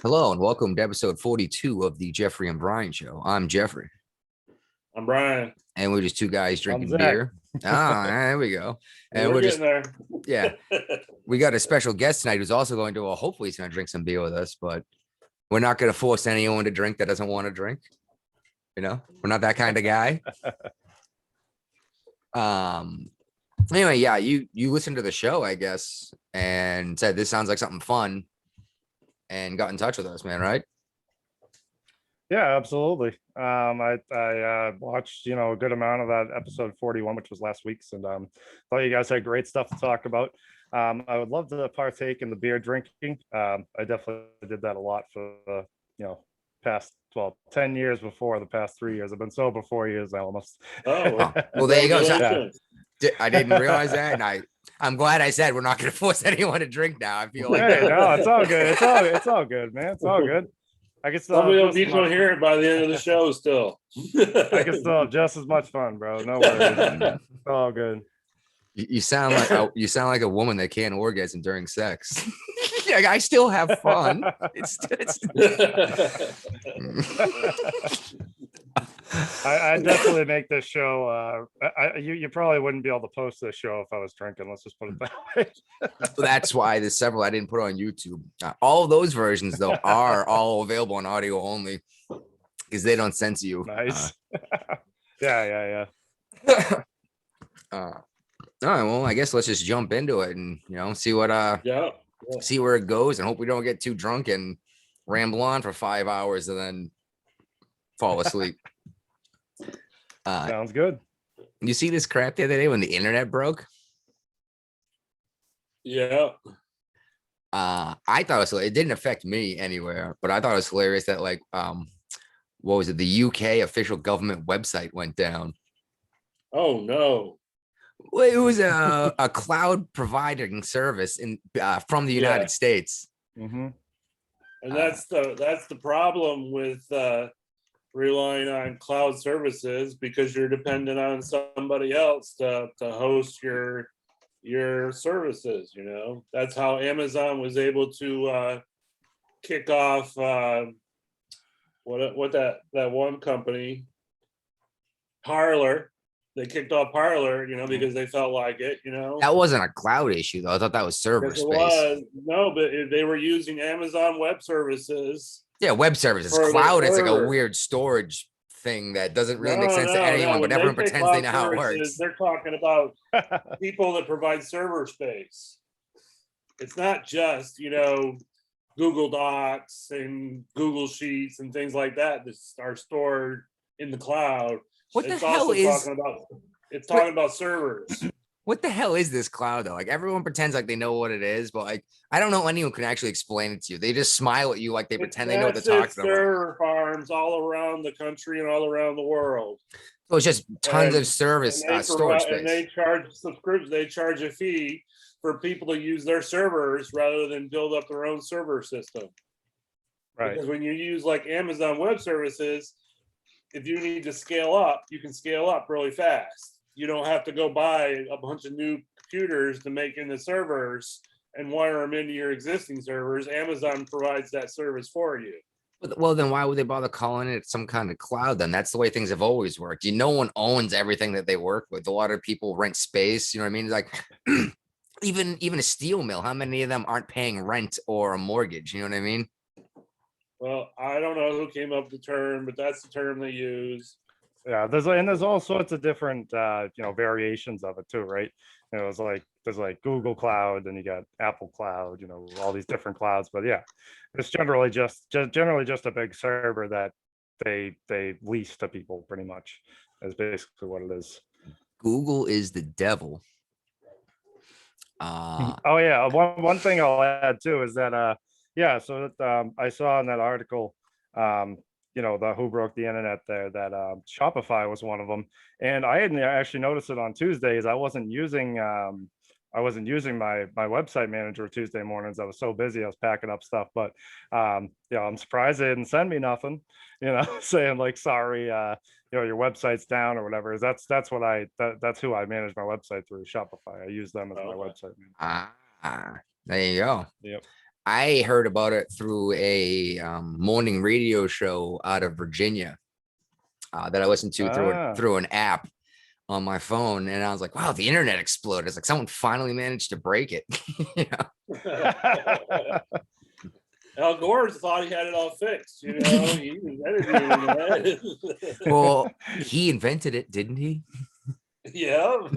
Hello and welcome to episode 42 of the Jeffrey and Brian Show. I'm Jeffrey, I'm Brian. and we're just two guys drinking Zach. beer. There we go. And We're just, getting yeah, there. we got a special guest tonight who's also going to, hopefully he's going to drink some beer with us, but we're not going to force anyone to drink that doesn't want to drink. You know, we're not that kind of guy. Anyway, yeah, you listened to the show, I guess, and said this sounds like something fun and got in touch with us, man, right? Yeah, absolutely. I watched, a good amount of that episode 41, which was last week's, and thought you guys had great stuff to talk about. I would love to partake in the beer drinking. I definitely did that a lot for the, past 10 years before the past 3 years. I've been sober 4 years now almost. Oh, well, there you go. congratulations. I didn't realize that, and I'm glad I said we're not going to force anyone to drink now. I feel like Hey, no, it's all good. It's all good, man. It's all good. I can still Somebody have will just as need to much- hear it by the end of the show still. I can still have just as much fun, bro. No worries. It's all good. you sound like a woman that can't orgasm during sex. Like, I still have fun. It's I definitely make this show. You probably wouldn't be able to post this show if I was drinking. Let's just put it that way. That's why there's several I didn't put on YouTube. All of those versions though are all available on audio only because they don't censor you. Nice. Yeah. All right, well, I guess let's just jump into it and see what Yeah. see where it goes, and hope we don't get too drunk and ramble on for 5 hours and then fall asleep. Sounds good. You see this crap the other day when the internet broke? Yeah. I thought it didn't affect me anywhere, but I thought it was hilarious that what was it? The UK official government website went down. Oh no. Well, it was a cloud providing service from the United States. Mm-hmm. And that's the problem with relying on cloud services, because you're dependent on somebody else to host your services. That's how Amazon was able to kick off what that one company, Parler. They kicked off Parler, because they felt like it. That wasn't a cloud issue though. I thought that was server Yes, space. it was. No, but they were using Amazon Web Services. Yeah, web services. For the Cloud is like a server. weird storage thing that doesn't really make sense to anyone, but When everyone they say pretends they know cloud how it services, works. They're talking about people that provide server space. It's not just, Google Docs and Google Sheets and things like that are stored in the cloud. What the It's hell also is talking about servers. what the hell is this cloud though? Like, everyone pretends like they know what it is, but like I don't know anyone can actually explain it to you. They just smile at you like they pretend they know what they're Massive talking about. server farms all around the country and all around the world. So it's just tons And- of service And they storage provide- and space. they charge subscription. They charge a fee for people to use their servers rather than build up their own server system. Right. Because when you use like Amazon Web Services, if you need to scale up, you can scale up really fast. You don't have to go buy a bunch of new computers to make in the servers and wire them into your existing servers. Amazon provides that service for you. Well, then why would they bother calling it some kind of cloud then? That's the way things have always worked. No one owns everything that they work with. A lot of people rent space, you know what I mean? Like even a steel mill, how many of them aren't paying rent or a mortgage? You know what I mean? Well, I don't know who came up with the term, but that's the term they use. Yeah, there's all sorts of different variations of it too, right? It's like there's like Google Cloud, and you got Apple Cloud, all these different clouds. But yeah, it's generally just a big server that they lease to people, pretty much, is basically what it is. Google is the devil. Oh yeah, one thing I'll add too is that I saw in that article, the Who Broke the Internet there, that Shopify was one of them, and I hadn't actually noticed it on Tuesdays. I wasn't using my website manager Tuesday mornings. I was so busy, I was packing up stuff. But I'm surprised they didn't send me nothing, saying like, sorry, your website's down or whatever. That's who I manage my website through, Shopify. I use them as my website manager. There you go. Yep. I heard about it through a morning radio show out of Virginia that I listened to Ah. through an app on my phone, and I was like, "Wow, the internet exploded!" It's like someone finally managed to break it. Al Gore thought he had it all fixed, you know. He was interviewing that. Well, he invented it, didn't he? Yeah.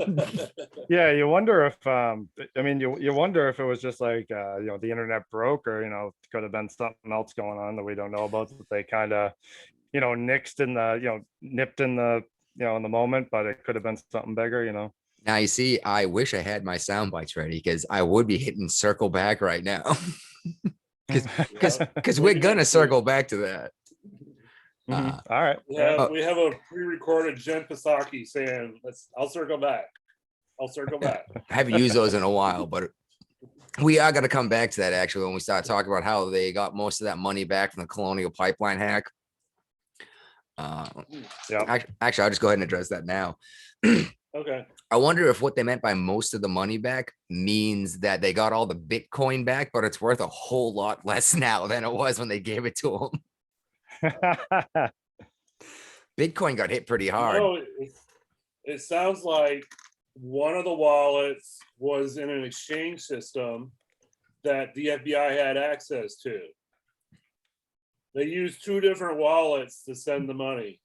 Yeah, you wonder if I mean you wonder if it was just like the internet broke, or could have been something else going on that we don't know about, that they kind of nipped in the in the moment, but it could have been something bigger. Now you see, I wish I had my sound bites ready because I would be hitting circle back right now. Because we're gonna circle back to that. Mhm. All right. We have a pre-recorded Jen Psaki saying, I'll circle back. I'll circle back. I haven't used those in a while, but we are going to come back to that actually when we start talking about how they got most of that money back from the Colonial Pipeline hack. Yeah. Actually, I'll just go ahead and address that now. Okay. I wonder if what they meant by most of the money back means that they got all the Bitcoin back, but it's worth a whole lot less now than it was when they gave it to them. Bitcoin got hit pretty hard. No, it sounds like one of the wallets was in an exchange system that the FBI had access to. They used two different wallets to send the money.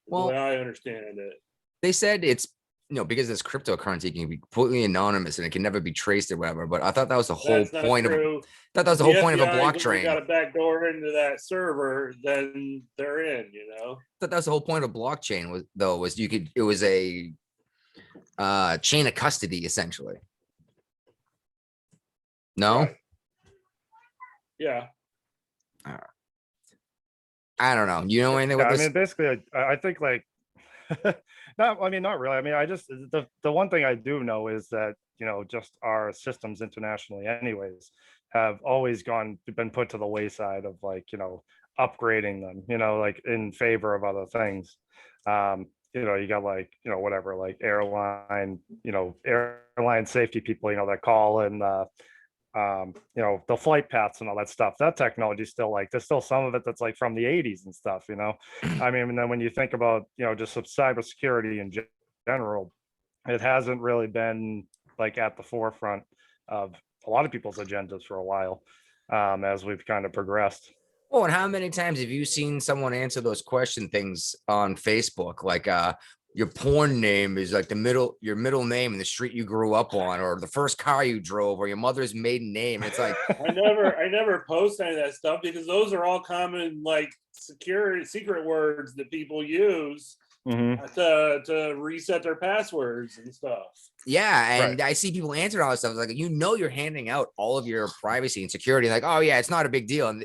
Well, the way I understand it. They said it's because this cryptocurrency can be completely anonymous and it can never be traced or whatever. But I thought that was the whole point of that was the whole point of a blockchain. Got a back door into that server, then they're in. That was the whole point of blockchain was it was a chain of custody essentially. No. Right. Yeah. I don't know. You know anything about this? I mean, basically, I think like, not really. I mean, I just, the one thing I do know is that, just our systems internationally anyways, have always been put to the wayside of like, upgrading them, like in favor of other things. You got like, whatever, like airline safety people, that call and, the flight paths and all that stuff. That technology is still like, there's still some of it that's like from the 80s and stuff, I mean, and then when you think about, just cybersecurity in general, it hasn't really been like at the forefront of a lot of people's agendas for a while, as we've kind of progressed. Oh, and how many times have you seen someone answer those question things on Facebook? Like, your porn name is like your middle name and the street you grew up on, or the first car you drove, or your mother's maiden name. It's like I never post any of that stuff because those are all common like secret words that people use to reset their passwords and stuff. Yeah, and right. I see people answering all this stuff. It's like, you're handing out all of your privacy and security. Like, oh yeah, it's not a big deal. And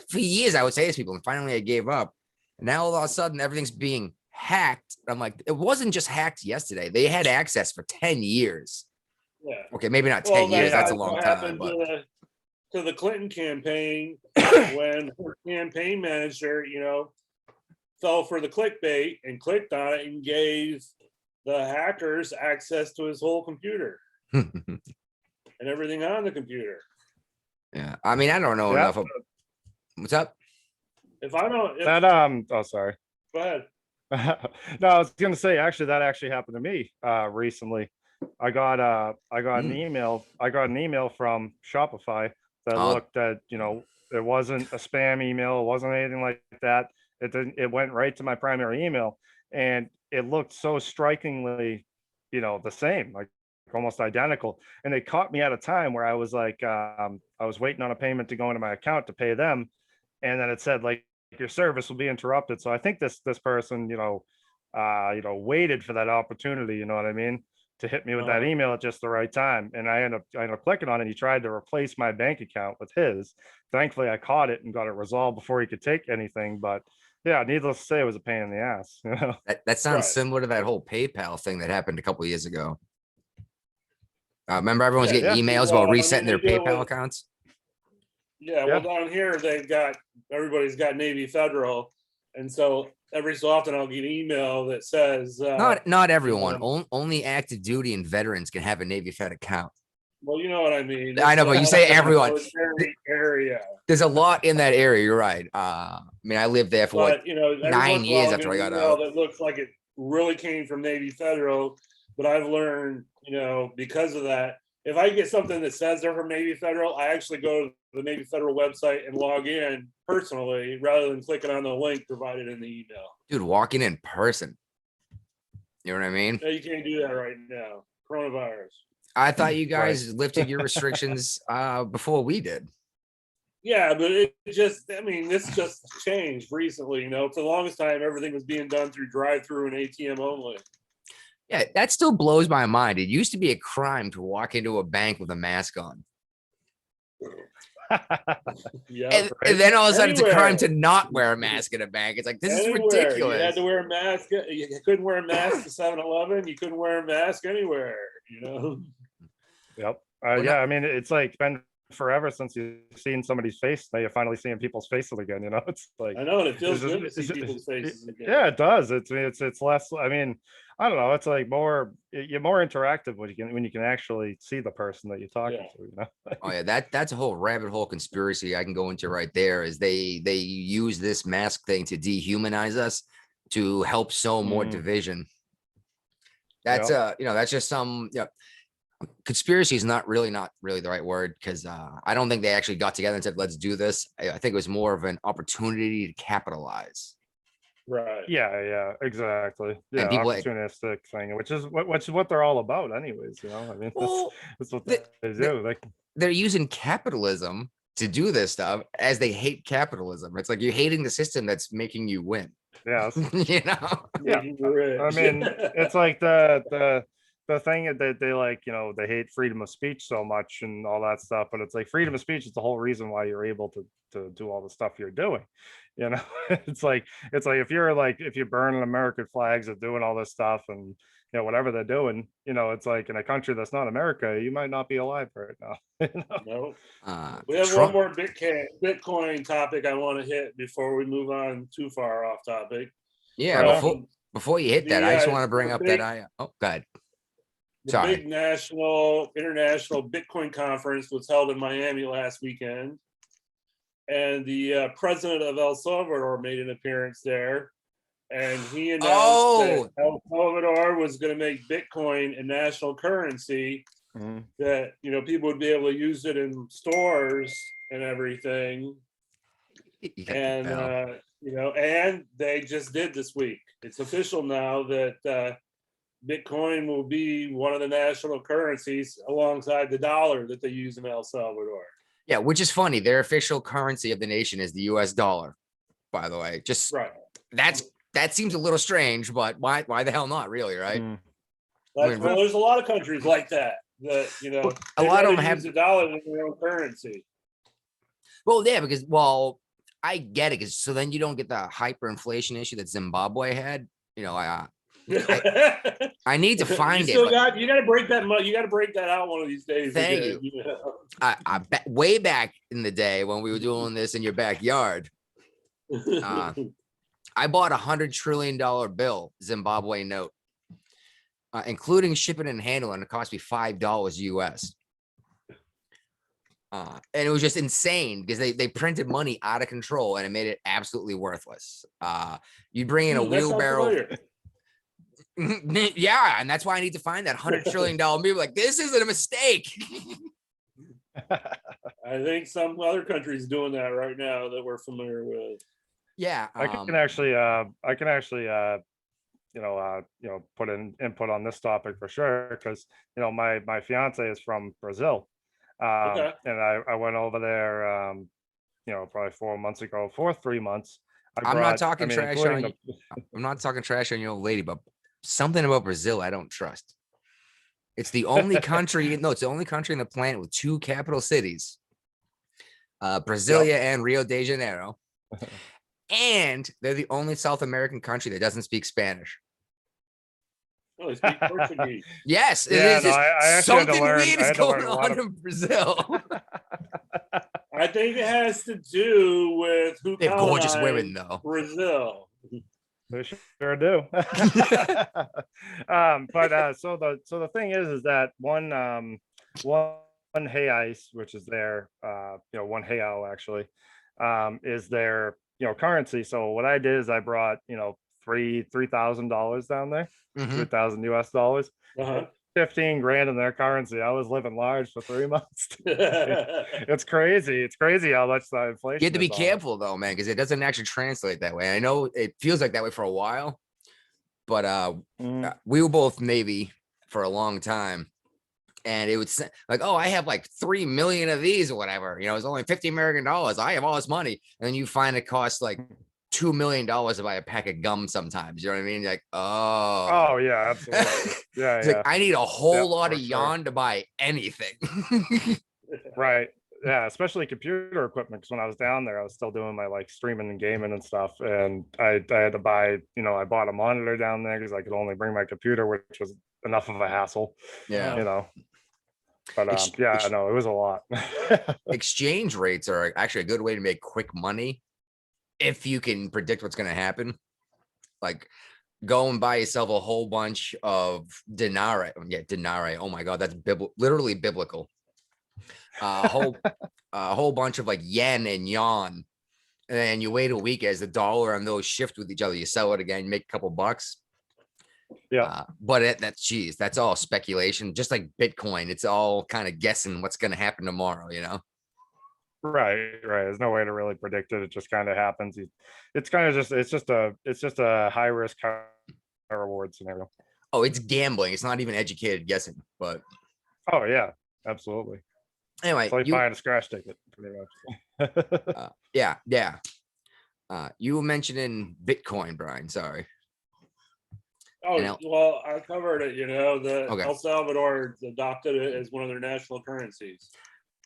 for years I would say this to people, and finally I gave up. And now all of a sudden everything's being hacked. I'm like, it wasn't just hacked yesterday. They had access for 10 years. Yeah. Okay, maybe not 10 years. That's a long time. But to the Clinton campaign, when her campaign manager, fell for the clickbait and clicked on it and gave the hackers access to his whole computer and everything on the computer. Yeah, I mean, I don't know enough. What's up? Oh, sorry. Go ahead. No, I was gonna say actually that actually happened to me recently. I got an email. I got an email from Shopify that looked at, it wasn't a spam email, it wasn't anything like that. It went right to my primary email, and it looked so strikingly, the same, like almost identical. And they caught me at a time where I was like, I was waiting on a payment to go into my account to pay them, and then it said like, your service will be interrupted. So I think this person, waited for that opportunity, you know what I mean, to hit me with that email at just the right time. And I ended up clicking on it. And he tried to replace my bank account with his. Thankfully, I caught it and got it resolved before he could take anything. But yeah, needless to say, it was a pain in the ass. That sounds similar to that whole PayPal thing that happened a couple of years ago. Remember, everyone's getting emails about resetting their PayPal accounts. Yeah, well, down here everybody's got Navy Federal, and so every so often I'll get an email that says not everyone, only active duty and veterans can have a Navy Fed account. Well, you know what I mean. I know, but you say everyone. Military area. There's a lot in that area. You're right. I mean, I lived there for like But, you know, every 9 once in a while years I'll after get I an got email out. that looks like it really came from Navy Federal, but I've learned, you know, because of that, if I get something that says they're from Navy Federal, I actually go to the Navy Federal website and log in personally rather than clicking on the link provided in the email. Dude, walking in person. You know what I mean? No, you can't do that right now. Coronavirus. I thought you guys lifted your restrictions before we did. Yeah, but it just, I mean, this just changed recently, you know, for the longest time, everything was being done through drive-through and ATM only. Yeah, that still blows my mind. It used to be a crime to walk into a bank with a mask on. Yeah. And then all of a sudden it's a crime to Anywhere. not wear a mask in a bank. It's like, this is Anywhere. You ridiculous. had to wear a mask. You couldn't wear a mask to 7-Eleven. You couldn't wear a mask anywhere, you know? Yep. Well, Yeah, no- I mean, it's like been forever since you've seen somebody's face. Now you're finally seeing people's faces again. You know, it's like I know, and it feels it's good to just- see it's- people's faces again. yeah, it does. It's less. I mean, I don't know. It's like more. You're more interactive when you can actually see the person that you're talking Yeah. to. You know. Oh yeah, that's a whole rabbit hole conspiracy I can go into right there. Is they use this mask thing to dehumanize us to help sow more Mm. division. That's Yep. you know, that's just some conspiracy is not really the right word, because I don't think they actually got together and said, let's do this. I think it was more of an opportunity to capitalize. Right. Yeah, exactly. Yeah, people- opportunistic thing, which is what they're all about, anyways. You know, I mean, Well, that's what the- they do. Like, they're using capitalism to do this stuff as they hate capitalism. It's like you're hating the system that's making you win. yeah, You know? Yeah, Making you rich. I mean, it's like the thing that they like, you know, they hate freedom of speech so much and all that stuff, but it's like freedom of speech is the whole reason why you're able to do all the stuff you're doing. You know, it's like if you're burning American flags or doing all this stuff and you know whatever they're doing, you know, it's like in a country that's not America, you might not be alive right now. You know? No. We have Trump- one more Bitcoin topic I want to hit before we move on too far off topic. Yeah, Um, before you hit that, I just the, want to bring the up big- that oh, go ahead. The Sorry. big international Bitcoin conference was held in Miami last weekend. And the president of El Salvador made an appearance there. And he announced that El Salvador was going to make Bitcoin a national currency, Mhm. that, you know, people would be able to use it in stores and everything. You got the And, bell. you know, and they just did this week. It's official now that Bitcoin will be one of the national currencies alongside the dollar that they use in El Salvador. Yeah, which is funny. Their official currency of the nation is the US dollar, by the way. Just Right. that seems a little strange, but why the hell not, really, right? Mm. Well, there's a lot of countries like that, you know, A they'd lot of rather them have- use the dollar than their own currency. Well, yeah, because I get it, because so then you don't get the hyperinflation issue that Zimbabwe had. You know, I need to find it. But You got to break that. You got to break that out one of these days. Thank again, you. know? way back in the day when we were doing this in your backyard, I bought $100 trillion bill, Zimbabwe note, including shipping and handling. It cost me $5 US. And it was just insane because they printed money out of control and it made it absolutely worthless. You bring in a That sounds wheelbarrow. familiar. Yeah, and that's why I need to find that $100 trillion bill. Like, this isn't a mistake. I think some other countries doing that right now that we're familiar with. Yeah, I can actually put in input on this topic for sure, because you know my fiance is from Brazil, Okay. and I went over there probably 4 months ago for 3 months. I'm not talking trash on including you. I'm not talking trash on your old lady, but something about Brazil I don't trust. It's the only country, no, it's the only country in the planet with 2 capital cities, Brasilia and Rio de Janeiro. And they're the only South American country that doesn't speak Spanish. Oh, they speak Portuguese. Yes, Yeah, it is. no, just I actually had to something learn- weird I is had to learn going a lot on of- in Brazil. I think it has to do with who They have gorgeous colonized women, though. Brazil. They sure do. So the thing is that one hay ice, which is their, one hayal actually, is their, currency. So what I did is I brought, $3,000 down there, Mhm. 3,000 US dollars, Uh-huh. 15 grand in their currency. I was living large for 3 months. It's crazy. It's crazy how much the You have inflation to be is on it. careful though, man, because it doesn't actually translate that way. I know it feels like that way for a while, but Mhm. we were both Navy for a long time. And it would say like, oh, I have like 3 million of these or whatever. You know, it's only $50 American. I have all this money. And then you find it costs like $2 million to buy a pack of gum sometimes. You know what I mean? You're like, oh. Oh yeah, absolutely. Yeah, It's like, yeah, I need a yeah, whole lot for of sure. yawn to buy anything. Right. Yeah, especially computer equipment. Because when I was down there, I was still doing my like streaming and gaming and stuff. And I had to buy, I bought a monitor down there because I could only bring my computer, which was enough of a hassle, Yeah. you know. But Ex- yeah, I ex- know it was a lot. exchange rates are actually a good way to make quick money if you can predict what's going to happen. Like, go and buy yourself a whole bunch of denarii. Yeah, denarii. Oh my God, that's literally biblical. A whole bunch of like yen and yuan, and then you wait a week as the dollar and those shift with each other. You sell it again, you make a couple bucks. Yeah, But that's geez, that's all speculation. Just like Bitcoin, it's all kind of guessing what's going to happen tomorrow. You know? right, right. There's no way to really predict it. It just kind of happens. It's kind of just it's just a high risk, high reward scenario. Oh, it's gambling. It's not even educated guessing. But Oh yeah, absolutely. It's anyway, like buying a scratch ticket, pretty much. yeah, yeah. You were mentioning Bitcoin, Brian. Sorry. Oh, And well, I covered it, the okay. El Salvador adopted it as one of their national currencies.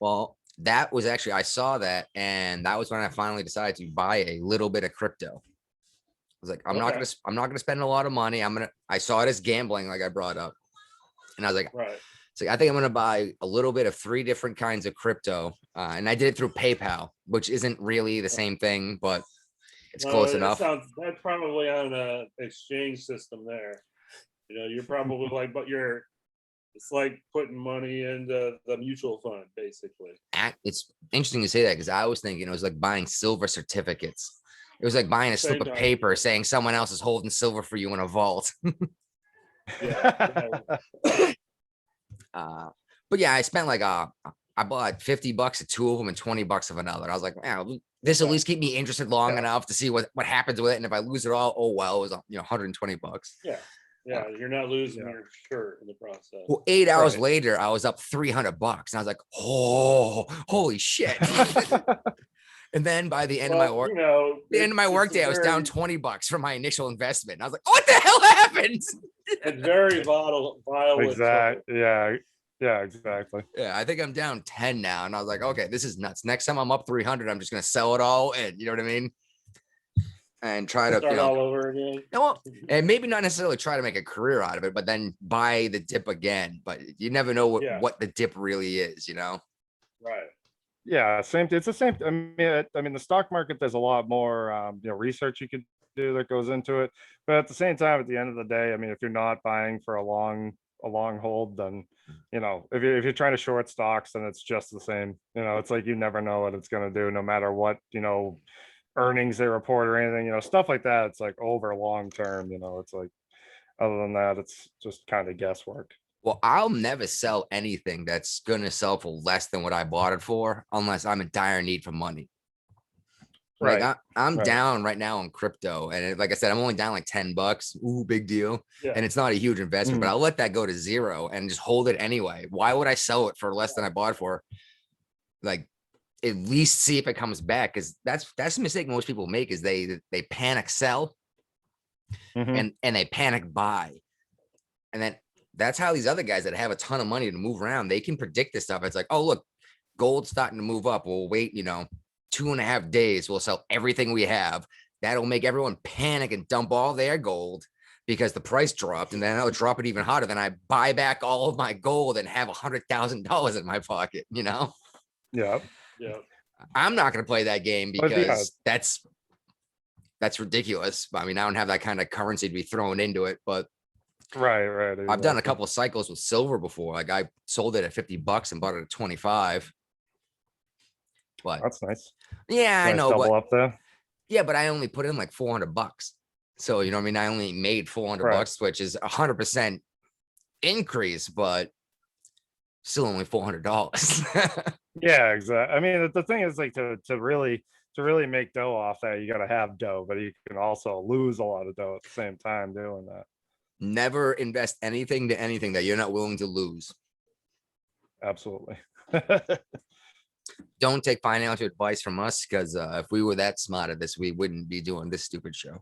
Well, that was actually I saw that, and that was when I finally decided to buy a little bit of crypto. I was like, I'm not Okay. gonna spend a lot of money. I saw it as gambling, like I brought up, and I was like, Right. it's like I think I'm gonna buy a little bit of 3 different kinds of crypto, and I did it through PayPal, which isn't really the same thing, but it's close enough. That's probably on a exchange system there. You're probably like, but it's like putting money into the mutual fund, basically. It's interesting to say that because I was thinking it was like buying silver certificates. It was like buying a slip Same of time. paper saying someone else is holding silver for you in a vault. Yeah. But yeah, I spent like I bought $50 of 2 of them and $20 of another. I was like, man, this at Okay. least keep me interested long Yeah. enough to see what happens with it. And if I lose it all, oh well, it was $120. Yeah. Yeah. You're not losing Yeah. your shirt in the process. Well, 8 hours Right. later, I was up $300, and I was like, oh, holy shit! And then by the end of my work, the end of my workday, I was down $20 from my initial investment. And I was like, what the hell happened? It's very violent. Exactly. Yeah. Yeah. Exactly. Yeah, I think I'm down 10 now. And I was like, okay, this is nuts. Next time I'm up 300, I'm just going to sell it all. And you know what I mean? And try to, Start all over again. and maybe not necessarily try to make a career out of it, but then buy the dip again. But you never know what the dip really is, Right. Yeah, same. It's the same. I mean, the stock market. There's a lot more, research you could do that goes into it. But at the same time, at the end of the day, I mean, if you're not buying for a long hold, then if you're trying to short stocks, then it's just the same. It's like you never know what it's going to do, no matter what earnings they report or anything. Stuff like that. It's like over long term. It's like other than that, it's just kind of guesswork. Well, I'll never sell anything that's going to sell for less than what I bought it for, unless I'm in dire need for money. Like Right. I'm Right. down right now on crypto, and like I said, I'm only down like $10. Ooh, big deal. Yeah. And it's not a huge investment, but Mhm. I'll let that go to 0 and just hold it anyway. Why would I sell it for less than I bought it for? Like, at least see if it comes back, because that's the mistake most people make is they panic sell Mhm. and they panic buy, and then that's how these other guys that have a ton of money to move around, they can predict this stuff. It's like, oh look, gold's starting to move up. We'll wait, 2.5 days. We'll sell everything we have. That'll make everyone panic and dump all their gold because the price dropped, and then I'll drop it even harder. Then I buy back all of my gold and have $100,000 in my pocket. Yeah. Yeah. I'm not going to play that game But yeah. because that's ridiculous. I mean, I don't have that kind of currency to be thrown into it, but Right. I've done a exactly. couple of cycles with silver before. Like I sold it at $50 and bought it at 25. But That's nice. yeah, I Nice know, double but up there. yeah, but I only put in like $400. So you know what I mean? I only made 400 Right. bucks, which is 100% increase, but still only $400. Yeah, exactly. I mean, the thing is like to really make dough off that, you got to have dough, but you can also lose a lot of dough at the same time doing that. Never invest anything to anything that you're not willing to lose. Absolutely. Don't take financial advice from us because if we were that smart at this, we wouldn't be doing this stupid show.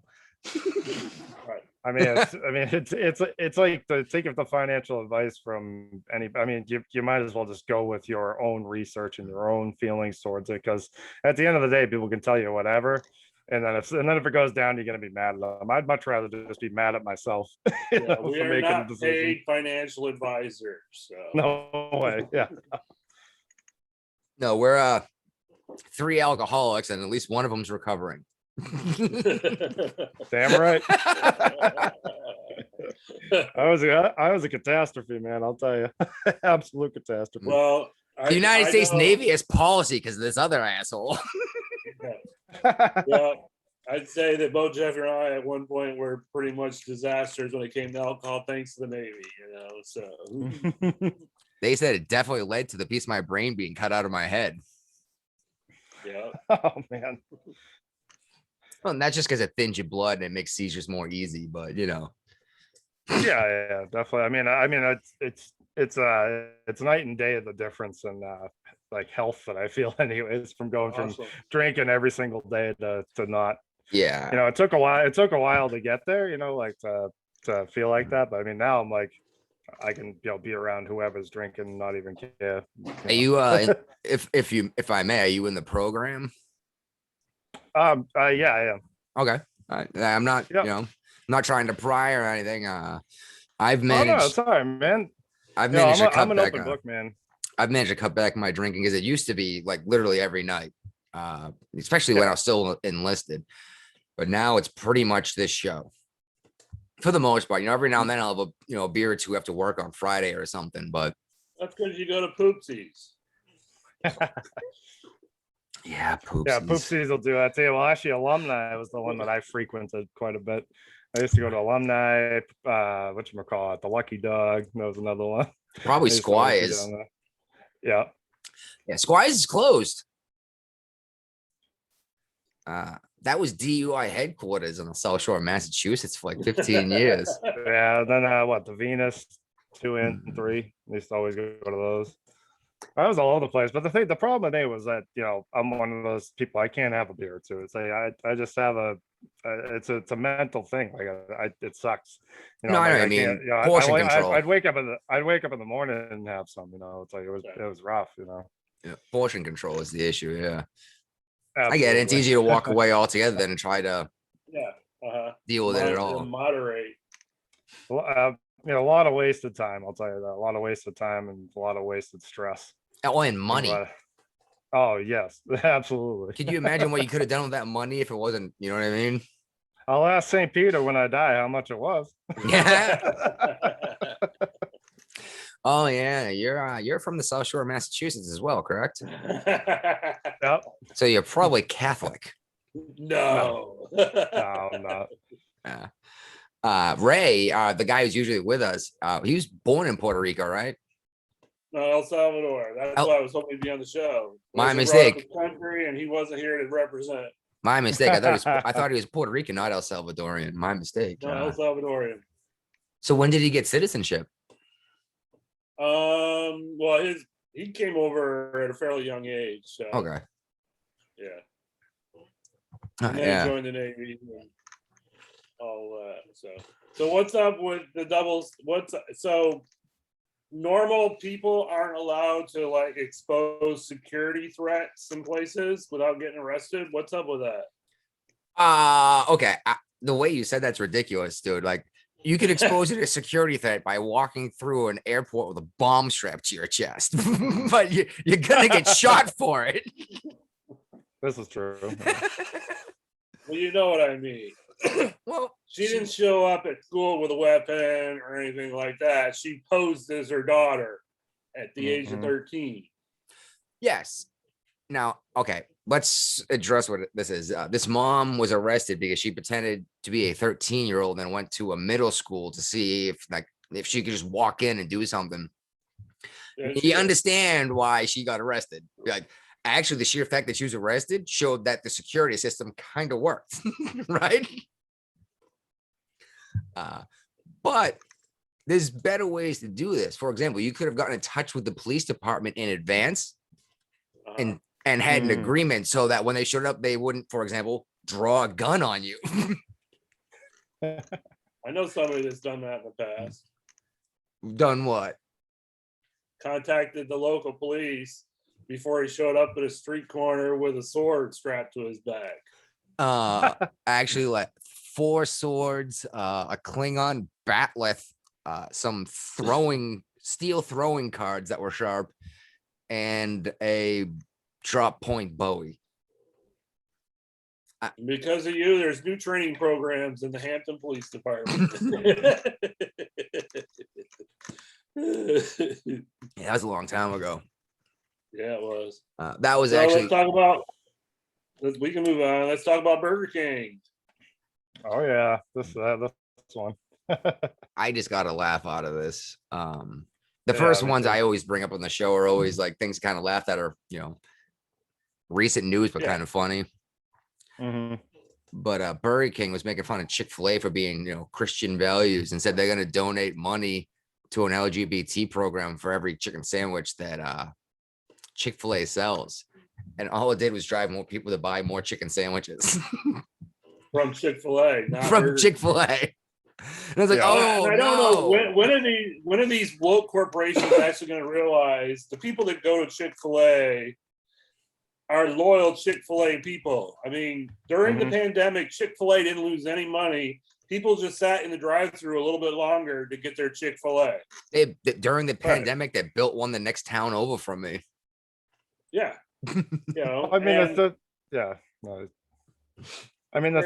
I mean, it's like to take the financial advice from any. I mean, you might as well just go with your own research and your own feelings towards it, because at the end of the day, people can tell you whatever, and then if it goes down, you're gonna be mad at them. I'd much rather just be mad at myself. you Yeah, know, we for are making a not decision. paid financial advisors. So. No way. Yeah. No, we're 3 alcoholics and at least one of them's recovering. Damn right. I was a catastrophe, man. I'll tell you, absolute catastrophe. Well, The United I States know- Navy has policy because of this other asshole. Well, I'd say that both Jeff and I at one point were pretty much disasters when it came to alcohol, thanks to the Navy, you know. So They said it definitely led to the piece of my brain being cut out of my head. yeah. Oh man. Well, not just because it thins your blood and it makes seizures more easy, but you know. Yeah, definitely. I mean, it's night and day of the difference in like health that I feel anyways from going from Awesome. drinking every single day to not. Yeah. You know, it took a while to get there, you know, like to feel like that. But I mean, now I'm like, I can, you know, be around whoever's drinking, not even care. Are you if I may, are you in the program? Yeah, I am. Okay. I'm not, Yep. you know, I'm not trying to pry or anything. I've Oh no, managed it's all right, man. I've You know, managed to I'm cut an back open book, man. I've managed to cut back my drinking because it used to be like literally every night. Especially when I was still enlisted. But now it's pretty much this show. For the most part, you know, every now and then I'll have a beer or two after work on Friday or something. But That's because you go to Poopsies. yeah, poopsies. Yeah, Poopsies will do that too. Well, actually, Alumni was the one that I frequented quite a bit. I used to go to Alumni, whatchamacallit, the Lucky Dog. That was another one. Probably I used to always be Squires. down there. Yeah. Yeah, Squires is closed. That was DUI headquarters on the South Shore of Massachusetts for like 15 years. Yeah. Then the Venus 2 and 3. I used to always go to those. I was all over the place. But the problem with me was that, you know, I'm one of those people, I can't have a beer or two. It's like I just have it's a mental thing. Like it sucks. You know, No, I know like, what you can't- mean. you know, Portion control. I'd wake up in the morning and have some, you know. It's like it was rough, you know. Yeah, portion control is the issue. Yeah. I get it. It's Absolutely. easier to walk away altogether than to try to Yeah. deal with it at all. Moderate. You know, a lot of wasted time. I'll tell you that. A lot of wasted time and a lot of wasted stress. Oh, and money. Oh yes, absolutely. Could you imagine what you could have done with that money if it wasn't, you know what I mean? I'll ask St. Peter when I die how much it was. Yeah. Oh yeah, you're from the South Shore of Massachusetts as well, correct? Yep. So you're probably Catholic. No. No, I'm not. Ray, the guy who's usually with us, he was born in Puerto Rico, right? No, El Salvador. That's why I was hoping to be on the show. My Wasn't mistake. brought up the country, and he wasn't here to represent. My mistake. I thought he was Puerto Rican, not El Salvadorian. My mistake. No, El Salvadorian. So when did he get citizenship? Well, he came over at a fairly young age. So, Okay. yeah. And then Yeah. he joined the Navy and all that. So what's up with the doubles? So normal people aren't allowed to like expose security threats in places without getting arrested. What's up with that? Okay. The way you said that's ridiculous, dude. Like you could expose it to a security threat by walking through an airport with a bomb strapped to your chest, but you're gonna get shot for it. This is true. Well, you know what I mean. Well, She didn't show up at school with a weapon or anything like that. She posed as her daughter at the age of Mhm. 13. yes. Now, okay, let's address what this is. This mom was arrested because she pretended to be a 13-year-old and went to a middle school to see if she could just walk in and do something. Yeah, You she did. understand why she got arrested. Like, actually, the sheer fact that she was arrested showed that the security system kind of worked, right? But there's better ways to do this. For example, you could have gotten in touch with the police department in advance Uh-huh. and had an Mm. agreement so that when they showed up, they wouldn't, for example, draw a gun on you. I know somebody that's done that in the past. Done what? Contacted the local police before he showed up at a street corner with a sword strapped to his back. Actually, like 4 swords, a Klingon batleth, some steel throwing cards that were sharp, and a drop point Bowie. Because of you, there's new training programs in the Hampton Police Department. Yeah, that was a long time ago. Yeah, it was. That was So actually let's talk about. We can move on. Let's talk about Burger King. Oh yeah, this one. I just got a laugh out of this. The Yeah, first me ones too. I always bring up on the show are always like things kind of laughed at, or recent news, but Yeah. kind of funny. Mhm. But Burger King was making fun of Chick-fil-A for being, Christian values, and said they're going to donate money to an LGBT program for every chicken sandwich that Chick-fil-A sells. And all it did was drive more people to buy more chicken sandwiches From Chick-fil-A, not from Burger Chick-fil-A. And I was like, Yeah. oh, And I don't know no. when are these woke corporations actually going to realize the people that go to Chick-fil-A are loyal Chick-fil-A people. I mean, during the Mhm. pandemic, Chick-fil-A didn't lose any money. People just sat in the drive-through a little bit longer to get their Chick-fil-A. During the pandemic, they built one the next town over from me. Yeah, I mean, and yeah. No, I mean, the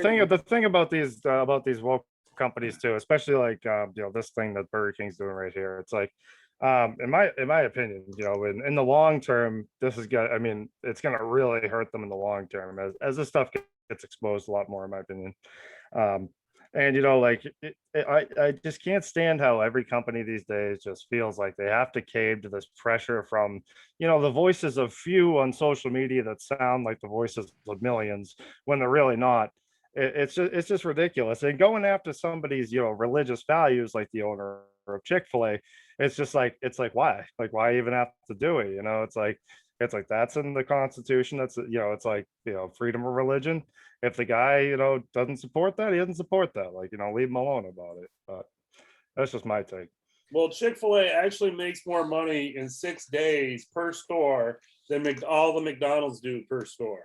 thing about these woke companies too, especially like this thing that Burger King's doing right here. It's like, in my opinion, in the long term, this is gonna. I mean, it's gonna really hurt them in the long term as this stuff gets exposed a lot more, in my opinion. And like I just can't stand how every company these days just feels like they have to cave to this pressure from the voices of few on social media that sound like the voices of millions when they're really not. It's just ridiculous. And going after somebody's religious values like the owner of Chick-fil-A, it's like why even have to do it? It's like that's in the Constitution. That's it's like freedom of religion. If the guy doesn't support that, he doesn't support that. Like leave him alone about it. But that's just my take. well, Chick-fil-A actually makes more money in 6 days per store than all the McDonald's do per store.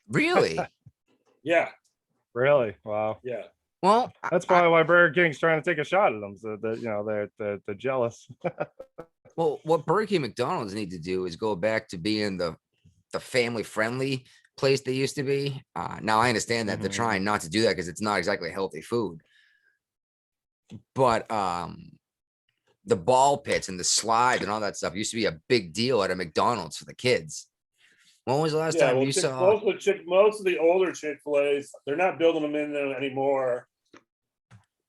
Really? Yeah, Really? Wow. yeah. Well, That's probably why Burger King's trying to take a shot at them. So that they're jealous. well, what Burger King, McDonald's need to do is go back to being the family friendly place they used to be. Now I understand that they're Mhm. trying not to do that because it's not exactly healthy food. But the ball pits and the slide and all that stuff used to be a big deal at a McDonald's for the kids. When was the last Yeah, time well, you saw? most of the older Chick-fil-A's, they're not building them in there anymore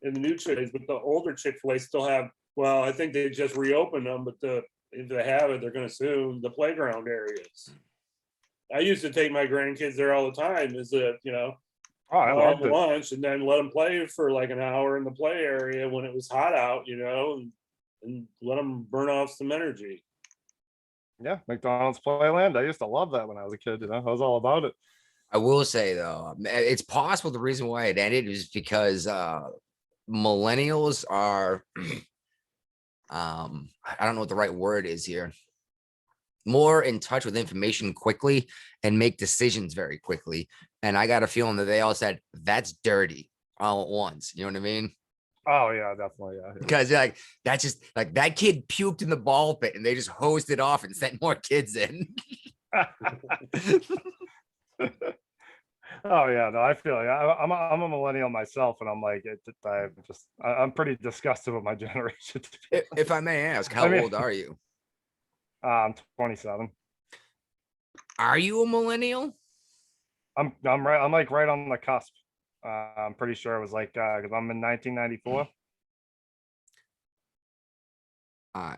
in the new Chick-fil-A's, but the older Chick-fil-A's still have, well, I think they just reopened them, but if they have it, they're gonna soon, the playground areas. I used to take my grandkids there all the time as Oh, I buy loved them it. lunch and then let them play for like an hour in the play area when it was hot out, and let them burn off some energy. Yeah, McDonald's Playland. I used to love that when I was a kid. I was all about it. I will say though, it's possible the reason why it ended is because millennials are I don't know what the right word is here, more in touch with information quickly and make decisions very quickly. And I got a feeling that they all said that's dirty all at once. You know what I mean? Oh yeah, definitely. Yeah. Because like that's just like that kid puked in the ball pit and they just hosed it off and sent more kids in. Oh yeah, no, I feel like I'm a millennial myself, and I'm like, I'm pretty disgusted with my generation. To be If I honest. may ask, I how mean, old are you? I'm 27. Are you a millennial? I'm right. I'm like right on the cusp. I'm pretty sure it was like because I'm in 1994.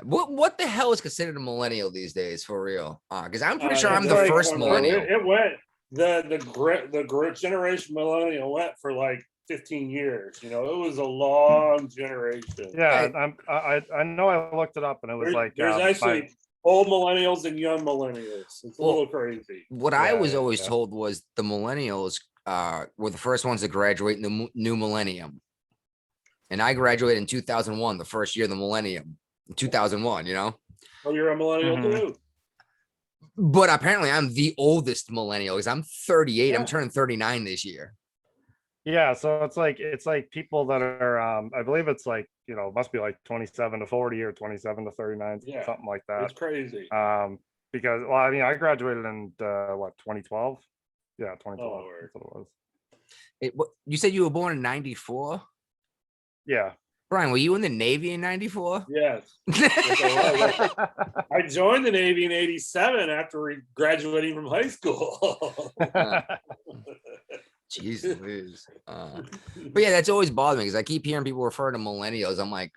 What the hell is considered a millennial these days for real? Because I'm pretty sure I'm It's the like, first millennial. it went, the great generation millennial went for like 15 years, you know, it was a long generation. Yeah, Hey, I know I looked it up and it was like There's my actually old millennials and young millennials. It's a well, little crazy. what I was yeah, always yeah. told was the millennials were the first ones to graduate in the new millennium. And I graduated in 2001, the first year of the millennium, in 2001, you know? Oh, you're a millennial Mhm. too. But apparently I'm the oldest millennial because I'm 38. I'm Yeah. turning 39 this year. Yeah, so it's like people that are I believe it's like, must be like 27 to 40 or 27 to 39, Yeah, something like that. it's crazy. Because well, I mean, I graduated in what, 2012? Yeah, Oh, 2012. Lord. That's what it was. You said you were born in 94? Yeah. Brian, were you in the Navy in 94? Yes. I joined the Navy in '87 after graduating from high school. Jeez Louise. But yeah, that's always bothered me because I keep hearing people refer to millennials. I'm like,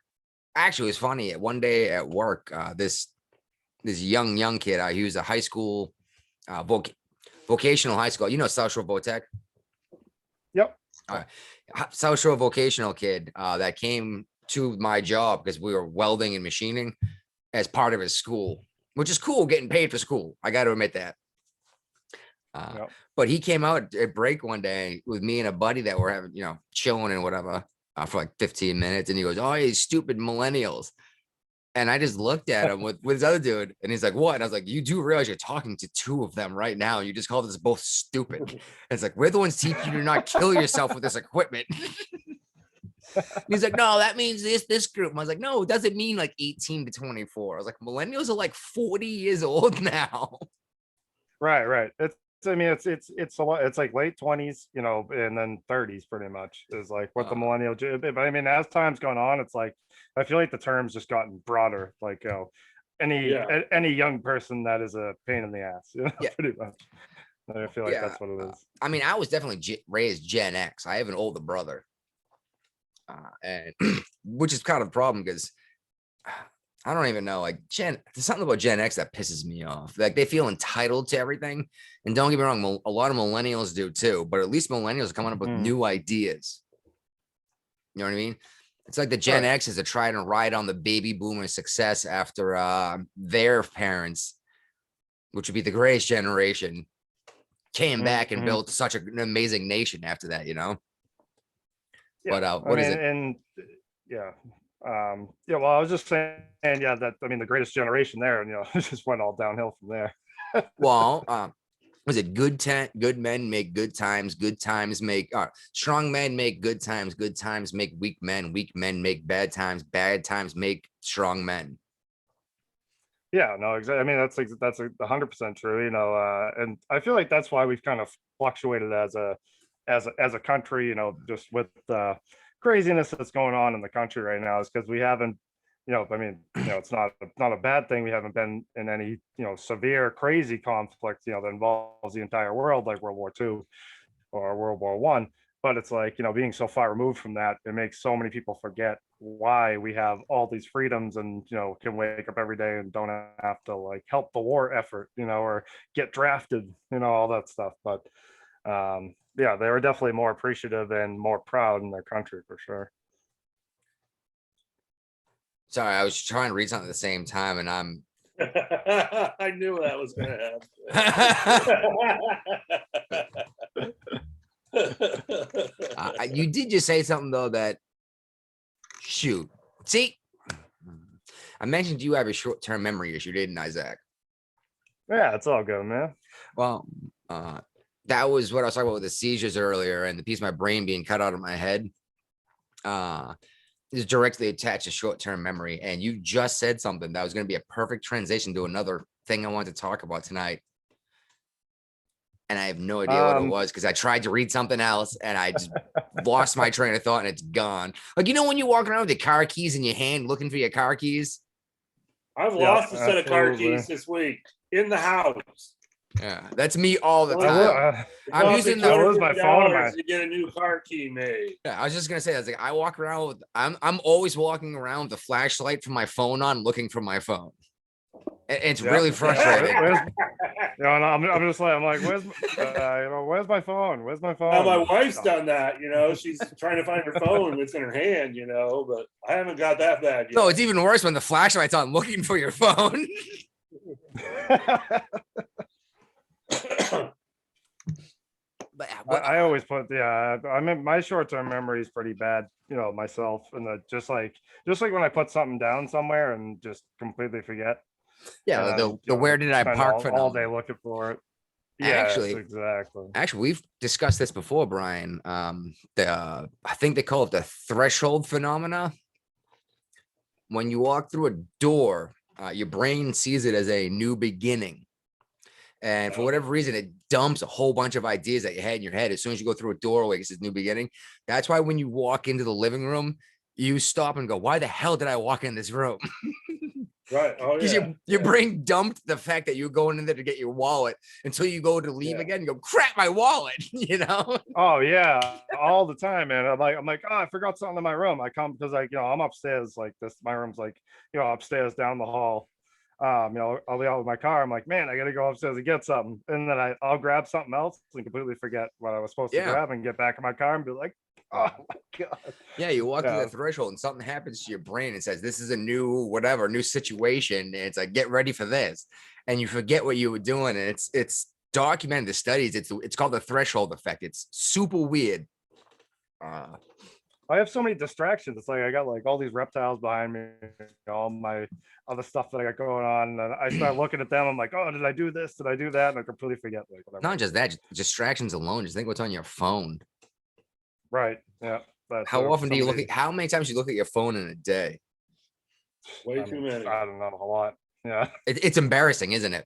actually, it's funny. One day at work, this young kid, he was a high school, vocational high school. You know, South Shore Votech. Yep. South Shore vocational kid that came to my job because we were welding and machining as part of his school, which is cool, getting paid for school. I got to admit that. Yep. But he came out at break one day with me and a buddy that were having, chilling and whatever for like 15 minutes. And he goes, "Oh, you stupid millennials." And I just looked at him with his other dude, and he's like, "What?" And I was like, "You do realize you're talking to two of them right now. You just called us both stupid." And it's like, we're the ones teaching you to not kill yourself with this equipment. He's like, "No, that means this group." I was like, "No, it doesn't mean like 18 to 24." I was like, millennials are like 40 years old now. Right. I mean, it's a lot. It's like late 20s, and then 30s pretty much is like what the millennial. But I mean, as time's gone on, it's like I feel like the term's just gotten broader. Like, any young person that is a pain in the ass, Yeah. pretty much. I feel like that's what it is. I mean, I was definitely raised Gen X. I have an older brother, and which is kind of a problem because I don't even know. Like there's something about Gen X that pisses me off. Like they feel entitled to everything. And don't get me wrong, a lot of millennials do too. But at least millennials are coming up with new ideas. You know what I mean? It's like the Gen Right. X's are trying to ride on the baby boomer success after their parents, which would be the greatest generation, came back and built such an amazing nation after that. Yeah. But what is it? And yeah. Yeah, well, I was just saying, yeah, that I mean, the greatest generation there, and it just went all downhill from there. Well, was it good men make good times make strong men make good times make weak men make bad times make strong men. Yeah, no, exactly. I mean, that's 100% true, and I feel like that's why we've kind of fluctuated as a country, just with the craziness that's going on in the country right now, is because we haven't, I mean, it's not a bad thing. We haven't been in any, severe, crazy conflict, that involves the entire world, like World War II or World War One. But it's like, being so far removed from that, it makes so many people forget why we have all these freedoms and, can wake up every day and don't have to like help the war effort, or get drafted, all that stuff. But yeah, they were definitely more appreciative and more proud in their country for sure. Sorry, I was trying to read something at the same time, and I'm I knew that was going to happen. you did just say something though that shoot. See, I mentioned you have a short-term memory issue, didn't I, Zach? Yeah, it's all good, man. Well, that was what I was talking about with the seizures earlier, and the piece of my brain being cut out of my head is directly attached to short-term memory. And you just said something that was going to be a perfect transition to another thing I wanted to talk about tonight. and I have no idea what it Um, was because I tried to read something else and I just lost my train of thought and it's gone. Like, when you walk around with the car keys in your hand looking for your car keys. I've Yeah, lost a set of car absolutely. keys this week in the house. Yeah, that's me all the I I, lo- time. I, It I'm cost me using the- I lose my phone in my $250 to get a new car key made. Yeah, I was just gonna say that's like I walk around with I'm always walking around with the flashlight for my phone on looking for my phone. It's Yeah. really frustrating. I'm just like, where's where's my phone? Where's my phone? Now my wife's Oh. done that, she's trying to find her phone, it's in her hand, but I haven't got that bad yet. No, it's even worse when the flashlight's on looking for your phone. But I always put I mean my short-term memory is pretty bad, myself, and just like when I put something down somewhere and just completely forget. yeah, and the, then, the where did I spend park all, for all day looking for it. Yes, Actually- exactly. Actually, we've discussed this before, Brian. I think they call it the threshold phenomena. When you walk through a door, your brain sees it as a new beginning. And for whatever reason, it dumps a whole bunch of ideas that you had in your head as soon as you go through a doorway. It's this new beginning. That's why when you walk into the living room, you stop and go, "Why the hell did I walk in this room?" Right. Oh Because yeah. your brain dumped the fact that you're going in there to get your wallet until you go to leave Yeah. again. You go, "Crap, my wallet!" Oh yeah, all the time, man. I'm like, oh, I forgot something in my room. I come because I'm upstairs like this. My room's like, upstairs down the hall. I'll be out with my car. I'm like, man, I gotta go upstairs and get something, and then I'll grab something else and completely forget what I was supposed to Yeah. grab and get back in my car and be like, oh my god. Yeah, you walk through Yeah. the threshold and something happens to your brain and says, "This is a new whatever, new situation." And it's like, get ready for this. And you forget what you were doing. And it's documented the studies. It's called the threshold effect. It's super weird. I have so many distractions. It's like I got like all these reptiles behind me, all my other stuff that I got going on, and I start looking at them. I'm like, oh, did I do this? Did I do that? And I completely forget like whatever. Not just that, just distractions alone. Just think what's on your phone. Right. Yeah. But How often do you look somebody- at how many times do you look at your phone in a day? Way I too mean, many. I don't know, a lot. Yeah. It's embarrassing, isn't it?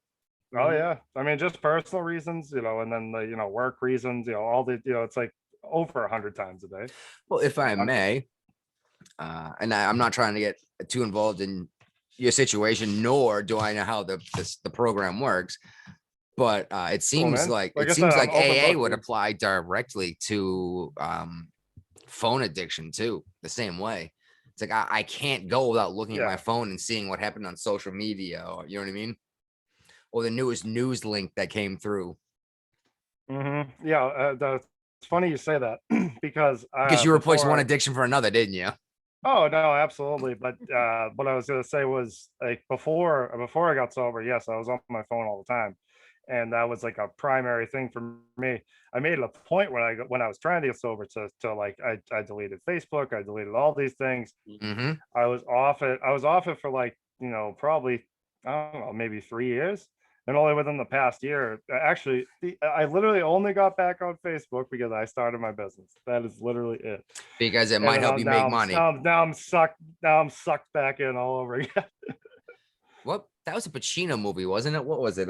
Oh Mhm. yeah. I mean, just personal reasons, and then the work reasons, all the it's like over 100 times a day. Well, if I I'm- may, and I'm not trying to get too involved in your situation, nor do I know how the program works. But it seems man. like Like it I seems said, like I'm open AA book, would dude. apply directly to phone addiction too, the same way. It's like I can't go without looking at my Yeah. phone and seeing what happened on social media, or you know what I mean, or the newest news link that came through. Yeah. It's funny you say that because Because you replaced before one I- addiction for another, didn't you? Oh no, absolutely. But what I was gonna say was like before I got sober, yes, I was on my phone all the time, and that was like a primary thing for me. I made it a point when I was trying to get sober to like I deleted Facebook, I deleted all these things. Mm-hmm. I was off it for like probably I don't know, maybe 3 years, and only within the past year, actually, I literally only got back on Facebook because I started my business. That is literally it. Because it And might then help you now make I'm- money. Now I'm sucked. Now I'm sucked back in all over again. What? That was a Pacino movie, wasn't it? What was it?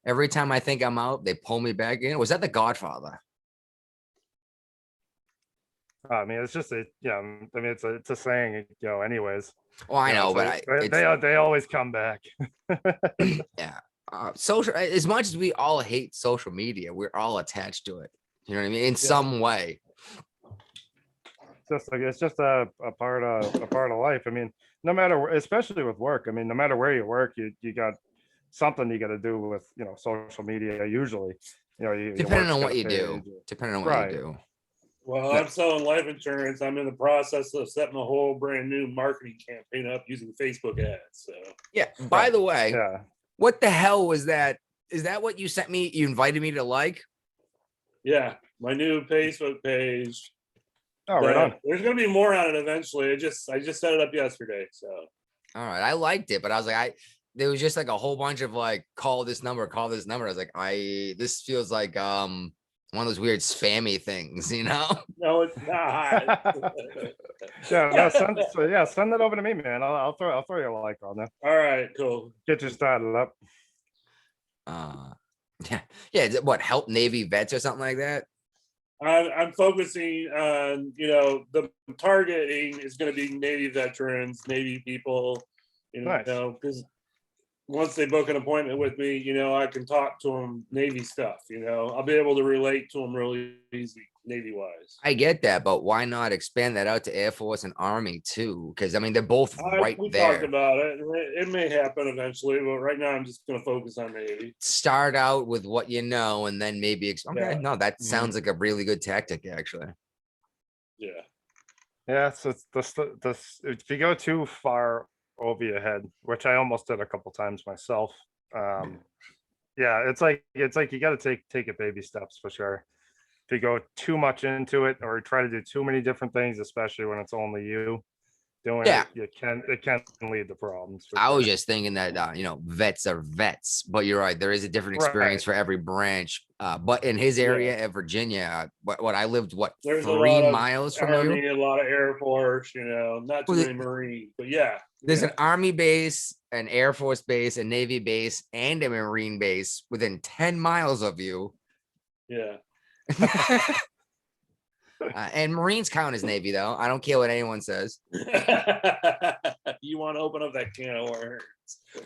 Every time I think I'm out, they pull me back in. Was that The Godfather? I mean, it's just I mean, it's a saying, anyways. Oh, I know, So but they always come back. social. As much as we all hate social media, we're all attached to it. You know what I mean? In some way. It's just a part of life. I mean, no matter especially with work. I mean, no matter where you work, you got something you got to do with social media. Usually, your Depending work's on what gotta you do. pay. Depending on what Right. you do. Well, No. I'm selling life insurance. I'm in the process of setting a whole brand new marketing campaign up using Facebook ads. So Yeah. By the way, Yeah. what the hell was that? Is that what you sent me? You invited me to like? yeah, my new Facebook page. Oh, right on. There's gonna be more on it eventually. I just set it up yesterday. So All right. I liked it, but I was like, there was just like a whole bunch of like, call this number, call this number. I was like, this feels like one of those weird spammy things, you know? no, it's not. Yeah, no, send that over to me, man. I'll throw you a like on there. All right, cool. Get you started up. Yeah. Yeah. What, help Navy vets or something like that? I'm focusing on, the targeting is going to be Navy veterans, Navy people, Nice. because once they book an appointment with me, I can talk to them Navy stuff. I'll be able to relate to them really easy, Navy wise. I get that, but why not expand that out to Air Force and Army too? Because I mean, they're both right We talked there. about it. It may happen eventually, but right now I'm just going to focus on Navy. Start out with what you know, and then maybe okay. Yeah. No, that sounds like a really good tactic, actually. Yeah. Yeah, so it's this if you go too far over your head, which I almost did a couple times myself. Yeah, it's like you got to take it baby steps for sure. If you go too much into it or try to do too many different things, especially when it's only you doing Yeah. it can lead to problems. For I was sure. just thinking that vets are vets, but you're right. There is a different experience Right. for every branch. But in his area Yeah. at Virginia, what I lived, There's a 3 lot of miles from Army, you. a lot of Air Force, not too Well, many Marines, but yeah. There's yeah. an Army base, an Air Force base, a Navy base, and a Marine base within 10 miles of you. Yeah. And Marines count as Navy, though. I don't care what anyone says. You want to open up that can of worms?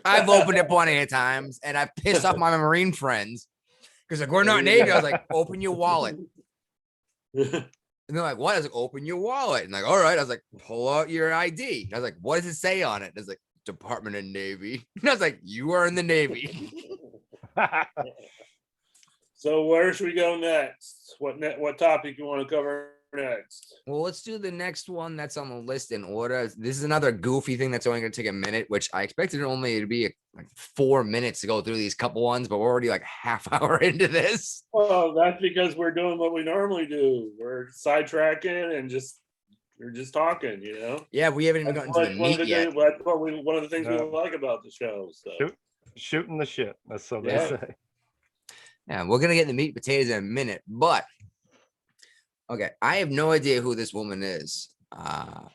I've opened it plenty of times, and I've pissed off my Marine friends because like, we're not Navy. I was like, open your wallet. And they're like, what? I was like, open your wallet. And like, all right. I was like, pull out your ID. And I was like, what does it say on it? And it's like, Department of Navy. And I was like, you are in the Navy. So where should we go next? What topic you want to cover next? Well, let's do the next one that's on the list in order. This is another goofy thing that's only going to take a minute, which I expected it only to be like 4 minutes to go through these couple ones, but we're already like half hour into this. Well, that's because we're doing what we normally do. We're sidetracking and we're just talking, Yeah, we haven't even That's gotten to the one of meat yet. one of the things we No. like about the show. So. Shooting the shit. That's so they Yeah. say. Yeah, we're gonna get the meat and potatoes in a minute, but okay, I have no idea who this woman is.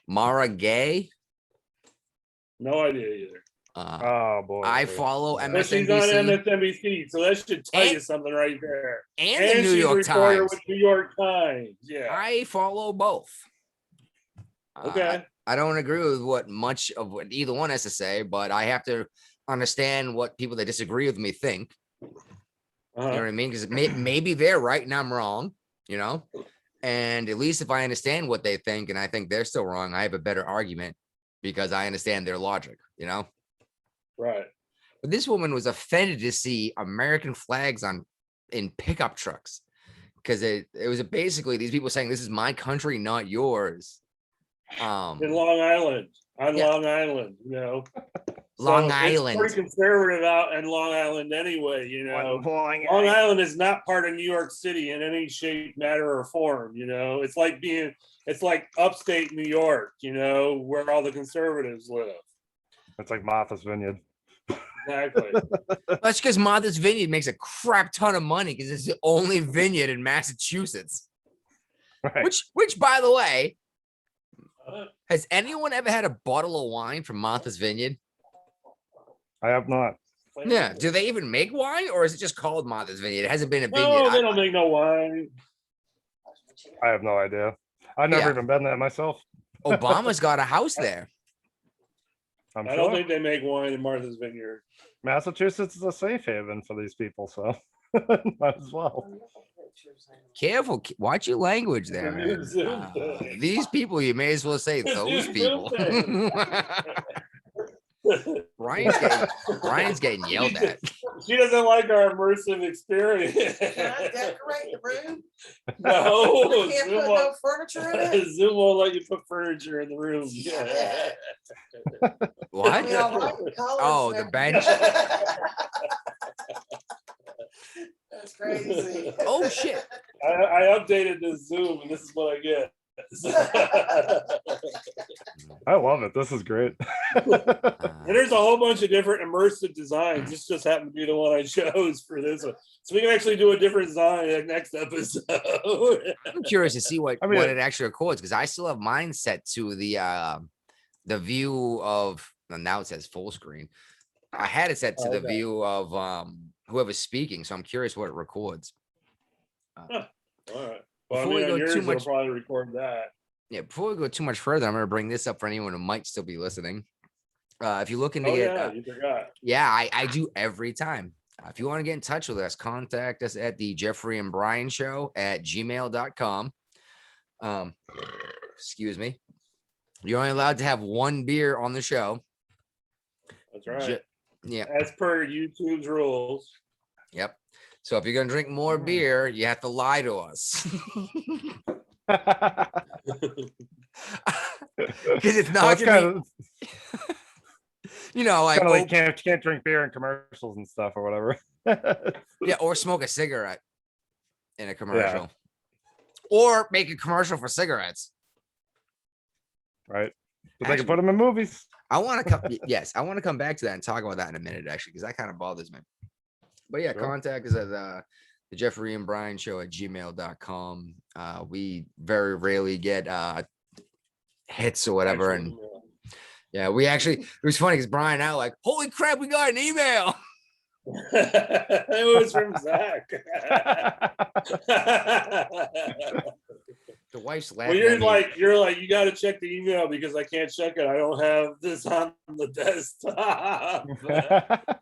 Mara Gay. No idea either. Oh boy. I follow But she's on MSNBC MSNBC, so that should tell And- you something right there. and the New she's a York reporter Times. with New York Times. Yeah. I follow both. Okay. I don't agree with much of what either one has to say, but I have to understand what people that disagree with me think. You know what I mean? Because maybe they're right and I'm wrong, and at least if I understand what they think and I think they're still wrong, I have a better argument because I understand their logic, Right. But this woman was offended to see American flags in pickup trucks because it was basically these people saying this is my country, not yours. In Long Island. On Yeah. Long Island, Long So Island. It's pretty conservative out in Long Island anyway, Long Long Island is not part of New York City in any shape, matter, or form. It's like upstate New York. Where all the conservatives live. It's like Martha's Vineyard. Exactly. That's because Martha's Vineyard makes a crap ton of money because it's the only vineyard in Massachusetts. Right. Which, by the way, has anyone ever had a bottle of wine from Martha's Vineyard? I have not. Yeah. Do they even make wine, or is it just called Martha's Vineyard? It hasn't been a vineyard. No, they don't make no wine. I have no idea. I've never Yeah. even been there myself. Obama's got a house there. I'm I sure. don't think they make wine in Martha's Vineyard. Massachusetts is a safe haven for these people, so might as well. Careful, watch your language there, man. These people, you may as well say those people. Brian's getting yelled at. She doesn't like our immersive experience. Can I decorate the room? No, Can't Zoom put no won't, furniture in it? Zoom won't let you put furniture in the room. Yeah. What? I mean, all right, colors Oh, and the bench. That's crazy. Oh shit. I updated the Zoom, and this is what I get. I love it. This is great. And there's a whole bunch of different immersive designs. This just happened to be the one I chose for this one. So we can actually do a different design in the next episode. I'm curious to see what I mean- it actually records because I still have mine set to the view of, well, now it says full screen. I had it set to the Okay. view of whoever's speaking. So I'm curious what it records. All right. Well, I Before mean, we on go yours, too it'll much- probably record that. Yeah, before we go too much further, I'm going to bring this up for anyone who might still be listening. If you're looking to Oh, get, yeah, you forgot. yeah, I do every time. If you want to get in touch with us, contact us at the Jeffrey and Brian Show at gmail.com. Excuse me. You're only allowed to have one beer on the show. That's right. Yeah. As per YouTube's rules. Yep. So if you're going to drink more beer, you have to lie to us. Because it's not Well, it's going kind to of be, you know, like, kind of like oh, can't drink beer in commercials and stuff or whatever. yeah, or smoke a cigarette in a commercial. Or make a commercial for cigarettes. Right. But they can Actually- put them in movies. I want to come. Yes, I want to come back to that and talk about that in a minute, actually, because that kind of bothers me. But yeah, Sure. contact us at the Jeffrey and Brian Show at gmail.com. We very rarely get hits or whatever. And yeah, we actually, it was funny because Brian out like, holy crap, we got an email. It was from Zach. The wife's Well, laughing. you're at me. like, you got to check the email because I can't check it. I don't have this on the desktop.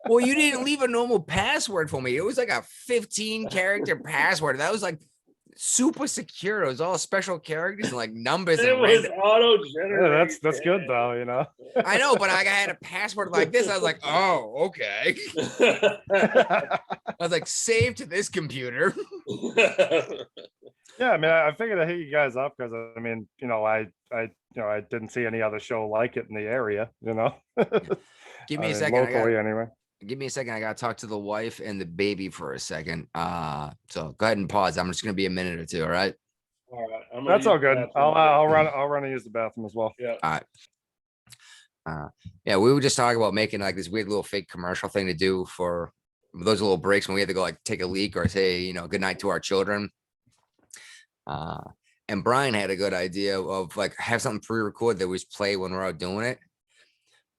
Well, you didn't leave a normal password for me. It was like a 15-character password. That was like super secure. It was all special characters and like numbers. It And was random- auto Yeah, generated. that's good though, you know. I know, but I had a password like this. I was like, oh, okay. I was like, save to this computer. Yeah, I mean, I figured I'd hit you guys up because I mean, you know, I didn't see any other show like it in the area, you know. Give me I a mean, second. locally anyway. Give me a second. I gotta talk to the wife and the baby for a second. So go ahead and pause. I'm just gonna be a minute or two. All right. All right, I'm gonna That's all use good. the I'll bathroom. run and use the bathroom as well. Yeah. Yeah, we were just talking about making like this weird little fake commercial thing to do for those little breaks when we had to go like take a leak or say, you know, good night to our children. And Brian had a good idea of like have something pre-recorded that we just play when we're out doing it.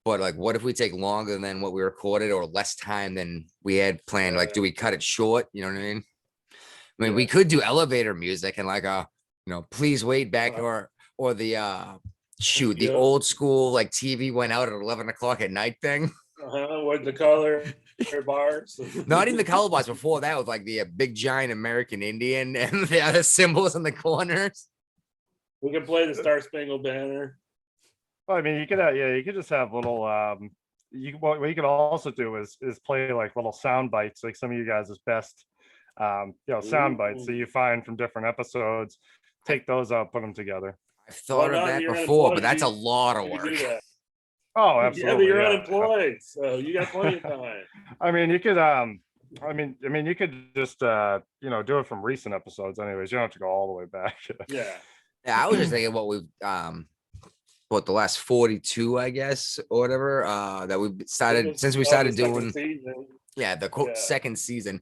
But like, what if we take longer than what we recorded or less time than we had planned? Like, do we cut it short? You know what I mean? I mean, we could do elevator music and like you know, please wait back or the shoot, the Yeah. old school like TV went out at 11 o'clock at night thing. What the color bars? Not even the color bars before that with like the big giant American Indian and the other symbols in the corners. We can play the Star Spangled Banner. Well, I mean, you could you could just have little what you could also do is play like little sound bites, like some of you guys' best sound bites that you find from different episodes. Take those out, put them together. I've thought Well, of now that you're before, but unemployed, that's a you- lot of You can work. do that. Oh, Yeah, absolutely. but you're yeah. unemployed, so you got plenty of time. I mean, you could you could just do it from recent episodes anyways. You don't have to go all the way back. Yeah. Yeah, I was just thinking what we've what the last 42, I guess, or whatever, that we've started since we started doing the quote Yeah. second season.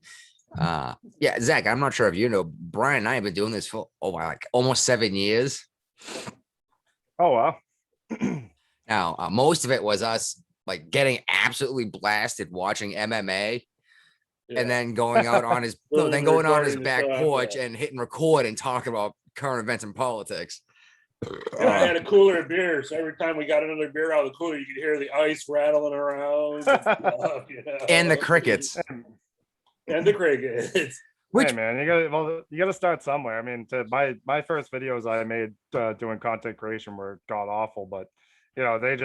Yeah, Zach, I'm not sure if you know, Brian and I have been doing this for like almost 7 years. Oh wow. Now, most of it was us like getting absolutely blasted watching MMA and then going out on his Well, then going on his recording the back stuff, porch yeah. and hitting record and talking about current events and politics. And I had a cooler of beer, so every time we got another beer out of the cooler, you could hear the ice rattling around. And, stuff, you know? And the crickets. And the crickets. Which- Hey man, you gotta start somewhere. I mean, my first videos I made doing content creation were god awful, but you know they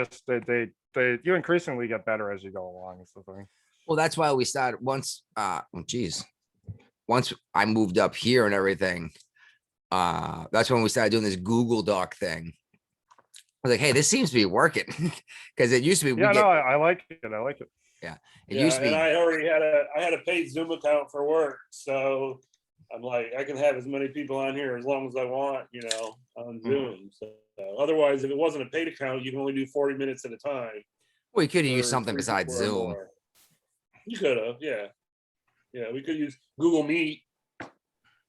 you increasingly get better as you go along. Is the thing. Well, that's why we started once. Once I moved up here and everything, that's when we started doing this Google Doc thing. I was like, hey, this seems to be working because it used to be. Yeah, no, I like it. I like it. It used to and be. I already had a paid Zoom account for work, so I'm like, I can have as many people on here as long as I want, you know, on Zoom. So otherwise, if it wasn't a paid account, you can only do 40 minutes at a time. Well, you could have used for something 3 besides people or Zoom. more. You could have, yeah. Yeah, we could use Google Meet.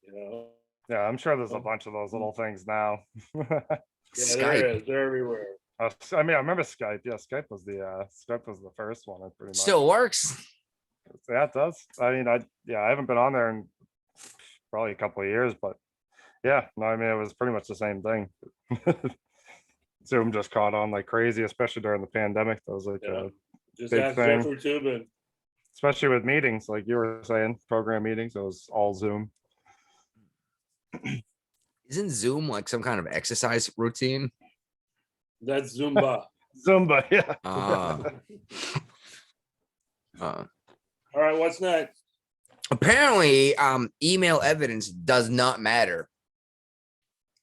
You know, Yeah, I'm sure there's a bunch of those little things now. yeah, there Skype is. They're everywhere. I mean, I remember Skype. Yeah, Skype was the first one. Pretty much. Still works. Yeah, it does. I mean, I haven't been on there in probably a couple of years, but yeah, no, I mean, it was pretty much the same thing. Zoom just caught on like crazy, especially during the pandemic. That was like Yeah. a Just big ask thing. Jeffrey Tubin. especially with meetings, like you were saying, program meetings, it was all Zoom. Isn't Zoom like some kind of exercise routine? That's Zumba. Zumba, yeah. Uh, uh, All right, what's next? apparently, email evidence does not matter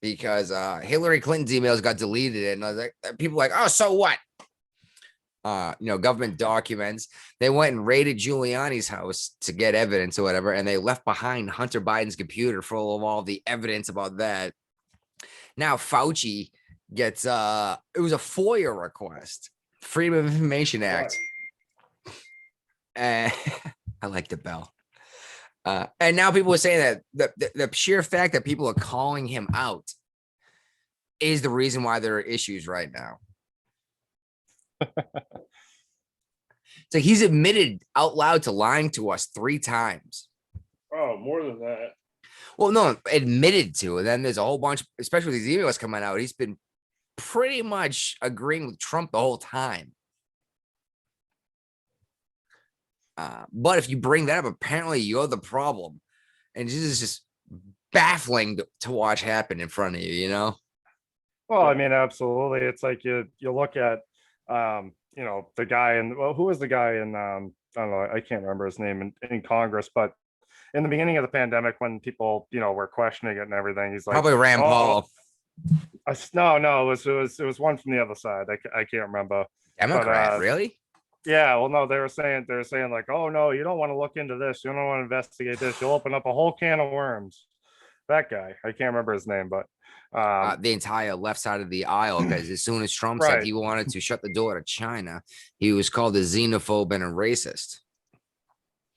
because Hillary Clinton's emails got deleted, and I was like, people were like, oh, so what? Government documents. They went and raided Giuliani's house to get evidence or whatever, and they left behind Hunter Biden's computer full of all the evidence about that. Now Fauci gets it was a FOIA request, Freedom of Information Act. And I like the bell. And now people are saying that the sheer fact that people are calling him out is the reason why there are issues right now. So he's admitted out loud to lying to us 3 times. Oh, more than that. Well, no, admitted to. And then there's a whole bunch, especially with these emails coming out. He's been pretty much agreeing with Trump the whole time. But if you bring that up, apparently you're the problem. And this is just baffling to watch happen in front of you, you know? Well, I mean, absolutely. It's like you look at the guy in, well, who was the guy in I don't know, I can't remember his name in Congress, but in the beginning of the pandemic when people, were questioning it and everything, he's like, Probably Rand Paul. No, it was one from the other side. I can't remember. Democrat, really? Yeah, well, no, they were saying like, oh no, you don't want to look into this. You don't want to investigate this. You'll open up a whole can of worms. That guy, I can't remember his name, but the entire left side of the aisle, because as soon as Trump said Right. he wanted to shut the door to China, he was called a xenophobe and a racist.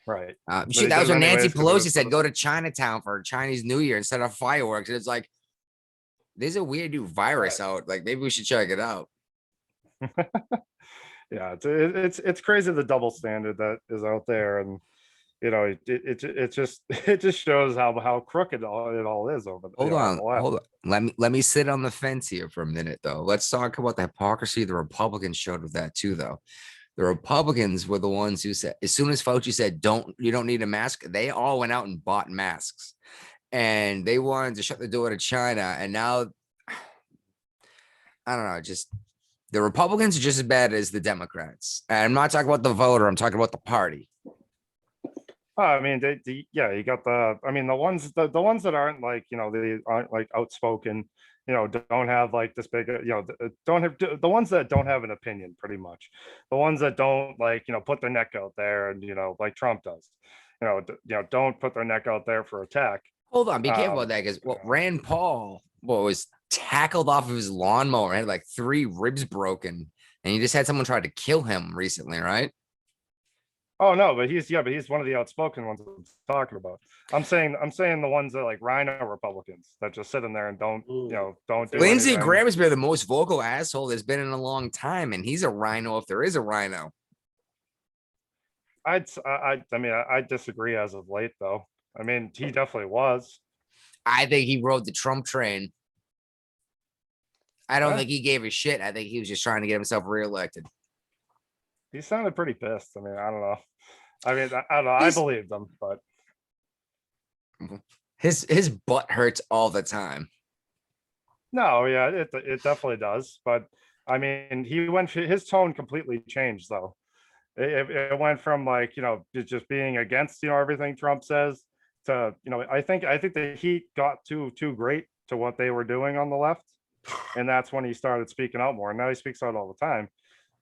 right. Shit, he that was does when Nancy anyways 'cause it was Pelosi said for go to Chinatown for Chinese New Year instead of fireworks. And it's like, there's a weird new virus out. Like maybe we should check it out. Yeah, it's crazy the double standard that is out there, and it just it just shows how crooked it all is over there. Hold on. Let me sit on the fence here for a minute though. Let's talk about the hypocrisy the Republicans showed with that too, though. The Republicans were the ones who said, as soon as Fauci said, you don't need a mask, they all went out and bought masks. And they wanted to shut the door to China. And now, I don't know, just the Republicans are just as bad as the Democrats. And I'm not talking about the voter, I'm talking about the party. I mean, you got the ones that aren't like, they aren't like outspoken, don't have like this big, don't have the ones that don't have an opinion, pretty much. The ones that don't like, put their neck out there and, like Trump does, don't put their neck out there for attack. Hold on, be careful with that, because Rand Paul was tackled off of his lawnmower, had like 3 ribs broken, and he just had someone try to kill him recently, right? Oh no, but he's one of the outspoken ones I'm talking about. I'm saying the ones that like Rhino Republicans that just sit in there and don't do Lindsey anything. Graham has been the most vocal asshole there's been in a long time, and he's a rhino if there is a rhino. I mean, I disagree as of late though. I mean, he definitely was. I think he rode the Trump train. I don't Yeah. think he gave a shit. I think he was just trying to get himself reelected. He sounded pretty pissed. I mean, I don't know. I mean, I don't know. I He's- believed him, but His butt hurts all the time. no, yeah, it definitely does. But I mean, his tone completely changed though. It went from like, just being against, everything Trump says to, I think the heat got too great to what they were doing on the left. And that's when he started speaking out more. And now he speaks out all the time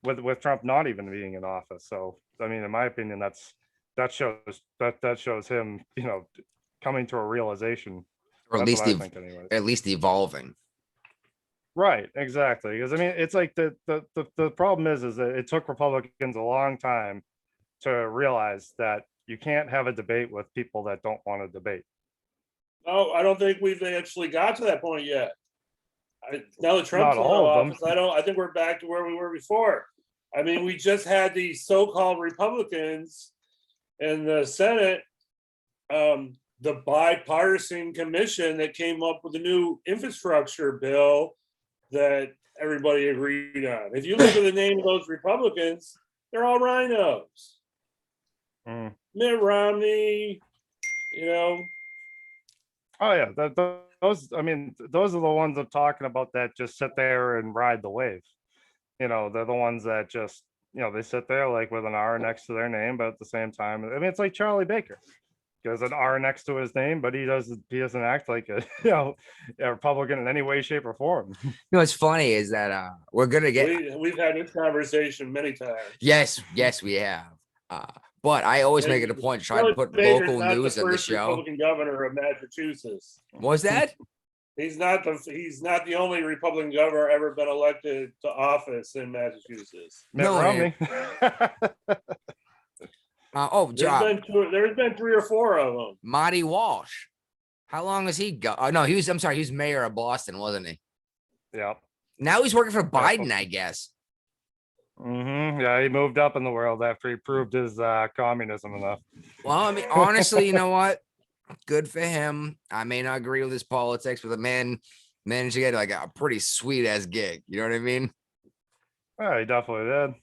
with Trump not even being in office. So, I mean, in my opinion, that shows him, coming to a realization. Or at That's least what I think anyways. at least evolving. Right, exactly. Because I mean, it's like the problem is that it took Republicans a long time to realize that you can't have a debate with people that don't want to debate. No, I don't think we've actually got to that point yet. Now that Trump's Not in all of them. office, I think we're back to where we were before. I mean, we just had these so-called Republicans in the Senate, the bipartisan commission that came up with a new infrastructure bill that everybody agreed on. If you look at the name of those Republicans, they're all rhinos. Mm. Mitt Romney, you know, Oh yeah, those. I mean, those are the ones I'm talking about that just sit there and ride the wave. You know, they're the ones that just, they sit there like with an R next to their name, but at the same time, I mean, it's like Charlie Baker. He has an R next to his name, but he doesn't act like a a Republican in any way, shape, or form. What's funny is that we're gonna get we've had this conversation many times. yes, we have. But I always make it a point to try to put Baker's local not news the on the first show. Republican governor of Massachusetts. What was that? He's not the only Republican governor ever been elected to office in Massachusetts. Mitt No, Romney. There's been 3 or 4 of them. Marty Walsh. How long has he got? Oh no, I'm sorry, he was mayor of Boston, wasn't he? Yeah. Now he's working for Biden, I guess. Yeah, he moved up in the world after he proved his communism enough. Well, I mean, honestly, you know what? Good for him. I may not agree with his politics, but the man managed to get like a pretty sweet ass gig. You know what I mean? Yeah, he definitely did.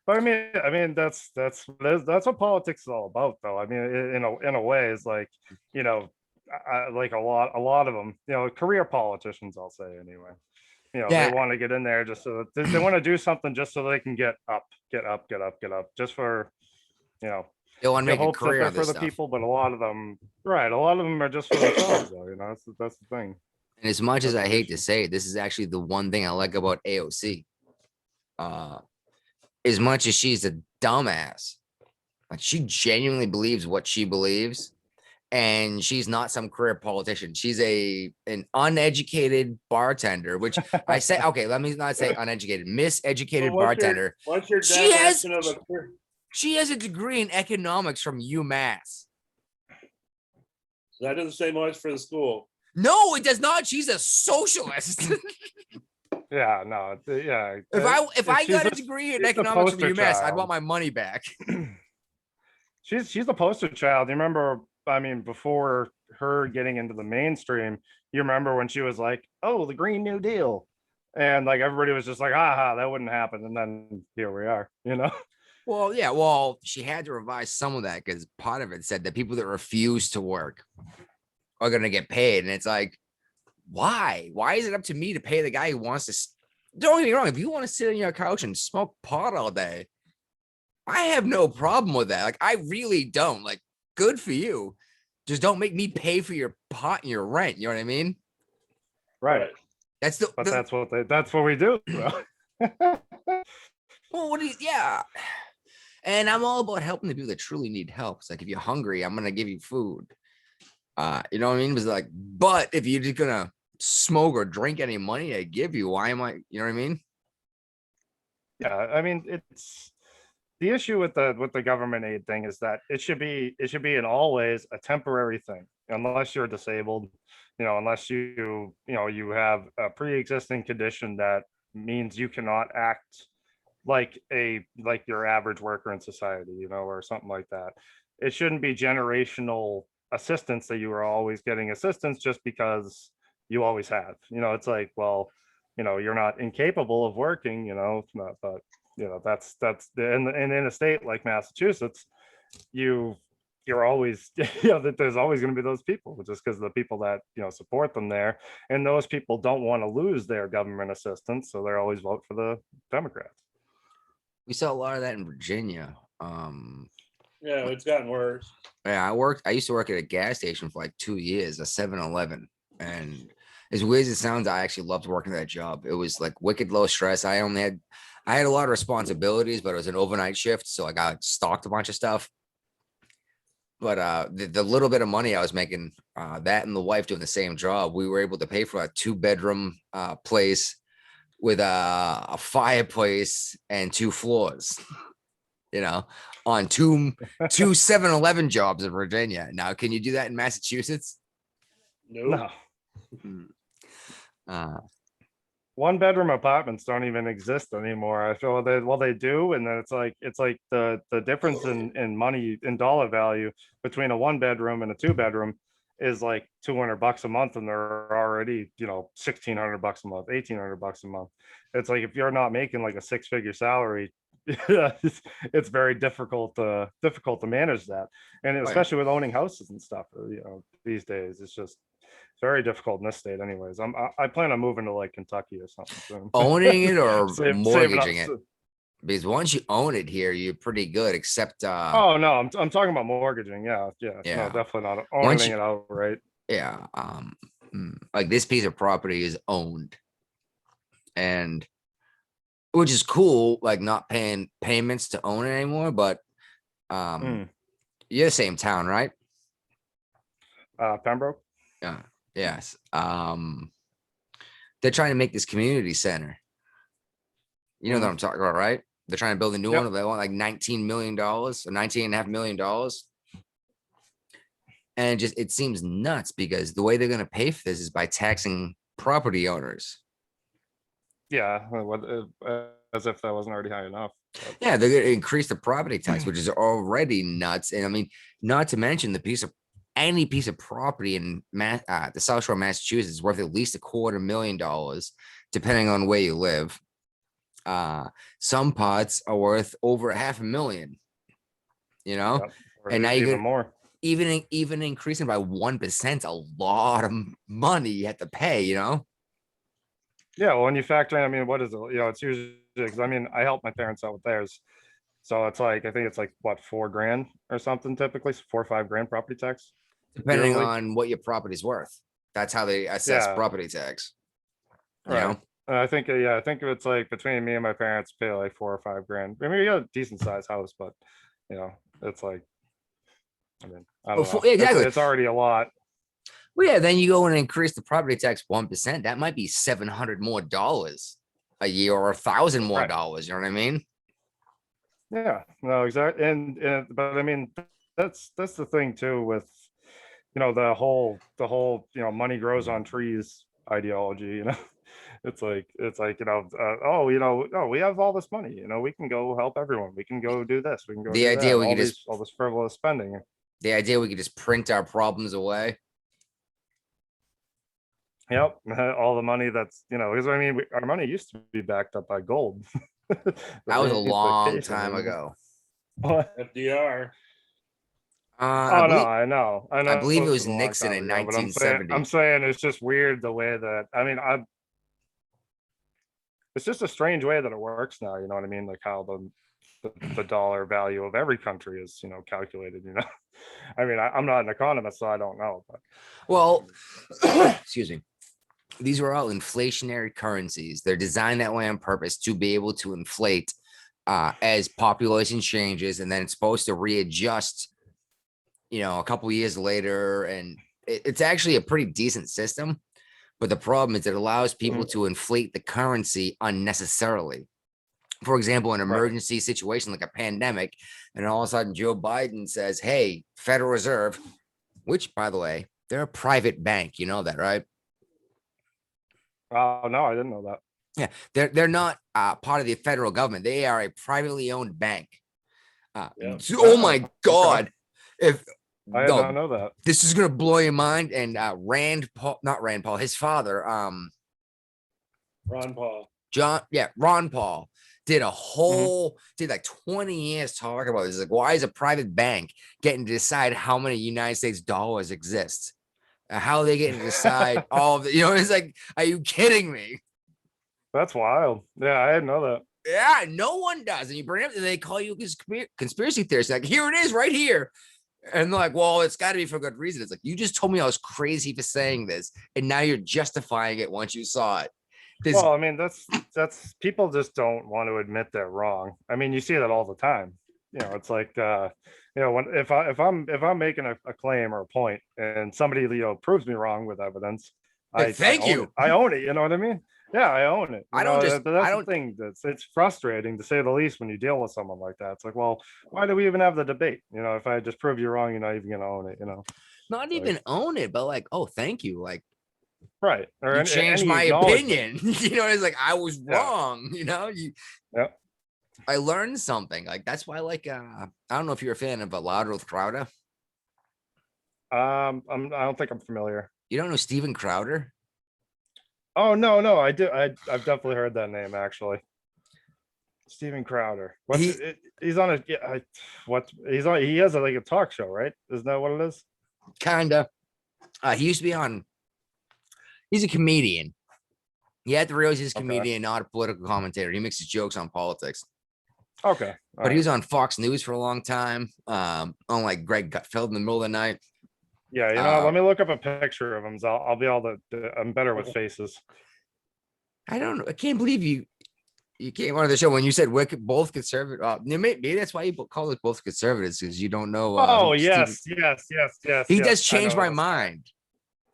But I mean, that's what politics is all about, though. I mean, in a way, it's like, like a lot of them, career politicians, I'll say anyway. Yeah. They want to get in there just so that they want to do something just so they can get up, just for, They want to make a hopes that career they're of for this the stuff. people, but a lot of them are just for themselves, though. That's the thing. And as much as I hate to say it, this is actually the one thing I like about AOC. As much as she's a dumbass, like she genuinely believes what she believes, and she's not some career politician. She's an uneducated bartender, which I say, okay, let me not say uneducated, miseducated bartender. What's your She has- definition of a career? She has a degree in economics from UMass. That doesn't say much for the school. No, it does not. She's a socialist. Yeah, no, yeah. If I she's got a a- degree in she's the economics from poster UMass, I'd child. want my money back. She's the poster child. You remember? I mean, before her getting into the mainstream, you remember when she was like, "Oh, the Green New Deal," and like everybody was just like, "Aha, that wouldn't happen." And then here we are. Well, yeah. Well, she had to revise some of that because part of it said that people that refuse to work are going to get paid. And it's like, why? Why is it up to me to pay the guy who wants to? Don't get me wrong. If you want to sit on your couch and smoke pot all day, I have no problem with that. Like, I really don't. Like, good for you. Just don't make me pay for your pot and your rent. You know what I mean? Right. That's the. But the- that's what we do. Bro. well, what do you? Yeah. And I'm all about helping the people that truly need help. It's like, if you're hungry, I'm gonna give you food. You know what I mean? It was like, but if you're just gonna smoke or drink any money I give you, why am I? You know what I mean? Yeah, I mean, it's the issue with the government aid thing is that it should be in all ways a temporary thing, unless you're disabled, unless you have a pre-existing condition that means you cannot act like your average worker in society, or something like that. It shouldn't be generational assistance that you are always getting assistance just because you always have. It's like, well, you're not incapable of working, but that's in a state like Massachusetts, you're always that there's always going to be those people, just because of the people that support them there, and those people don't want to lose their government assistance, so they're always vote for the Democrats. We saw a lot of that in Virginia. Yeah, it's gotten worse. Yeah, I used to work at a gas station for like 2 years, a 7-Eleven. And as weird as it sounds, I actually loved working that job. It was like wicked low stress. I had a lot of responsibilities, but it was an overnight shift. So I got stocked a bunch of stuff. But the little bit of money I was making, that and the wife doing the same job, we were able to pay for a 2-bedroom place with a fireplace and 2 floors, on two 7-Eleven jobs in Virginia. Now, can you do that in Massachusetts? No. No. one bedroom apartments don't even exist anymore. I feel they do, and then it's like the difference in money in dollar value between a one bedroom and a two bedroom is like $200 a month, and they're already, you know, $1,600 a month, $1,800 a month. It's like if you're not making like a six-figure salary, it's very difficult to manage that, and Right. especially with owning houses and stuff. You know, these days it's just very difficult in this state. Anyways, I plan on moving to like Kentucky or something soon. Owning it or Saving up. mortgaging it? Because once you own it here, you're pretty good, except Oh no, I'm talking about mortgaging. Yeah, no, Yeah. definitely not Once owning you- it outright. yeah, like this piece of property is owned. And which is cool, like not paying payments to own it anymore, but Mm. you're the same town, right? Pembroke. Yeah, yes. They're trying to make this community center. You know what I'm talking about, right? They're trying to build a new Yep. one. They want like $19 million or $19.5 million. And just it seems nuts because the way they're gonna pay for this is by taxing property owners. Yeah, as if that wasn't already high enough. But Yeah, they're gonna increase the property tax, which is already nuts. And I mean, not to mention any piece of property in the South Shore, of Massachusetts is worth at least $250,000, depending on where you live. Some parts are worth over $500,000, you know, yep, or and now you're even gonna more. even increasing by 1%, a lot of money you have to pay, you know. Yeah, well, when you factor in, I mean, what is it? You know, it's usually because I mean, I help my parents out with theirs, so it's like I think it's like what, $4,000 or something typically, 4 or 5 grand property tax. Depending Yearly? on what your property's worth. That's how they assess Yeah. property tax. You Right. know? I think yeah, I think it's like between me and my parents pay like 4 or 5 grand. I mean, we got a decent sized house, but you know, it's like, I mean, I don't know. Yeah, exactly. It's already a lot. Well, yeah, then you go and increase the property tax 1%. That might be $700 more a year or $1,000 more Right. dollars. You know what I mean? Yeah, no, exactly. And but I mean, that's the thing too with, you know, the whole, you know, money grows on trees ideology, you know. It's like, you know, oh, you know, oh, we have all this money, you know, we can go help everyone. We can go do this. We can go The do idea that. we All could just- all this frivolous spending. The idea we could just print our problems away. Yep, all the money that's, you know, because I mean, our money used to be backed up by gold. That was a long time ago. What? FDR. Oh no, I know. I believe it was a long Nixon time in ago, but 1970. I'm saying it's just weird the way that, I mean, it's just a strange way that it works now. You know what I mean? Like how the dollar value of every country is, you know, calculated. You know, I mean, I'm not an economist, so I don't know. But Well, excuse me. These are all inflationary currencies. They're designed that way on purpose to be able to inflate as population changes, and then it's supposed to readjust, you know, a couple years later. And it's actually a pretty decent system. But the problem is it allows people to inflate the currency unnecessarily. For example, an emergency situation like a pandemic, and all of a sudden Joe Biden says, hey, Federal Reserve, which, by the way, they're a private bank. You know that, right? oh no, I didn't know that. Yeah, they're not part of the federal government. They are a privately owned bank. Yeah. Oh my God! If I did not know that. this is gonna blow your mind, and Rand Paul, not Rand Paul, his father, Ron Paul. Ron Paul did a whole did like 20 years talking about this. Like, why is a private bank getting to decide how many United States dollars exist? How are they getting to decide all of it? You know, it's like, are you kidding me? That's wild. Yeah, I didn't know that. Yeah, no one does. And you bring it up, and they call you conspiracy theorist. Like, here it is, right here. And they're like, well, it's got to be for good reason. It's like, you just told me I was crazy for saying this, and now you're justifying it once you saw it. Well, I mean, that's people just don't want to admit they're wrong. I mean, you see that all the time. You know, it's like, you know, when if I'm making a claim or a point, and somebody, you know, proves me wrong with evidence, Like, thank own you. it. I own it. You know what I mean? Yeah, I own it. You I don't know, just- but that's I the don't- thing. It's frustrating to say the least when you deal with someone like that. It's like, well, why do we even have the debate? You know, if I just prove you wrong, you're not even gonna own it. You know? Not even own it, but like, oh, thank you. Like, right. Or You any changed my acknowledgement. opinion. You know, it's like I was Yeah. wrong. You know, Yep. I learned something. Like that's why, like, I don't know if you're a fan of Louder with Crowder. I don't think I'm familiar. You don't know Steven Crowder? Oh, no, I do. I've definitely heard that name actually. Steven Crowder. What's He- it? He's on a, yeah, what, he's on, he has like a talk show, right? Isn't that what it is? Kinda. He used to be on. He's a comedian. You have to realize he's a Okay. comedian, not a political commentator. He makes his jokes on politics. Okay. But he was on Fox News for a long time. On like Greg Gutfeld in the middle of the night. Yeah, you know, Uh, let me look up a picture of him. So I'll be able to, I'm better with faces. I don't know. I can't believe you came on the show when you said we're both conservative. Maybe that's why you call us both conservatives, because you don't know. Oh, who Steven- yes. He yes, does I change know my this. mind.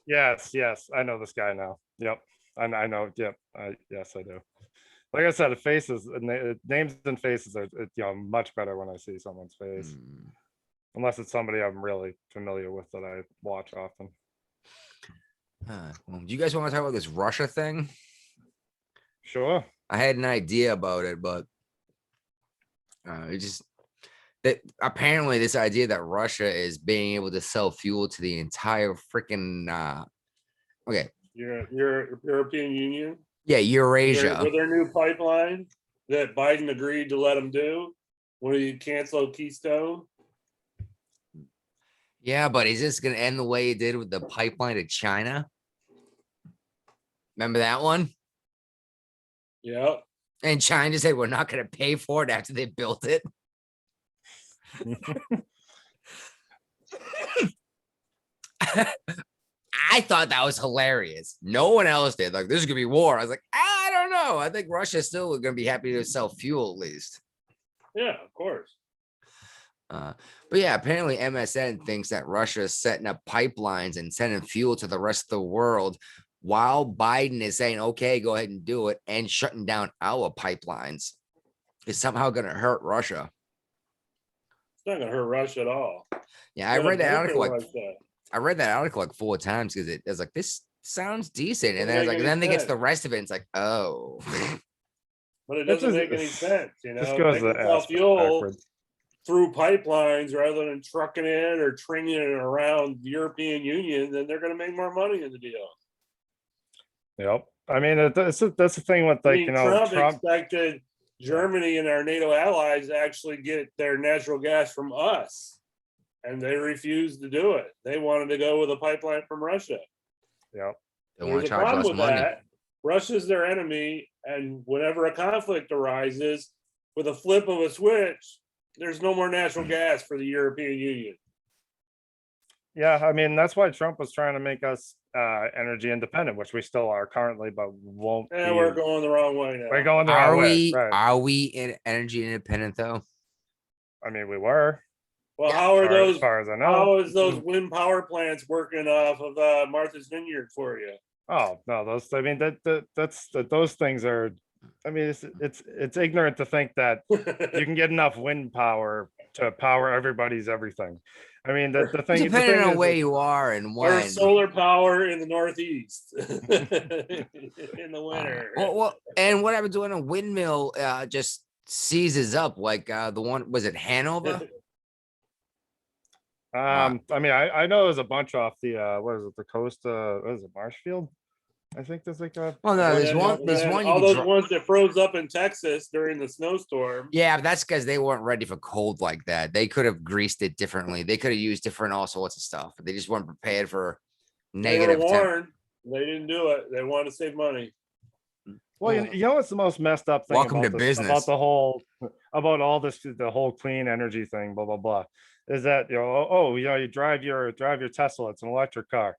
Yes, I know this guy now. Yep, I know. Yep, yes, I do. Like I said, faces, names and faces are, much better when I see someone's face, Hmm. unless it's somebody I'm really familiar with that I watch often. Well, do you guys want to talk about this Russia thing? Sure. I had an idea about it, but it just that apparently this idea that Russia is being able to sell fuel to the entire freaking okay, Your European Union. yeah, With Eurasia. their new pipeline that Biden agreed to let them do when he canceled Keystone. Yeah, but is this gonna end the way it did with the pipeline to China? Remember that one? Yep. And China said we're not gonna pay for it after they built it. I thought that was hilarious. No one else did. Like, this is gonna be war. I was like, I don't know. I think Russia's still gonna be happy to sell fuel at least. Yeah, of course. But yeah, apparently MSN thinks that Russia is setting up pipelines and sending fuel to the rest of the world, while Biden is saying, okay, go ahead and do it, and shutting down our pipelines is somehow gonna hurt Russia. It's not gonna hurt Russia at all. Yeah, I It's gonna read that benefit article like Russia. I read that article like 4 times because it was like, this sounds decent. And Doesn't then it's make like, any then they get to sense. the rest of it. And it's like, oh, But it That's doesn't just- make any sense, you Just know. goes They the can sell ass fuel backwards. through pipelines rather than trucking it or stringing it around the European Union, then they're gonna make more money in the deal. Yep. I mean, that's the thing with I like, mean, you know, Trump expected Germany and our NATO allies to actually get their natural gas from us. And they refused to do it. They wanted to go with a pipeline from Russia. Yep. they want There's to a charge problem less with money. that. Russia's their enemy, and whenever a conflict arises, with a flip of a switch, there's no more natural gas for the European Union. Yeah, I mean, that's why Trump was trying to make us energy independent, which we still are currently, but won't And be. we're going the wrong way now. We're going the wrong way. Right. Are we in energy independent though? I mean, we were. Well, Yeah, how are As those? far as I know. How is those wind power plants working off of Martha's Vineyard for you? Oh no, those. I mean, those things are. I mean, it's ignorant to think that you can get enough wind power to power everybody's everything. I mean, the thing. the Depending thing on is where that- you are and Or when. solar power in the Northeast in the winter. Well, and what happens when a windmill just seizes up, like the one, was it Hanover? I mean, I know there's a bunch off the what is it, the coast, what is it, Marshfield? I think there's like a. Well, no, And there's then- one. and There's then one. You all can those dri- ones that froze up in Texas during the snowstorm. Yeah, but that's because they weren't ready for cold like that. They could have greased it differently. They could have used different all sorts of stuff, but they just weren't prepared for They were negative temp. warned. They didn't do it. They wanted to save money. Well, you know what's the most messed up thing Welcome about to this, business. about the whole, about all this, the whole clean energy thing, blah blah blah, is that you know, you drive your Tesla, it's an electric car.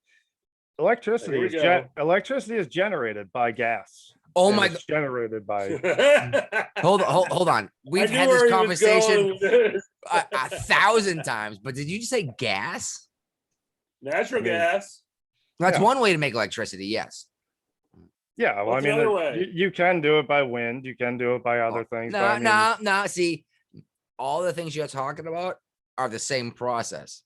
Electricity we is go. electricity is generated by gas. Oh and my it's generated by. Hold on. We've had this conversation a 1,000 times, but did you just say gas? Natural I mean, gas. That's Yeah. one way to make electricity. Yes. Yeah, well, What's I the mean, other way? you can do it by wind, you can do it by other things. but No, I mean, no. See, all the things you're talking about are the same process.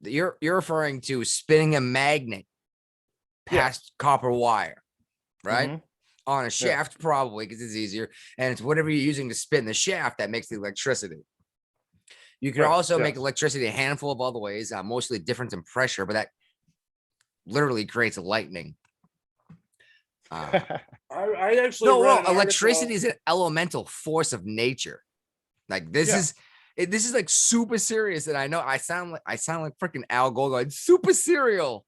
You're referring to spinning a magnet past copper wire, right? Mhm. On a shaft, probably because it's easier. And it's whatever you're using to spin the shaft that makes the electricity. You can Right, also make yes. electricity a handful of other ways, mostly difference in pressure, but that literally creates lightning. I actually No, read no, an electricity article- is an elemental force of nature. Like this Yeah. is this is like super serious. And I know I sound like freaking Al Gore going super serial.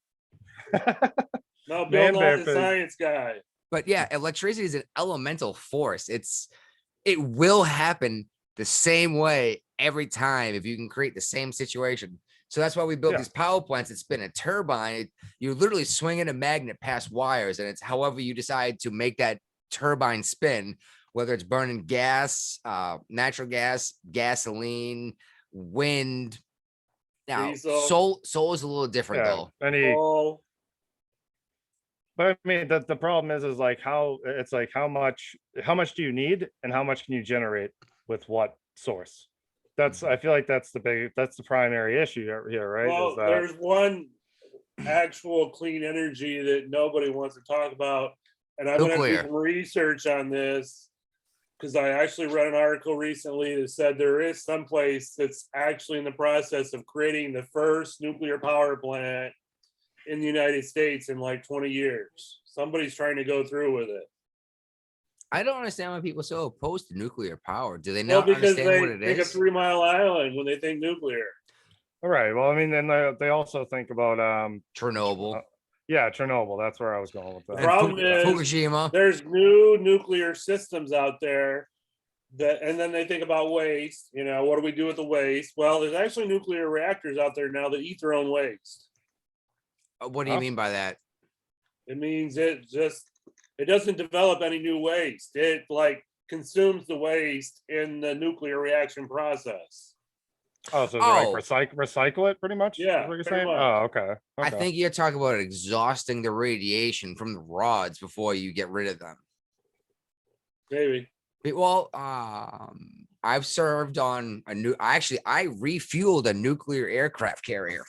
No, Bill Man, Nye bear the pig. Science Guy. But yeah, electricity is an elemental force. It will happen the same way every time if you can create the same situation. So that's why we built Yeah. these power plants that spin a turbine. You're literally swinging a magnet past wires, and it's however you decide to make that turbine spin, whether it's burning gas, natural gas, gasoline, wind. Now, Diesel. soul is a little different Yeah, though. Oh, but I mean, the problem is like how it's like how much do you need and how much can you generate with what source? That's I feel like that's the primary issue here, right? well, Is that there's one actual clean energy that nobody wants to talk about. And I'm going to do Nuclear. some research on this because I actually read an article recently that said there is some place that's actually in the process of creating the first nuclear power plant in the United States in like 20 years. Somebody's trying to go through with it. I don't understand why people are so opposed to nuclear power. Do they Well, not because understand what they it think of is? 3 Mile Island when they think nuclear. all right? Well, I mean, then they also think about Chernobyl. yeah, Chernobyl. That's where I was going with The that. And problem is Fukushima. there's new nuclear systems out there that, and then they think about waste. You know, what do we do with the waste? Well, there's actually nuclear reactors out there now that eat their own waste. What do you Huh? mean by that? It means it doesn't develop any new waste. It like consumes the waste in the nuclear reaction process. Oh, so Oh. like recycle it pretty much? Is Yeah, what you're pretty saying? much. Oh, okay. I Okay. think you're talking about exhausting the radiation from the rods before you get rid of them. Maybe. Well, I've served on I refueled a nuclear aircraft carrier.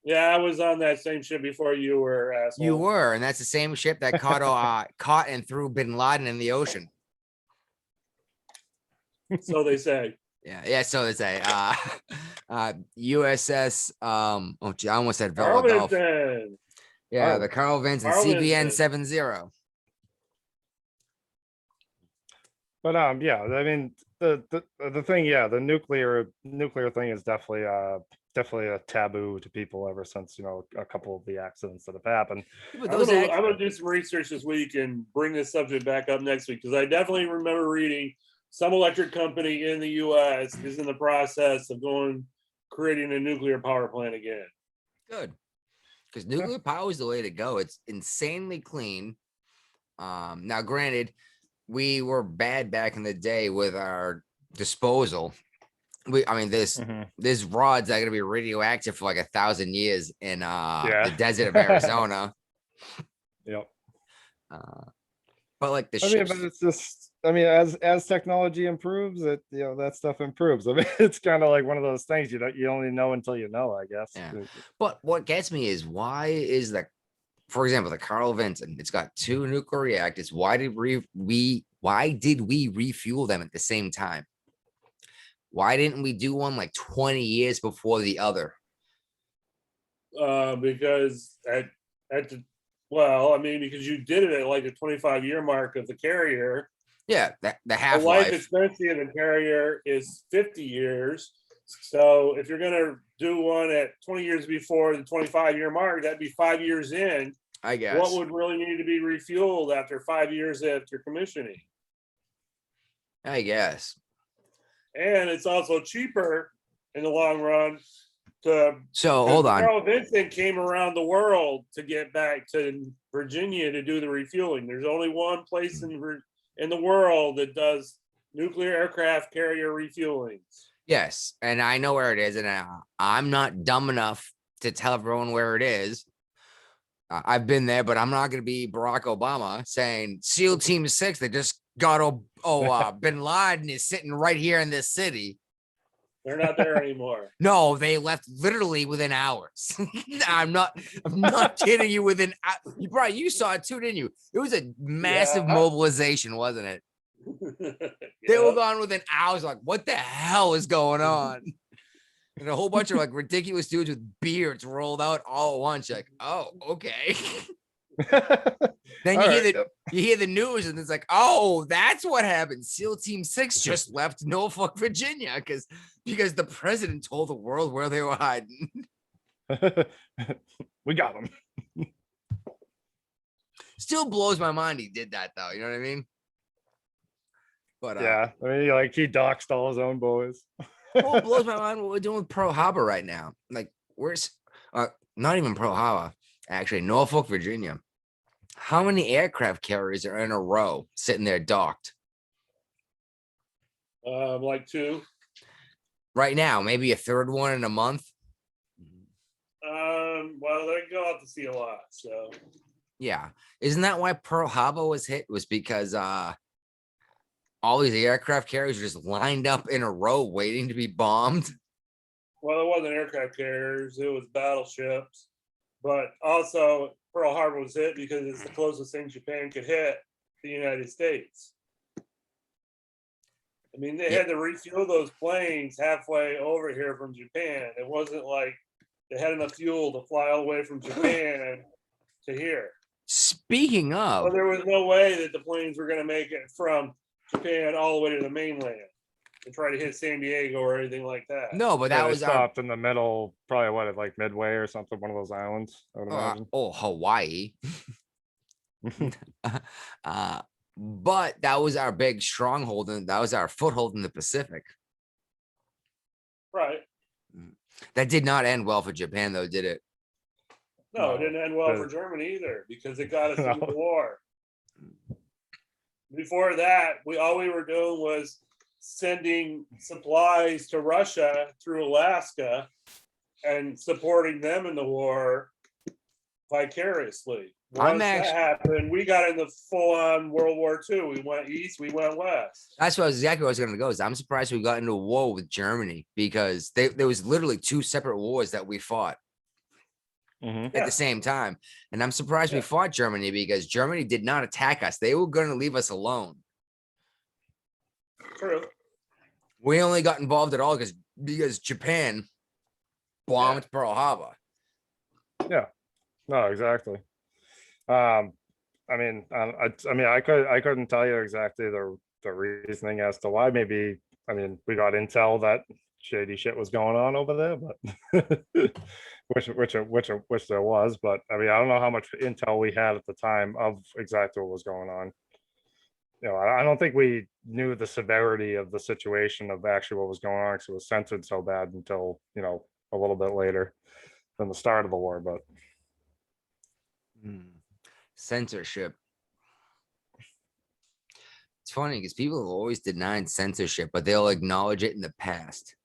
Yeah, I was on that same ship before you were, asshole. You were, and that's the same ship that caught and threw Bin Laden in the ocean. So they say. Yeah. So they say, USS. Oh, gee, I almost said Vela Golf. Arlington. Yeah, Oh. the Carl Vinson Arlington. CVN 70. But yeah, I mean the thing, yeah, the nuclear thing is definitely a taboo to people ever since, you know, a couple of the accidents that have happened. But I'm those gonna do some research this week and bring this subject back up next week because I definitely remember reading some electric company in the U.S. is in the process of creating a nuclear power plant again. good because nuclear power is the way to go. It's insanely clean. Now, granted, we were bad back in the day with our disposal. There's rods that are gonna be radioactive for like 1,000 years in the desert of Arizona. Yep. But like the I mean, ships, but it's just, I mean, as technology improves, it, you know, that stuff improves. I mean, it's kind of like one of those things you only know until you know, I guess. Yeah. But what gets me is why is for example, the Carl Vinson, it's got 2 nuclear reactors. Why did we refuel them at the same time? Why didn't we do one like 20 years before the other? Because because you did it at like the 25-year mark of the carrier. Yeah, the The life half-life. expectancy of the carrier is 50 years. So if you're gonna do one at 20 years before the 25-year mark, that'd be 5 years in. I guess. What would really need to be refueled after 5 years after commissioning? I guess. And it's also cheaper in the long run to. So hold on. Carl Vinson came around the world to get back to Virginia to do the refueling. There's only one place in the world that does nuclear aircraft carrier refuelings. Yes, and I know where it is, and I'm not dumb enough to tell everyone where it is. I've been there, but I'm not going to be Barack Obama saying SEAL Team 6 that just got Bin Laden is sitting right here in this city. They're not there anymore. No, they left literally within hours. I'm not kidding you. You probably you saw it too, didn't you? It was a massive Yeah. mobilization, wasn't it? They were Yep. gone within hours. Like, what the hell is going on? And a whole bunch of like ridiculous dudes with beards rolled out all at once. You're like, oh, okay. Then All you hear right, the you hear the news, and it's like, oh, that's what happened. SEAL Team 6 just left Norfolk, Virginia, because the president told the world where they were hiding. we got them. Still blows my mind he did that though. You know what I mean? But Yeah, I mean, like he doxed all his own boys. well, it blows my mind what we're doing with Pearl Harbor right now. Like, where's not even Pearl Harbor, actually, Norfolk, Virginia. How many aircraft carriers are in a row sitting there docked Like 2. right now? Maybe a third one in a month. Well, they go out to sea a lot, so Yeah, isn't that why Pearl Harbor was hit? Was because all these aircraft carriers are just lined up in a row waiting to be bombed. well, it wasn't aircraft carriers, it was battleships. But also Pearl Harbor was hit because it's the closest thing Japan could hit the United States. I mean, they had to refuel those planes halfway over here from Japan. It wasn't like they had enough fuel to fly all the way from Japan to here. Speaking Well, of, there was no way that the planes were going to make it from Japan all the way to the mainland and try to hit San Diego or anything like that. no, but Yeah, that they was our stopped in the middle, probably what, like Midway or something, one of those islands, I would imagine. Hawaii. But that was our big stronghold, and that was our foothold in the Pacific. Right. That did not end well for Japan, though, did it? No, it No, didn't end well the- for Germany either because it got us No. into the war. Before that, all we were doing was sending supplies to Russia through Alaska and supporting them in the war vicariously. I'm Once that actu- happened, we got into full-on World War II. We went east, we went west. That's exactly where I was going to go. Is I'm surprised we got into a war with Germany because there was literally 2 separate wars that we fought Mhm. at Yeah. the same time. And I'm surprised we Yeah. fought Germany because Germany did not attack us. They were going to leave us alone. True. We only got involved at all because Japan bombed Pearl Harbor. No, exactly. I mean, I couldn't tell you exactly the reasoning as to why. Maybe, I mean, we got intel that shady shit was going on over there, but which there was. But I mean, I don't know how much intel we had at the time of exactly what was going on. You know, I don't think we knew the severity of the situation of actually what was going on because it was censored so bad until, you know, a little bit later than the start of the war. But Censorship. It's funny because people have always denied censorship, but they'll acknowledge it in the past.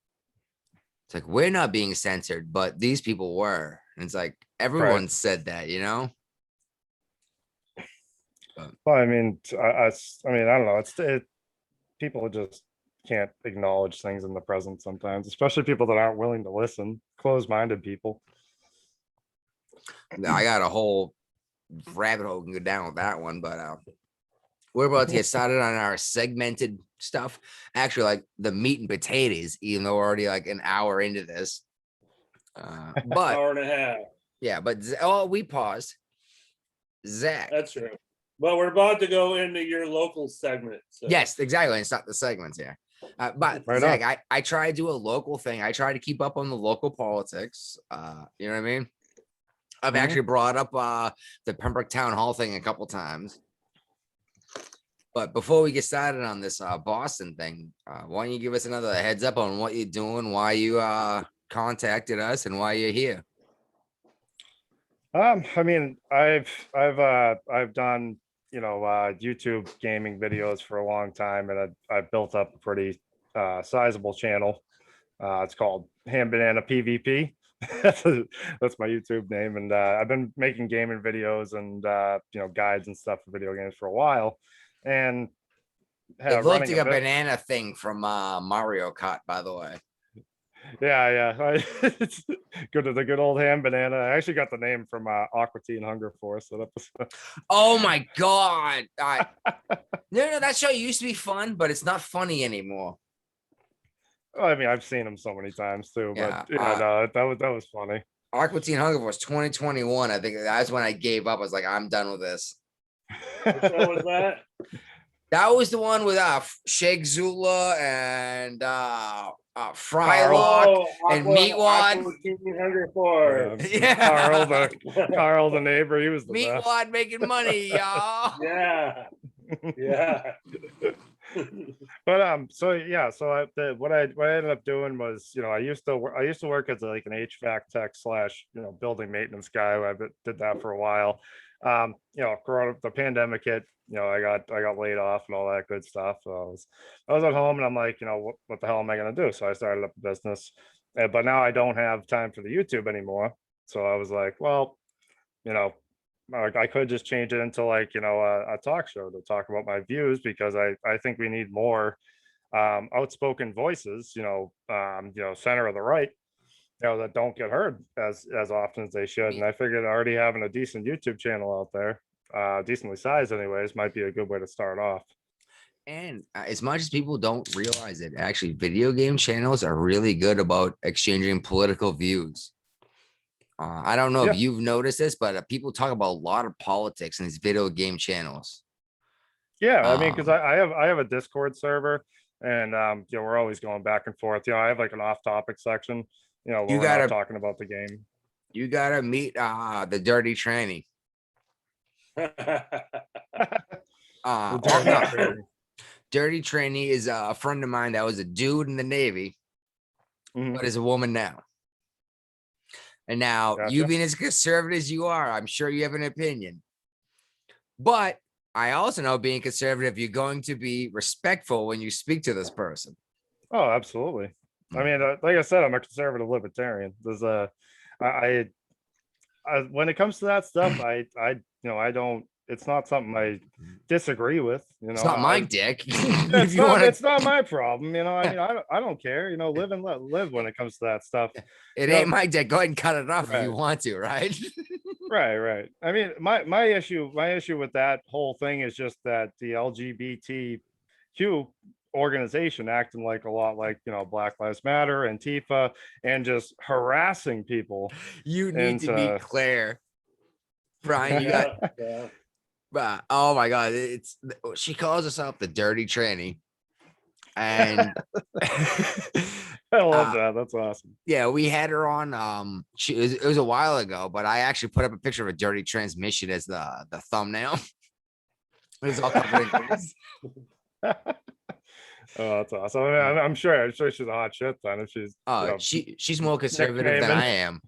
It's like, we're not being censored, but these people were. And it's like, everyone said that, you know? well, I mean, I mean, I don't know. People just can't acknowledge things in the present sometimes, especially people that aren't willing to listen. Closed-minded people. I got a whole rabbit hole can go down with that one, but we're about to get started on our segmented stuff. Actually, like the meat and potatoes, even though we're already like an hour into this. But Hour and a half. yeah, but we paused. Zach. That's true. But we're about to go into your local segment. So. Yes, exactly. It's not the segments here. But Right Zach, I try to do a local thing. I try to keep up on the local politics. You know what I mean? I've Mhm. actually brought up the Pembroke Town Hall thing a couple times. But before we get started on this Boston thing, why don't you give us another heads up on what you're doing, why you contacted us, and why you're here? I mean, I've done, you know, YouTube gaming videos for a long time, and I've built up a pretty sizable channel. It's called Ham Banana PvP. That's my YouTube name, and I've been making gaming videos and you know, guides and stuff for video games for a while. And It looked running like a bit- banana thing from Mario Kart, by the way. Yeah, it's good to the good old ham banana. I actually got the name from Aqua Teen Hunger Force. So that was, Oh my God. No, that show used to be fun, but it's not funny anymore. well, I mean, I've seen him so many times too, Yeah, but yeah, no, that was funny. Aqua Teen Hunger Force 2021. I think that's when I gave up. I was like, I'm done with this. Which one was that? That was the one with Sheikh Zula and Carl. Frylock. and Meatwad. Aqua Teen Hunger Force. Yeah. Carl the neighbor, he was the best. Meatwad making money, y'all. Yeah, yeah. But so yeah, so what I ended up doing was, I used to work as like an HVAC tech slash building maintenance guy. I did that for a while. Corona, the pandemic hit. I got laid off and all that good stuff. So I was at home and I'm like, what the hell am I gonna do? So I started up a business, but now I don't have time for the YouTube anymore. So I was like, well, you know, I could just change it into like, a talk show to talk about my views, because I think we need more outspoken voices, center of the right, that don't get heard as often as they should. And I figured already having a decent YouTube channel out there, decently sized anyways, might be a good way to start off. And as much as people don't realize it, actually, video game channels are really good about exchanging political views. I don't know if you've noticed this, but people talk about a lot of politics in these video game channels. Yeah, I mean, because I have a Discord server, and we're always going back and forth. I have like an off-topic section, where You we're gotta- not talking about the game. You gotta meet the Dirty Tranny. The Oh, Dirty no. Tranny. Dirty Tranny is a friend of mine that was a dude in the Navy, Mhm. but is a woman now. And now, you Gotcha. being as conservative as you are, I'm sure you have an opinion. But I also know, being conservative, you're going to be respectful when you speak to this person. Oh, absolutely. I mean, like I said, I'm a conservative libertarian. There's I when it comes to that stuff, I don't. It's not something I disagree with. It's not my dick. It's not, it's not my problem. I mean, I don't care. Live and let live when it comes to that stuff. It No. ain't my dick. Go ahead and cut it off if you Right. want to, right? Right. I mean, my issue with that whole thing is just that the LGBTQ organization acting like a lot like Black Lives Matter, Antifa, and just harassing people. You need to be into- clear, Brian. You got Yeah. oh my god, she calls herself the Dirty Tranny, and I love that. That's awesome. yeah, we had her on. It was a while ago, but I actually put up a picture of a dirty transmission as the thumbnail. It was all covered in grease. Oh, that's awesome. I mean, I'm sure she's a hot shit then if she's. Oh, she's more conservative than I am,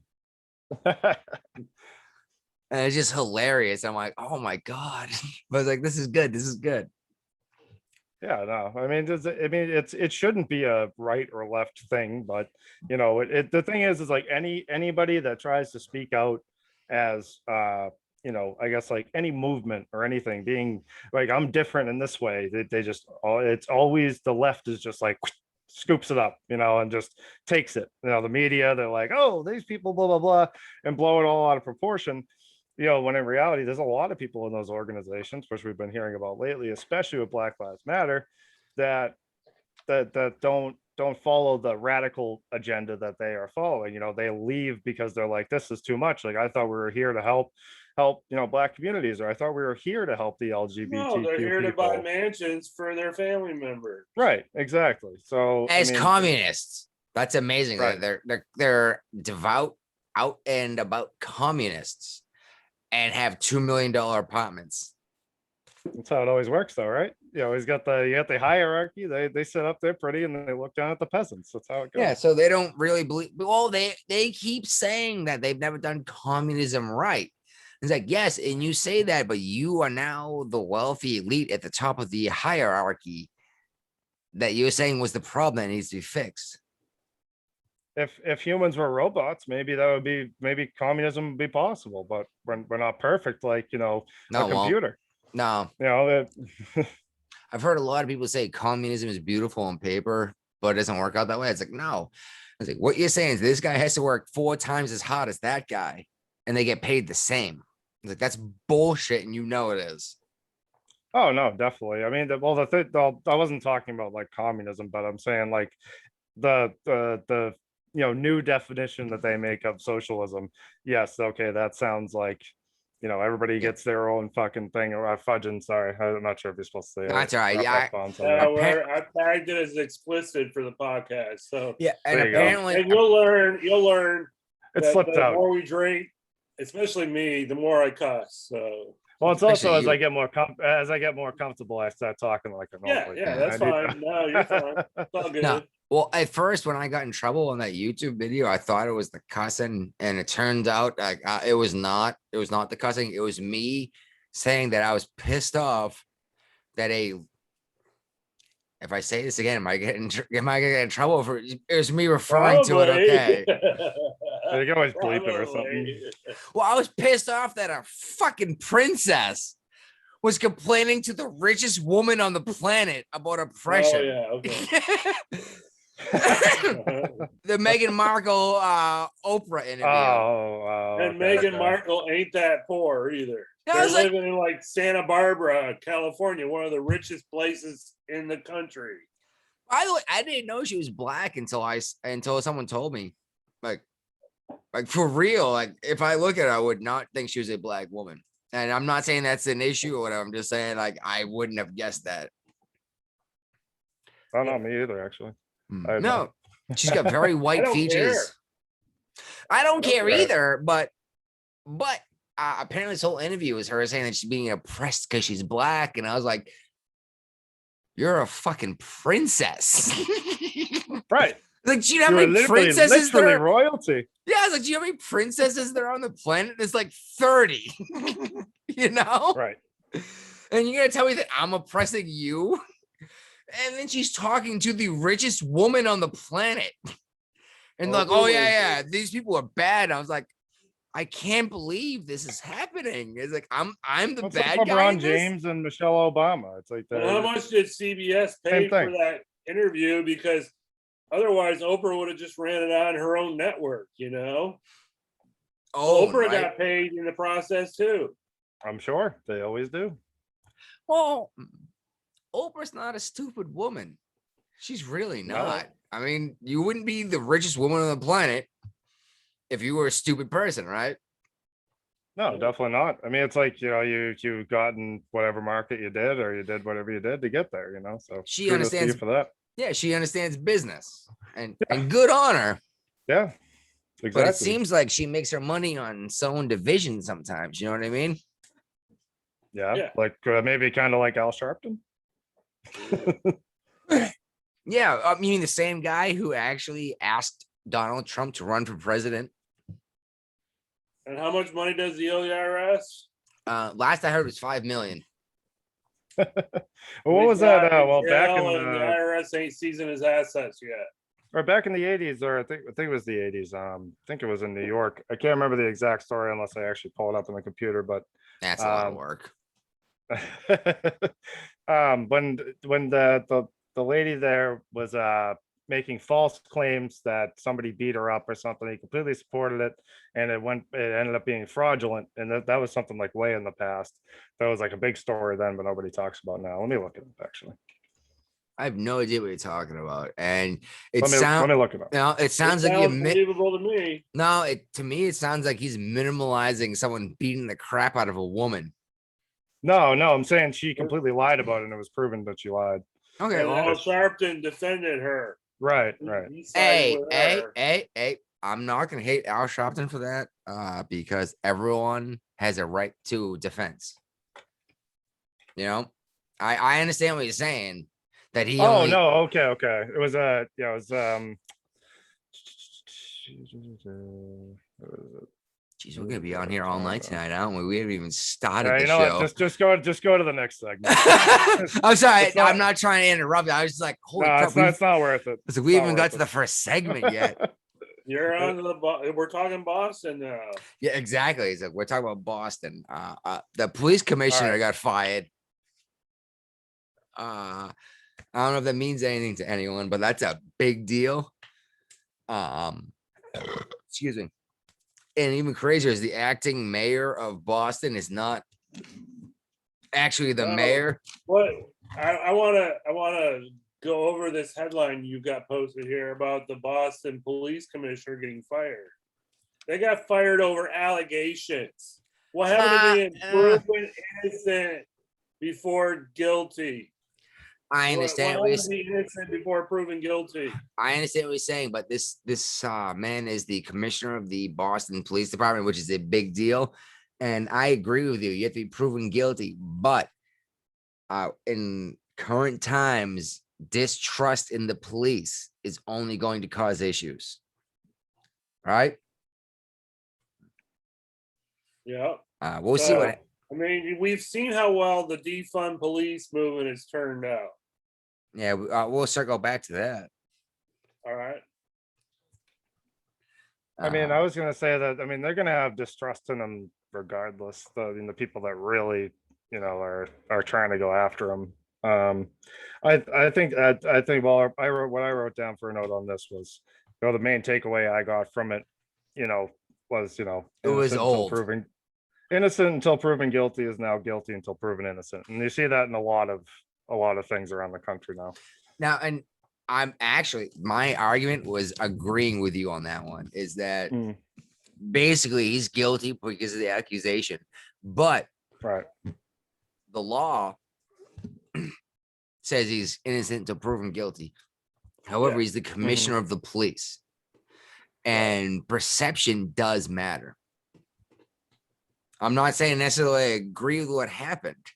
and it's just hilarious. I'm like, oh my god, but I was like, this is good. This is good. Yeah, no, I mean, it shouldn't be a right or left thing, but the thing is like anybody that tries to speak out as I guess like any movement or anything being like, I'm different in this way, they just, it's always the left is just like scoops it up, and just takes it. The media, they're like, oh, these people, blah blah blah, and blow it all out of proportion. When in reality, there's a lot of people in those organizations, which we've been hearing about lately, especially with Black Lives Matter, that don't follow the radical agenda that they are following. They leave because they're like, this is too much. Like, I thought we were here to help Black communities, or I thought we were here to help the LGBTQ No, they're here to buy people. mansions for their family members. Right, exactly. So As I mean, communists, that's amazing. Right. They're devout out and about communists, and have $2 million apartments. that's how it always works, though, right? You got the hierarchy. They sit up there pretty, and then they look down at the peasants. That's how it goes. Yeah, so they don't really believe. Well, they keep saying that they've never done communism right. It's like, yes, and you say that, but you are now the wealthy elite at the top of the hierarchy that you're saying was the problem that needs to be fixed. If humans were robots, maybe communism would be possible, but we're not perfect like No, a well, computer. no. I've heard a lot of people say communism is beautiful on paper, but it doesn't work out that way. It's like, no, was like, what you're saying is this guy has to work 4 times as hard as that guy, and they get paid the same. I was like, that's bullshit, and you know it is. Oh, no, definitely. I mean, the thing, I wasn't talking about like communism, but I'm saying like the new definition that they make of socialism. Yes, okay, that sounds like everybody Yeah. gets their own fucking thing. Or fudging, sorry, I'm not sure if you're supposed to say That's all right. Yeah, F-bombs on Yeah, there. I tagged it as explicit for the podcast, so. Yeah, and There you go. apparently, And you'll learn It that slipped the out. more we drink, especially me, the more I cuss, so. Well, it's also especially as I you. get more comfortable, I start talking like a Yeah, normal. yeah, that's fine. No, you're fine. It's all good. No. Well, at first, when I got in trouble on that YouTube video, I thought it was the cussing, and it turned out like it was not. It was not the cussing. It was me saying that I was pissed off that if I say this again, am I gonna get in trouble for it? It was me referring to it. Okay. You can always bleep it or something. Probably. Well, I was pissed off that a fucking princess was complaining to the richest woman on the planet about Oh, oppression. yeah, okay. The Meghan Markle Oprah interview. And okay, Meghan okay. Markle ain't that poor either. Yeah, I They're was like- living in like Santa Barbara, California, one of the richest places in the country. By the way, I didn't know she was black until someone told me. Like for real. Like if I look at her, I would not think she was a black woman. And I'm not saying that's an issue or whatever. I'm just saying like I wouldn't have guessed that. Oh, not me either, actually. Hmm. I had No, she's got very white don't features. care. I don't don't care care. either, but apparently this whole interview was her saying that she's being oppressed because she's black, and I was like, "You're a fucking princess." Right. Like, do you know how You were many princesses there literally are? royalty. Yeah, I was like, do you know how many princesses there are on the planet? There's like 30. You know? Right. And you're gonna tell me that I'm oppressing you? And then she's talking to the richest woman on the planet. And like, oh yeah, yeah, these people are bad. I was like, I can't believe this is happening. It's like I'm the What's up, bad guy. LeBron in this? James and Michelle Obama? It's like And how much did CBS pay Same for thing. that interview? Because otherwise, Oprah would have just ran it on her own network, you know? Oh, Oprah right. got paid in the process too. I'm sure they always do. Well, Oprah's not a stupid woman. She's really No. not. I mean, you wouldn't be the richest woman on the planet if you were a stupid person, right? No, definitely not. I mean, it's like, you've gotten whatever market you did, or you did whatever you did to get there, So She kudos to you understands- for that. Yeah, she understands business and good on her. Yeah, exactly. But it seems like she makes her money on sewing division sometimes. You know what I mean? yeah, like maybe kind of like Al Sharpton. Yeah, you mean the same guy who actually asked Donald Trump to run for president? And how much money does he owe the IRS? Last I heard was 5 million. Well, what was that? Well, back in the the IRS ain't seizing his assets yet. or back in the 80s, or I think it was the 80s. I think it was in New York. I can't remember the exact story unless I actually pull it up on the computer, but That's a lot of work. when the lady there was making false claims that somebody beat her up or something, he completely supported it, and it ended up being fraudulent, and that was something like way in the past. That was like a big story then, but nobody talks about now. Let me look it up, actually. I have no idea what you're talking about, and it Let me sounds. look it up. No, it sounds It like you. sounds believable to me. No, to me it sounds like he's minimalizing someone beating the crap out of a woman. No, I'm saying she completely lied about it, and it was proven that she lied. Okay, And well, Al Sharpton defended her. Right. He sided with her. hey, I'm not gonna hate Al Sharpton for that, because everyone has a right to defense. You know, I understand what you're saying. That he. Oh only, no, okay. It was it was Jeez, we're gonna be on here all night tonight, aren't we? We haven't even started the you know show. what? Just go to the next segment. I'm sorry, It's not- I'm not trying to interrupt you. I was just like, holy No, crap, it's not worth it. so we it's haven't not got worth to it. the first segment yet. You're on we're talking Boston now. Yeah, exactly. It's like we're talking about Boston. The police commissioner right. got fired. I don't know if that means anything to anyone, but that's a big deal. Um, excuse me. And even crazier is the acting mayor of Boston is not actually the No. mayor. What, I wanna go over this headline you got posted here about the Boston Police Commissioner getting fired. They got fired over allegations. What happened to being proven innocent before guilty? I What understand what happened you're, to be innocent before proven guilty? I understand what you're saying, but this man is the commissioner of the Boston Police Department, which is a big deal. And I agree with you. You have to be proven guilty, but in current times, distrust in the police is only going to cause issues. Right? Yeah. We'll see what. I mean, we've seen how well the defund police movement has turned out. Yeah, we'll circle back to that. All right. I mean, I Um, was gonna say that, I mean, they're gonna have distrust in them regardless, the people that really, are trying to go after them. I think, well, what I wrote down for a note on this was, the main takeaway I got from it, was, It was innocent until old. proven innocent until proven guilty is now guilty until proven innocent. And you see that in a lot of things around the country now. Now, and I'm actually, my argument was agreeing with you on that one, is that Mm. basically he's guilty because of the accusation, but Right. the law says he's innocent until proven guilty. However, Yeah. he's the commissioner of the police, and perception does matter. I'm not saying necessarily I agree with what happened,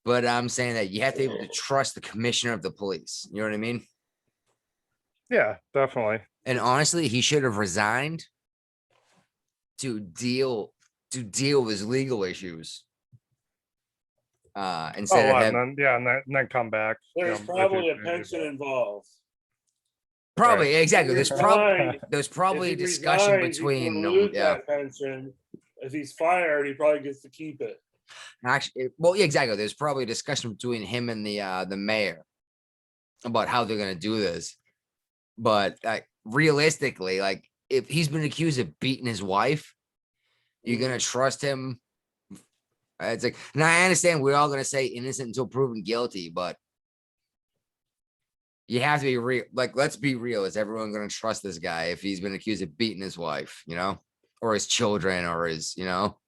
but I'm saying that you have to be able to trust the commissioner of the police. You know what I mean? Yeah, definitely. And honestly, he should have resigned to deal with his legal issues. Instead of And having then come back. There's if probably you- a pension involved. probably exactly. There's Resigned. probably a If he discussion resigns, he's gonna between them. lose Yeah. that pension. If he's fired, he probably gets to keep it. Actually, well, yeah, exactly. There's probably a discussion between him and the mayor about how they're gonna do this. But realistically, like if he's been accused of beating his wife, you're gonna trust him. It's like, now I understand we're all gonna say innocent until proven guilty, but you have to be real. Like, let's be real. Is everyone gonna trust this guy if he's been accused of beating his wife, or his children, or his, No.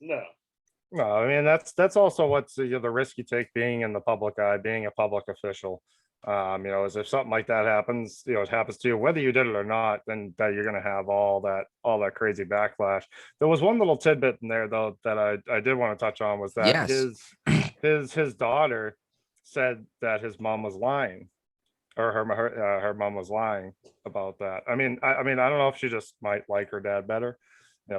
No, I mean, that's also what's the risk you take being in the public eye, being a public official. Is if something like that happens, it happens to you, whether you did it or not, then that you're gonna have all that crazy backlash. There was one little tidbit in there though that I did want to touch on, was that Yes. his daughter said that his mom was lying, or her mom was lying about that. I mean, I don't know if she just might like her dad better.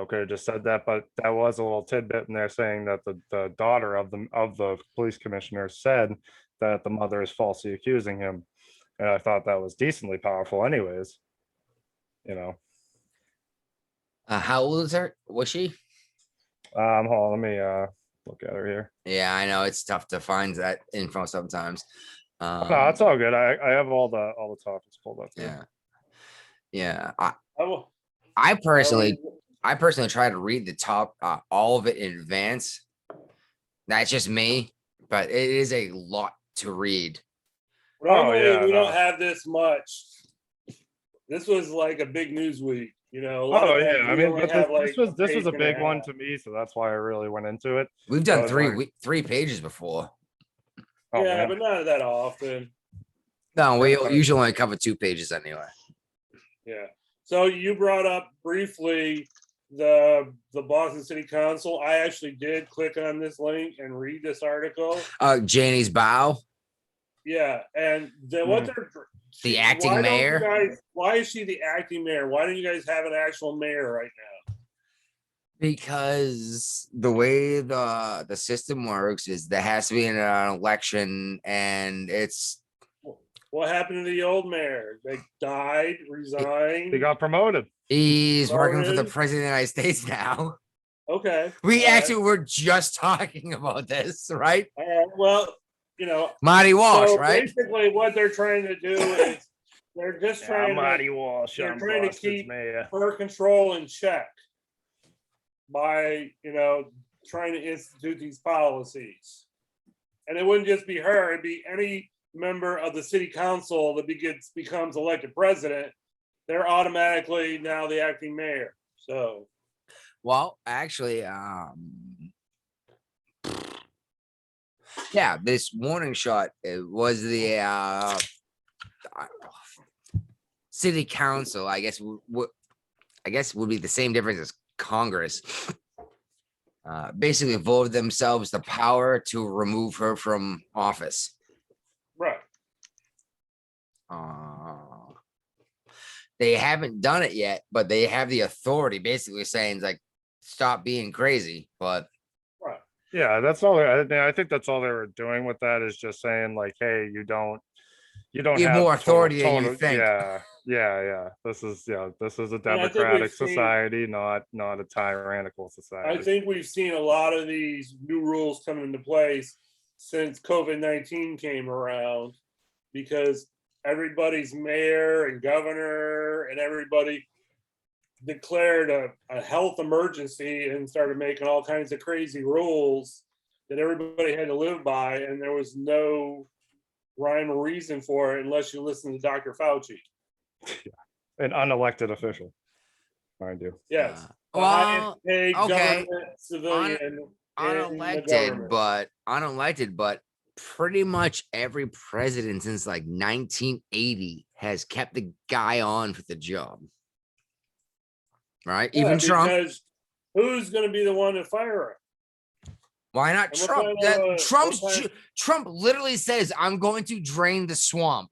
Could have just said that, but that was a little tidbit in there saying that the daughter of the police commissioner said that the mother is falsely accusing him. And I thought that was decently powerful anyways. How old is her? Was she? Hold on, let me look at her here. Yeah, I know it's tough to find that info sometimes. No, it's all good. I have all the topics pulled up here. Yeah. I I personally try to read the top, all of it in advance. That's just me, but it is a lot to read. Normally, yeah, we no. don't have this much. This was like a big news week, a lot Oh of yeah, times I we mean, only but have, this was page a and big one half. to me, so that's why I really went into it. We've done was like- 3 pages before. Oh, Yeah, man. but not that often. No, we Okay. usually only cover 2 pages anyway. Yeah. So you brought up briefly the Boston City Council. I actually did click on this link and read this article. Janie's bow. Yeah, and what they're The acting why don't you mayor? guys- why is she the acting mayor? Why don't you guys have an actual mayor right now? Because the way the system works is there has to be an election, and it's What happened to the old mayor? They died, resigned. He got promoted. he's working for the Already? president of the United States now. Okay. We all right. actually were just talking about this, right? Well, Marty Walsh, so right? basically what they're trying to do is They're just Yeah, trying Marty to, Walsh, they're I'm trying to Boston's keep mayor. her control in check by, trying to institute these policies. And it wouldn't just be her, it'd be any member of the city council that becomes elected president. They're automatically now the acting mayor. So, Well, actually, yeah, this warning shot, it was the city council, I guess would be the same difference as Congress. Basically voted themselves the power to remove her from office. right. They haven't done it yet, but they have the authority, basically saying it's like, stop being crazy. But Yeah, that's all. I think that's all they were doing with that is just saying like, hey, you don't You have have more authority than you think. Yeah. This is a I think we've democratic seen- society, not a tyrannical I society. think we've seen a lot of these new rules come into place since COVID-19 came around, because everybody's mayor and governor and everybody declared a health emergency and started making all kinds of crazy rules that everybody had to live by, and there was no rhyme or reason for it unless you listen to Dr. Fauci. An unelected official, mind you. Yes. The Well, highest paid okay. government civilian in the unelected, government. but pretty much every president since like 1980 has kept the guy on for the job. Right? Yeah, Even Trump. because who's going to be the one to fire him? Why not And what Trump? kind of, Trump literally says, I'm going to drain the swamp.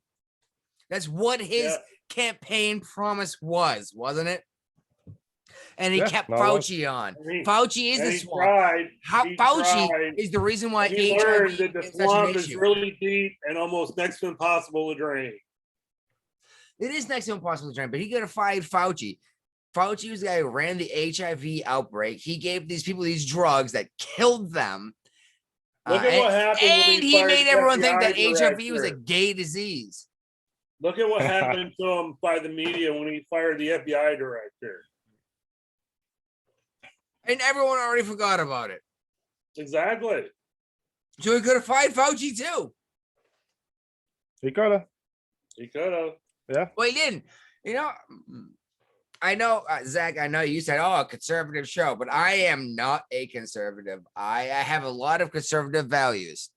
That's what his Yeah. campaign promise was, wasn't it? And he Yeah, kept no, it was. Fauci on. And he- Fauci is and the he swamp. tried. he Fauci tried, is the reason why he learned HIV that the is such an swamp is issue. really deep and almost next to impossible to drain. It is next to impossible to drain, but he could have fired Fauci. Fauci was the guy who ran the HIV outbreak. He gave these people these drugs that killed them. Look at what happened when And he fired made the everyone think that FBI HIV was a director. gay disease. Look at what happened to him by the media when he fired the FBI director. And everyone already forgot about it. Exactly. So he could have fired Fauci too. He could have. He could have. Well, he didn't. I know, Zach, I know you said, oh, a conservative show, but I am not a conservative. I have a lot of conservative values,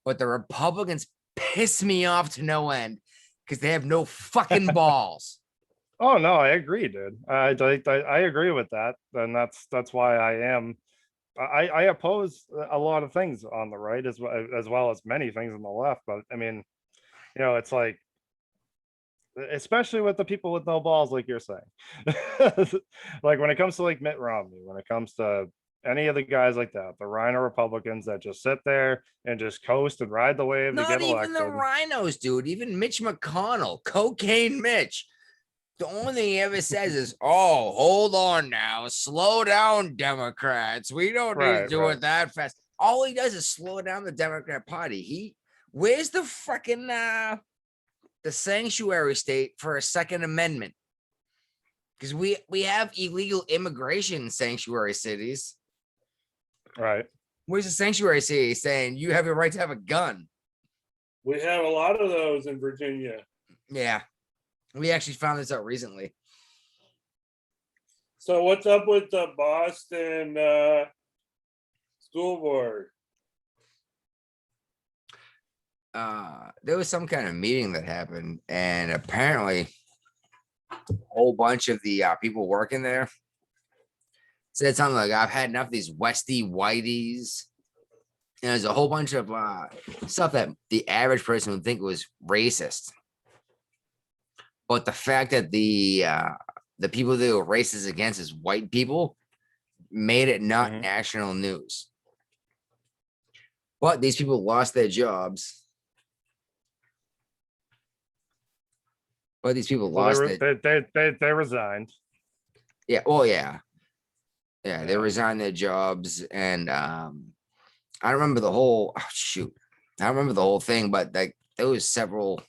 but the Republicans piss me off to no end because they have no fucking balls. Oh no, I agree, dude. I agree with that, and that's why I am. I oppose a lot of things on the right as well as many things on the left. But I mean, it's like, especially with the people with no balls, like you're saying. Like when it comes to like Mitt Romney, when it comes to any of the guys like that, the Rhino Republicans that just sit there and just coast and ride the wave to Not get even elected. the rhinos, dude. Even Mitch McConnell, cocaine Mitch. The only thing he ever says is, oh, hold on now. Slow down, Democrats. We don't need to do it that fast. All he does is slow down the Democrat Party. Where's the freaking the sanctuary state for a Second Amendment? Because we have illegal immigration sanctuary cities. Right. Where's the sanctuary city saying you have your right to have a gun? We have a lot of those in Virginia. Yeah. We actually found this out recently. So what's up with the Boston school board? There was some kind of meeting that happened, and apparently a whole bunch of the people working there said something like, I've had enough of these Westy Whiteys. And there's a whole bunch of stuff that the average person would think was racist. But the fact that the people they were racist against is white people made it not national news. But these people lost their jobs. But these people lost it. They resigned. Yeah. Oh, yeah. Yeah. They resigned their jobs. And I remember the whole, I remember the whole thing, but like there was several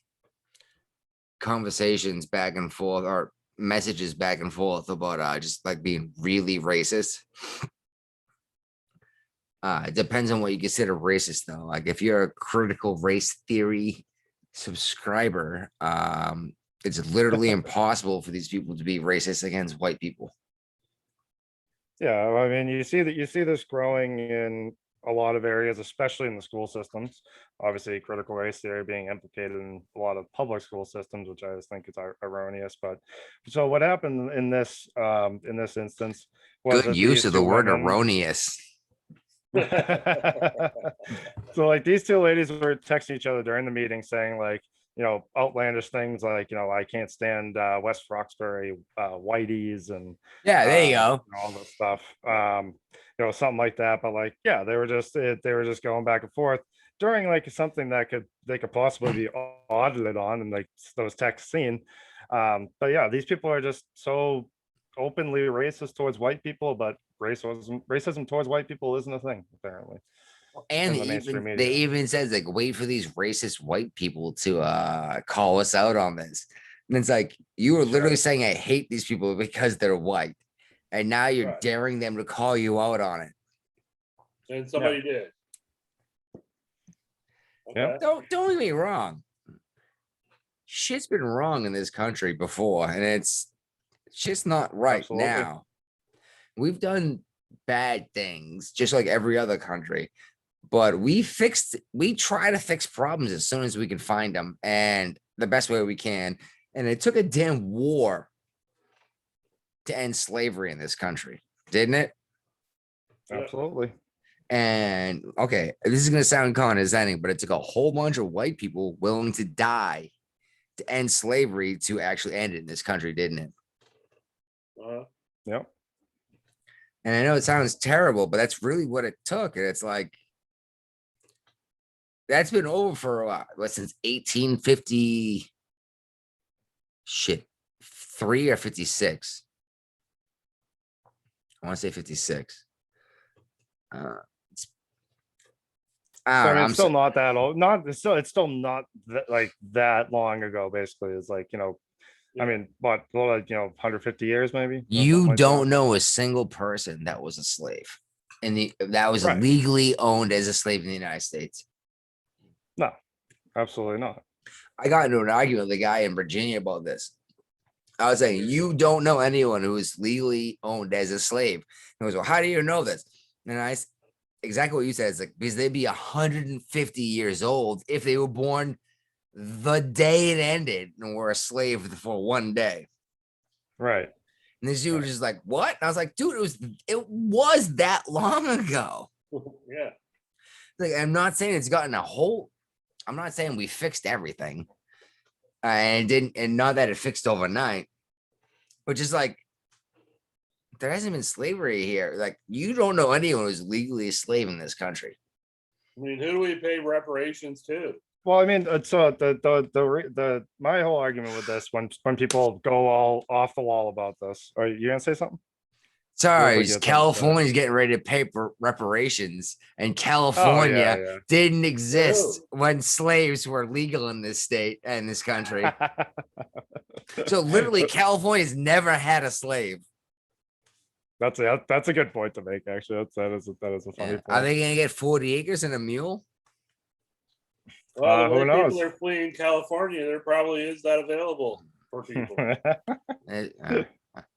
conversations back and forth or messages back and forth about just like being really racist. It depends on what you consider racist though. Like if you're a critical race theory subscriber, it's literally impossible for these people to be racist against white people. Yeah, well, I mean, you see this growing in a lot of areas, especially in the school systems. Obviously, critical race theory being implicated in a lot of public school systems, which I just think is erroneous. But so what happened in this instance was Good that use these of the two word women. erroneous. So like these two ladies were texting each other during the meeting saying like, outlandish things like, I can't stand West Roxbury whiteys and Yeah, there you go. all this stuff. Something like that. But like, yeah, they were just going back and forth during like something that they could possibly be audited on and like those texts seen. But yeah, these people are just so openly racist towards white people, but racism towards white people isn't a thing apparently. And in the mainstream they media. even says like wait for these racist white people to call us out on this. And it's like you were literally Right. saying I hate these people because they're white. And now you're Right. daring them to call you out on it. And somebody did. Yeah. Okay. Don't get me wrong. Shit's been wrong in this country before, and it's just not right Absolutely. now. We've done bad things just like every other country, but we try to fix problems as soon as we can find them and the best way we can. And it took a damn war to end slavery in this country, didn't it? Absolutely. And okay, this is going to sound condescending, but it took a whole bunch of white people willing to die to end slavery to actually end it in this country, didn't it? Yep. And I know it sounds terrible, but that's really what it took. And it's like, that's been over for a while. Since 1850, shit, 3 or 56. I want to say 56. I mean, I'm it's still not that old. It's still not like that long ago. Basically, it's like I mean, what, like 150 years maybe. You like don't that. know a single person that was a slave that was Right. legally owned as a slave in the United States. No, absolutely not. I got into an argument with a guy in Virginia about this. I was saying, you don't know anyone who is legally owned as a slave. He goes, well, how do you know this? And exactly what you said. It's like, because they'd be 150 years old if they were born the day it ended and were a slave for one day. Right. And this dude was just like, what? And I was like, dude, it was that long ago. Yeah. Like, I'm not saying it's gotten I'm not saying we fixed everything. And not that it fixed overnight, but just like, there hasn't been slavery here. Like, you don't know anyone who's legally a slave in this country. I mean, who do we pay reparations to? Well, I mean, so the my whole argument with this, when people go all off the wall about this, are you gonna say something? Sorry, like you had something to say. California's getting ready to pay for reparations, and Oh, California yeah, didn't exist Oh. when slaves were legal in this state and this country. yeah. So literally, California's never had a slave. That's a good point to make. Actually, that is a funny Yeah. point. Are they gonna get 40 acres and a mule? Well, the who way knows? people are fleeing California, there probably is that available for people.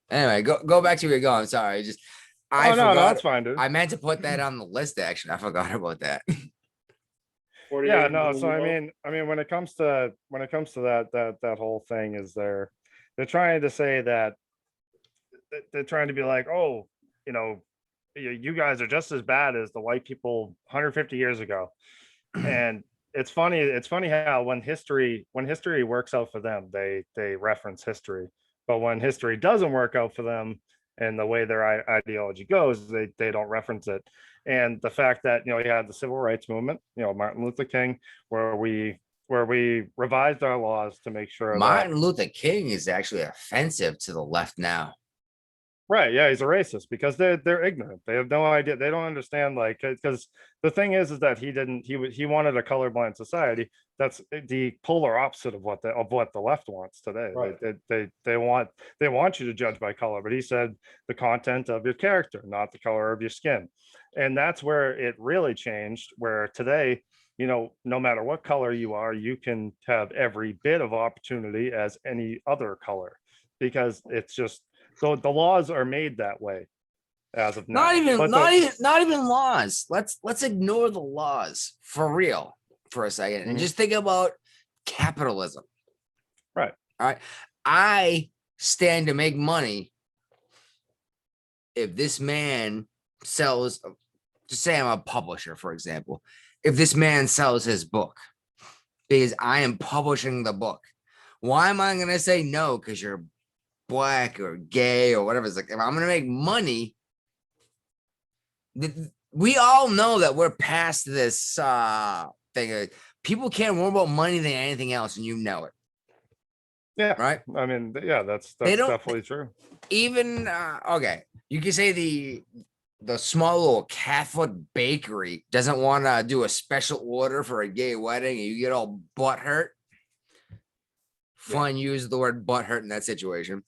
Anyway, go back to where you're going. Sorry, I Oh, no, forgot. that's fine, dude. I meant to put that on the list. Actually, I forgot about that. 40 Yeah, acres no. of So I legal. mean, when it comes to that whole thing, is they're trying to say that they're trying to be like, oh, you guys are just as bad as the white people 150 years ago. And it's funny how when history works out for them, they reference history, but when history doesn't work out for them and the way their ideology goes, they don't reference it. And the fact that you had the civil rights movement, Martin Luther King, where we revised our laws to make sure Martin Luther King is actually offensive to the left now. Right. Yeah, he's a racist because they're ignorant. They have no idea. They don't understand, like, because the thing is that he wanted a colorblind society. That's the polar opposite of what the left wants today. Right. They want you to judge by color, but he said the content of your character, not the color of your skin. And that's where it really changed, where today, no matter what color you are, you can have every bit of opportunity as any other color, because it's just, so the laws are made that way as of now. Not even, But not even laws. Let's ignore the laws for real for a second and Mhm. just think about capitalism. Right. All right. I stand to make money if this man sells, just say I'm a publisher, for example. If this man sells his book because I am publishing the book, why am I going to say no? Because you're black or gay or whatever. It's like, if I'm going to make money, we all know that we're past this thing. People care more about money than anything else, and you know it, yeah, right? I mean, yeah, that's They don't- definitely true. Even okay, you can say the small little Catholic bakery doesn't want to do a special order for a gay wedding, and you get all butthurt. Fun, use the word butthurt in that situation.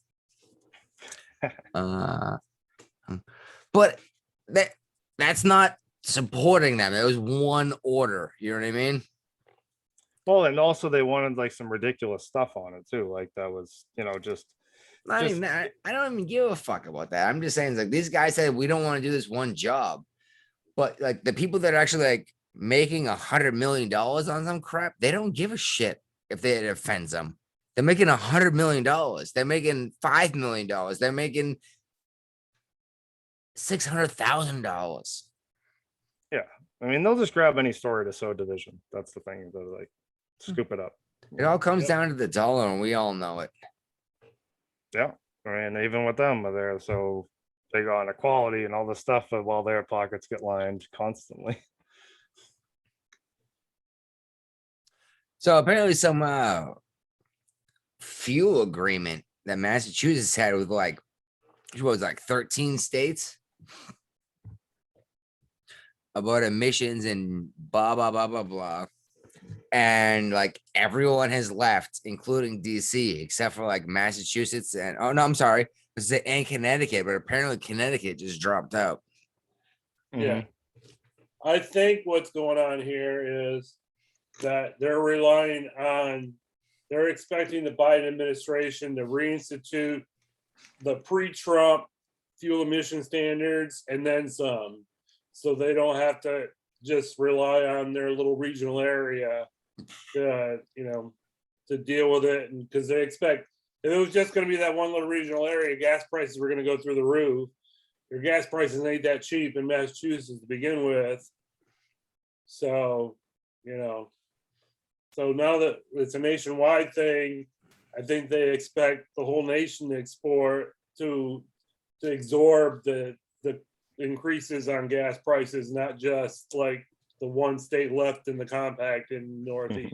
But that's not supporting them. It was one order. You know what I mean? Well, and also they wanted like some ridiculous stuff on it too. Like that was, just Not Just- even that. I don't even give a fuck about that. I'm just saying, it's like these guys said we don't want to do this one job, but like the people that are actually like making $100 million on some crap, they don't give a shit if it offends them. They're making $100 million. They're making $5 million. They're making $600,000. I mean, they'll just grab any story to sow division. That's the thing. They're like, scoop it up. It all comes Yep. down to the dollar, and we all know it. Yeah. I mean, even with them, they're so big on equality and all this stuff, but while their pockets get lined constantly. So apparently, some fuel agreement that Massachusetts had with like, what was it, like 13 states about emissions and blah blah blah blah blah. And like everyone has left, including DC, except for like Massachusetts and I'm sorry, and Connecticut, but apparently Connecticut just dropped out. Yeah. I think what's going on here is that they're expecting the Biden administration to reinstitute the pre-Trump fuel emission standards and then some, so they don't have to just rely on their little regional area to deal with it. And because they expect, if it was just going to be that one little regional area, gas prices were going to go through the roof. Your gas prices ain't that cheap in Massachusetts to begin with. So, so now that it's a nationwide thing, I think they expect the whole nation to export to absorb the increases on gas prices, not just like the one state left in the compact in Northeast.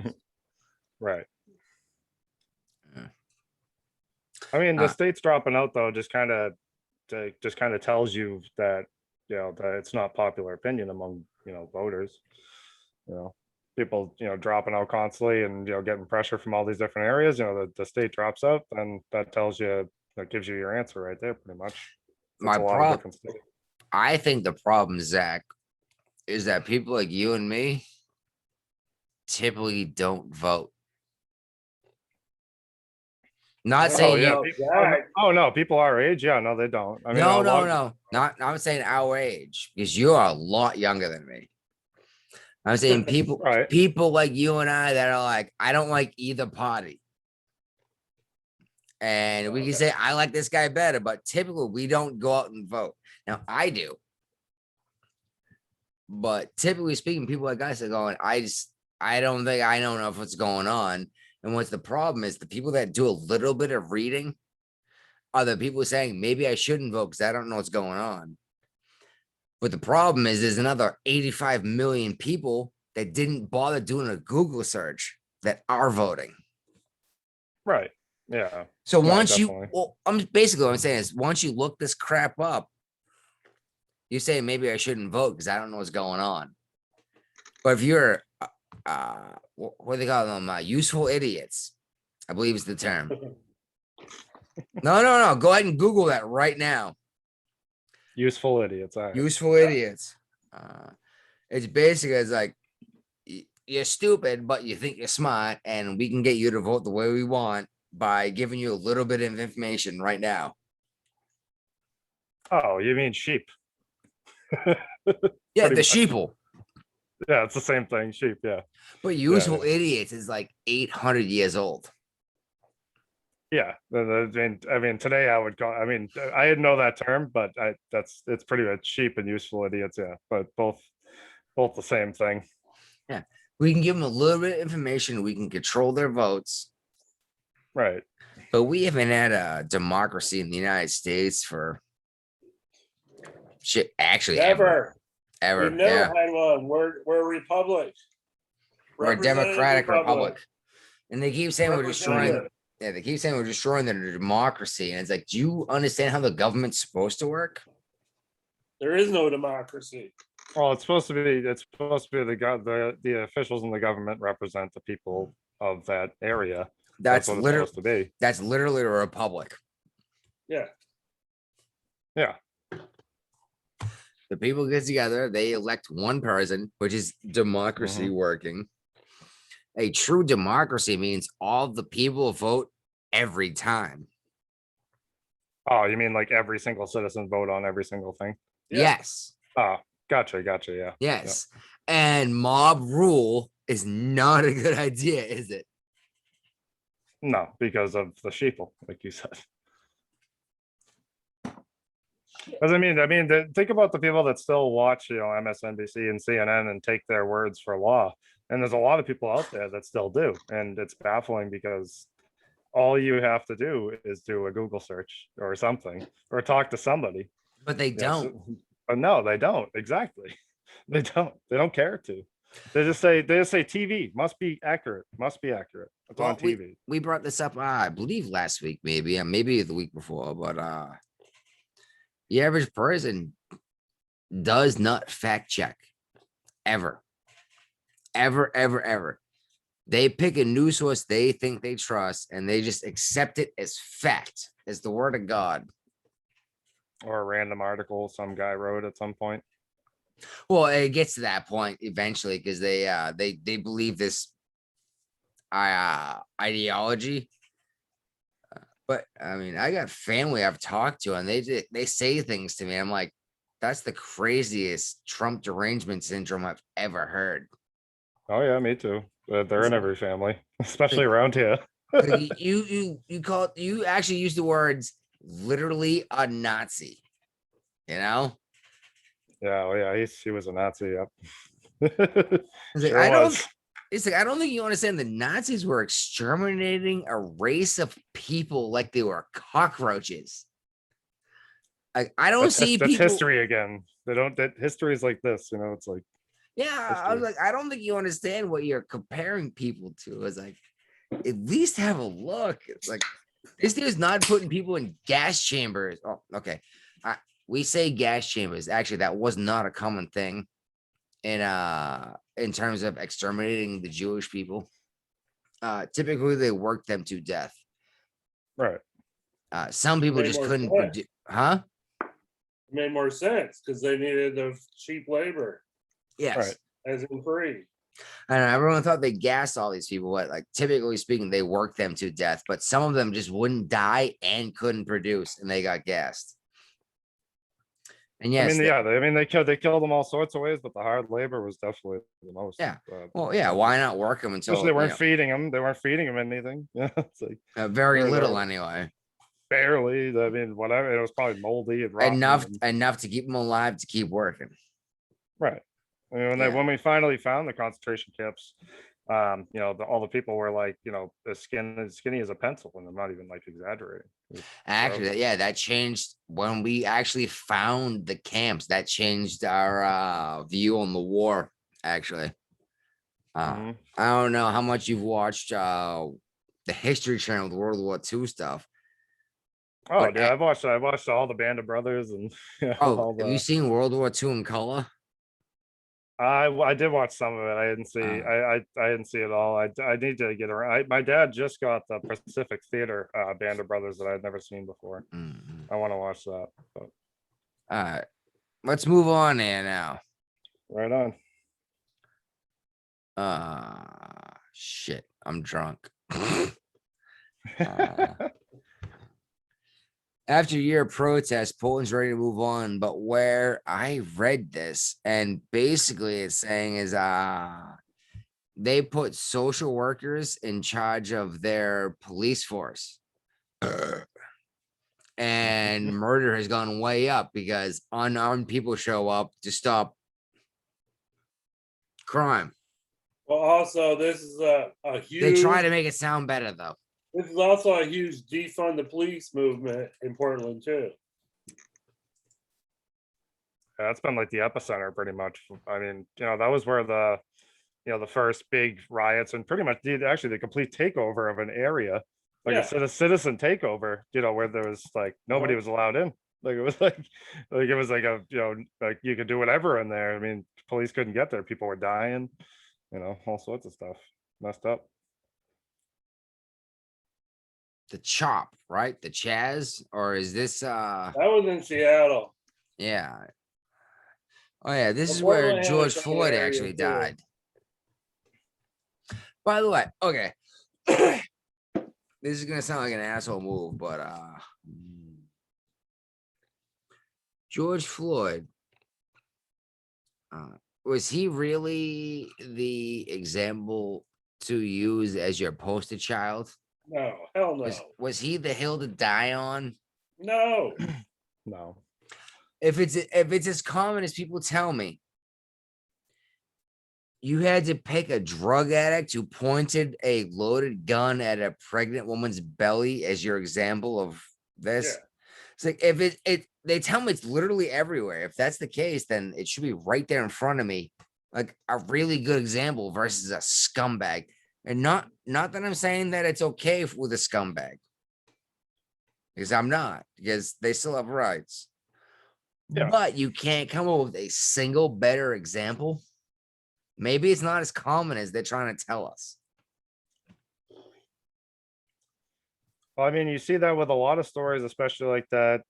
Right. Yeah. I mean, the Uh, states dropping out though just kind of tells you that that it's not popular opinion among voters. People dropping out constantly and getting pressure from all these different areas. The state drops out, and that tells you, that gives you your answer right there, pretty much. My It's a lot of prob- different states. I think the problem, Zach, is that people like you and me typically don't vote. Not Oh, saying yeah, you. Oh no, people our age, yeah, no, they don't. I mean, No, a no, lot- no. Not I'm saying our age, because you're a lot younger than me. I'm saying people Right. people like you and I that are like, I don't like either party. And we can say I like this guy better, but typically we don't go out and vote. Now I do. But typically speaking, people like us are going, I don't think I don't know what's going on. And what's the problem is the people that do a little bit of reading are the people saying maybe I shouldn't vote because I don't know what's going on. But the problem is there's another 85 million people that didn't bother doing a Google search that are voting. Right. Yeah. So No, once you, definitely. well, I'm basically what I'm saying is once you look this crap up, you say maybe I shouldn't vote because I don't know what's going on. But if you're, what do they call them? Useful idiots, I believe is the term. No. Go ahead and Google that right now. Useful idiots. All right. Useful idiots. It's basically it's like you're stupid, but you think you're smart, and we can get you to vote the way we want by giving you a little bit of information right now. Oh, you mean sheep? Yeah, Pretty the much. sheeple. Yeah, it's the same thing. Sheep. Yeah. But useful idiots is like 800 years old. Yeah. I mean, today I would call. I mean, I didn't know that term, but it's pretty much sheep and useful idiots. Yeah, but both the same thing. We can give them a little bit of information. We can control their votes. Right. But we haven't had a democracy in the United States for shit. Actually, Never. ever. We've never Yeah, had one. We're a republic. we're a Representative democratic republic. And they keep saying we're destroying. Representative. Yeah, they keep saying we're destroying the democracy, and it's like, do you understand how the government's supposed to work? There is no democracy. Well, it's supposed to be. It's supposed to be the officials in the government represent the people of that area. That's what it's literally supposed to be. that's literally a republic. Yeah. Yeah. The people get together, they elect one person, which is democracy working. A true democracy means all the people vote every time. Oh, you mean like every single citizen vote on every single thing? Yeah. Yes. Oh, gotcha. Yeah. Yes. And mob rule is not a good idea, is it? No, because of the sheeple, like you said. Because think about the people that still watch, MSNBC and CNN and take their words for law. And there's a lot of people out there that still do, and it's baffling because all you have to do is do a Google search or something, or talk to somebody. But they Yes. don't. But no, they don't. Exactly. They don't care to. They just say TV must be accurate. It's Well, on TV. we brought this up, I believe last week, maybe, and maybe the week before, but the average person does not fact check ever. They pick a news source they think they trust, and they just accept it as fact, as the word of God. Or a random article some guy wrote at some point. Well, it gets to that point eventually because they believe this ideology. But I mean, I got family I've talked to, and they say things to me. I'm like, that's the craziest Trump derangement syndrome I've ever heard. Oh yeah, me too. They're in every family, especially around here. Like, you actually use the words literally a Nazi, Yeah, oh yeah, he was a Nazi. Yep. It's like, Sure I don't. was. It's like I don't think you understand. The Nazis were exterminating a race of people like they were cockroaches. Like I don't see That's people. history again. That history is like this, it's like Yeah, I was history. like, I don't think you understand what you're comparing people to. It's like, at least have a look. It's like this dude's not putting people in gas chambers. Oh, okay. We say gas chambers. Actually, that was not a common thing in terms of exterminating the Jewish people. Typically they worked them to death. Right. Some people Made just more couldn't sense. produce, huh? It made more sense because they needed the cheap labor Yes. Right. as in free. And everyone thought they gassed all these people, but like typically speaking, they worked them to death. But some of them just wouldn't die and couldn't produce, and they got gassed. And yes, they killed them all sorts of ways, but the hard labor was definitely the most. Yeah. Well, yeah. Why not work them until Especially they weren't feeding them. They weren't feeding them anything. Yeah, it's like very Or little they're- anyway. barely. I mean, whatever. It was probably moldy and rotten. Enough to keep them alive to keep working. Right. I mean, Yeah. when we finally found the concentration camps, all the people were like, as skinny as a pencil, and I'm not even like exaggerating. Actually, yeah, that changed when we actually found the camps. That changed our view on the war. Actually, Mhm. I don't know how much you've watched the History Channel, the World War II stuff. Oh, But yeah, I watched all the Band of Brothers and all have you the. seen World War II in color? I did watch some of it. I didn't see. I didn't see it all. I need to get around. My dad just got the Pacific Theater Band of Brothers that I'd never seen before. Mhm. I want to watch that. But All right, let's move on there now. right on. Shit, I'm drunk. After a year of protest, Poland's ready to move on. But where I read this, and basically it's saying is they put social workers in charge of their police force. And murder has gone way up because unarmed people show up to stop crime. Well, also, this is a They huge. try to make it sound better though. This is also a huge defund the police movement in Portland too. Yeah, that's been like the epicenter pretty much. I mean, that was where the first big riots and pretty much actually the complete takeover of an area, like Yeah. a citizen takeover, where there was like nobody was allowed in. Like it was like it was like a, like you could do whatever in there. I mean, police couldn't get there. People were dying, all sorts of stuff. Messed up. The Chop, right? The Chaz, or is this That was in Seattle. yeah. Oh yeah, this Well, is where Portland had George its own Floyd area, actually too. died. By the way, okay. This is gonna sound like an asshole move, but George Floyd, was he really the example to use as your poster child? No, hell no. Was he the hill to die on? No. No. If it's as common as people tell me, you had to pick a drug addict who pointed a loaded gun at a pregnant woman's belly as your example of this. Yeah. It's like if they tell me it's literally everywhere. If that's the case, then it should be right there in front of me, like a really good example versus a scumbag. And not that I'm saying that it's okay with a scumbag, because I'm not, because they still have rights. Yeah. But you can't come up with a single better example. Maybe it's not as common as they're trying to tell us. Well, I mean, you see that with a lot of stories, especially like that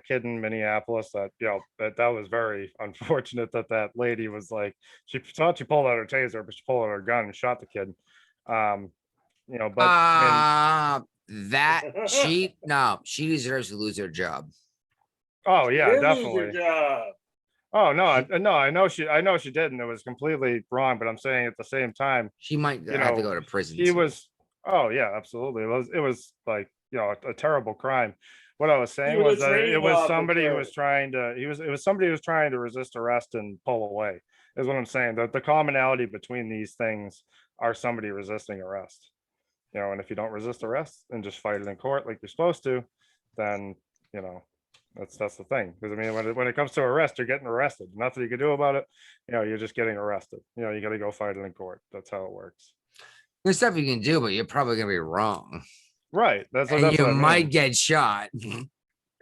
kid in Minneapolis that, that was very unfortunate that lady was like, she thought she pulled out her taser, but she pulled out her gun and shot the kid. But I mean, She deserves to lose her job. oh yeah, Did lose her definitely. job. Oh no, I know she did, and it was completely wrong. But I'm saying at the same time, She might have to go to prison. he was. Oh yeah, absolutely. It was like a terrible crime. What I was saying was was a that training it was somebody who officer. was trying to. It was somebody who was trying to resist arrest and pull away. Is what I'm saying. The commonality between these things are somebody resisting arrest. And if you don't resist arrest and just fight it in court like you're supposed to, then that's the thing. Because I mean, when it comes to arrest, you're getting arrested. Nothing you can do about it. You're just getting arrested. You got to go fight it in court. That's how it works. There's stuff you can do, but you're probably gonna be wrong. Right. That's And what you I mean. might get shot.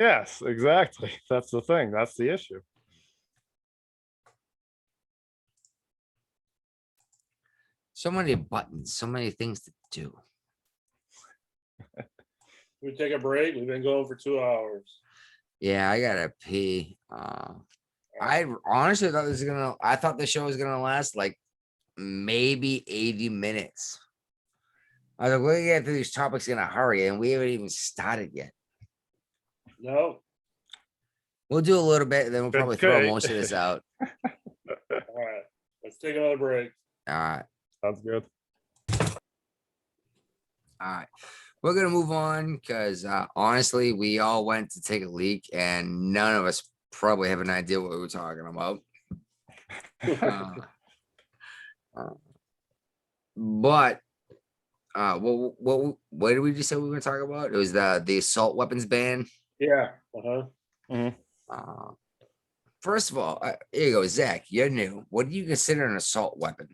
Yes, exactly. That's the thing. That's the issue. So many buttons, so many things to do. We take a break. We've been going for 2 hours. Yeah, I gotta pee. I honestly thought I thought the show was gonna last like maybe 80 minutes. I was like, we're gonna get through these topics in a hurry, and we haven't even started yet. No. We'll do a little bit, then we'll probably throw Okay. most of this out. All right. Let's take another break. All right. Sounds good. All right. We're gonna move on because honestly, we all went to take a leak, and none of us probably have an idea what we were talking about. But what did we just say we were gonna talk about? It was the assault weapons ban. Yeah. Uh-huh. First of all, here you go, Zach. You're new. What do you consider an assault weapon?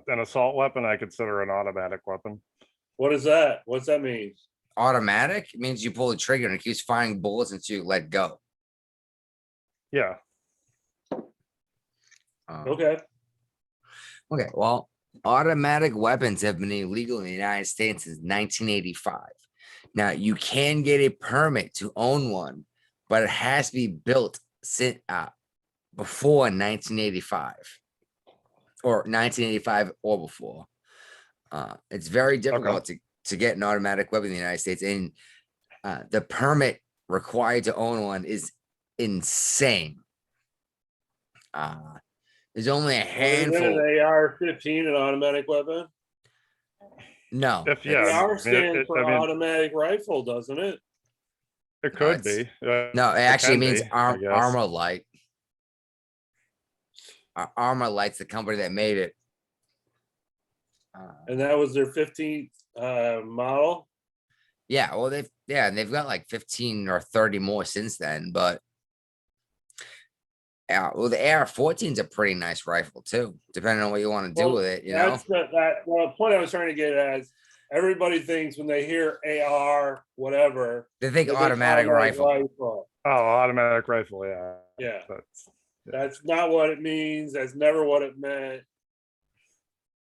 An assault weapon, I consider an automatic weapon. What is that? What's that mean? Automatic means you pull the trigger and it keeps firing bullets until you let go. Yeah, Okay. Okay, well, automatic weapons have been illegal in the United States since 1985. Now, you can get a permit to own one, but it has to be built before 1985 or 1985 or before. It's very difficult to get an automatic weapon in the United States, and the permit required to own one is insane. There's only a handful. An AR-15, an automatic weapon. No, if yeah, it's- I AR mean, stands for I mean, automatic rifle, doesn't it? it could it's- be. no, it actually can means be, I guess. Armor Light. Armor Light's the company that made it. And that was their 15th model. Yeah, well, they've got like 15 or 30 more since then, but yeah, well, the AR-14 is a pretty nice rifle too, depending on what you want to do Well, with it, you know? That's the point I was trying to get at is everybody thinks when they hear AR, whatever. They think they think automatic rifle. Oh, automatic rifle, yeah. Yeah, That's that's not what it means. That's never what it meant.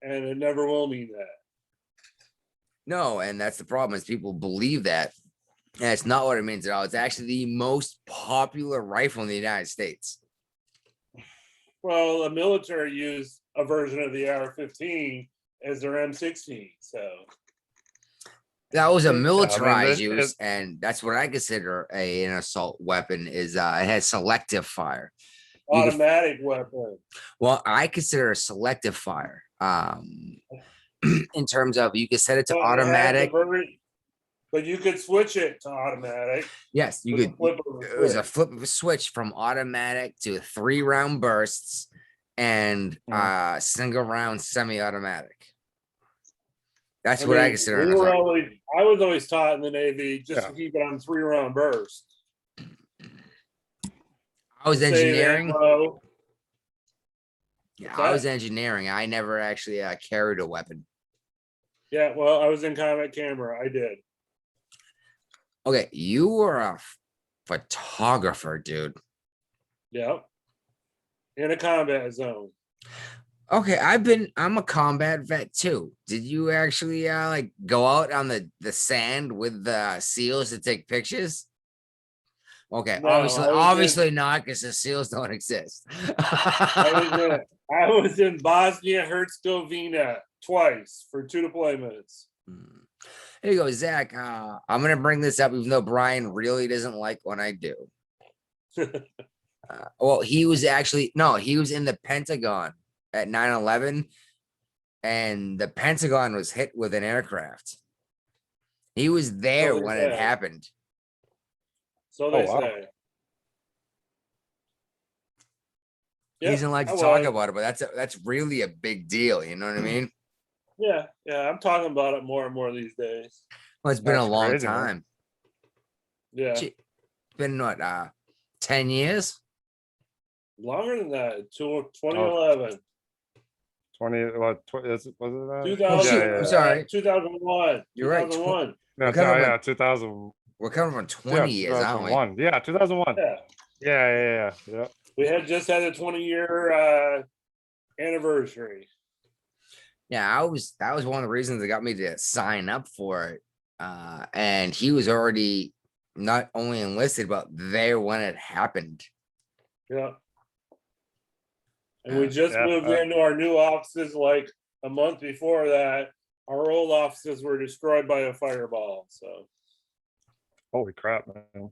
And it never will mean that. No, and that's the problem is people believe that. And it's not what it means at all. It's actually the most popular rifle in the United States. Well, the military used a version of the AR-15 as their M16, so. That was a Yeah, I mean, militarized it- use, and that's what I consider an assault weapon. Is it has selective fire. You can- Automatic weapon. Well, I consider a selective fire. In terms of you can set it to But it has the automatic. But you could switch it to automatic. Yes, you with a could. flip of a It was a switch. flip of a switch from automatic to 3-round bursts and single round semi-automatic. That's what I mean, consider an assault. I was always taught in the Navy just Yeah. to keep it on 3-round burst. I was Say that, engineering. bro. Yeah, What's I was that? engineering. I never actually carried a weapon. Yeah, well, I was in combat camera. I did. Okay, you were a photographer, dude. Yep. In a combat zone. Okay, I'm a combat vet too. Did you actually like go out on the sand with the seals to take pictures? Okay, No, I was obviously not, because the seals don't exist. I was in Bosnia Herzegovina twice for 2 deployments. Here you go, Zach. I'm gonna bring this up, even though Brian really doesn't like when I do. Well, he was in the Pentagon at 9/11, and the Pentagon was hit with an aircraft. He was there So when is it that. happened. So they wow. say. He Yeah, doesn't like to I talk was. about it, but that's really a big deal. You know what I mean? Yeah, I'm talking about it more and more these days. Well, it's been a That's long crazy, man. time. Yeah, Gee, been what, 10 years? longer than that. 2011, 20, what, was it? 2000. Oh, shoot, yeah, I'm sorry. 2001. You're right, 2001. No, Kind of yeah, 2000. We're coming from 20 Yeah, years, aren't we? 2001. Yeah, 2001. Yeah, Yeah. we had just had a 20-year anniversary. Yeah, that was one of the reasons that got me to sign up for it. And he was already not only enlisted, but there when it happened. Yeah. And we just Yeah, moved into our new offices like a month before that. Our old offices were destroyed by a fireball. So, Holy crap, man.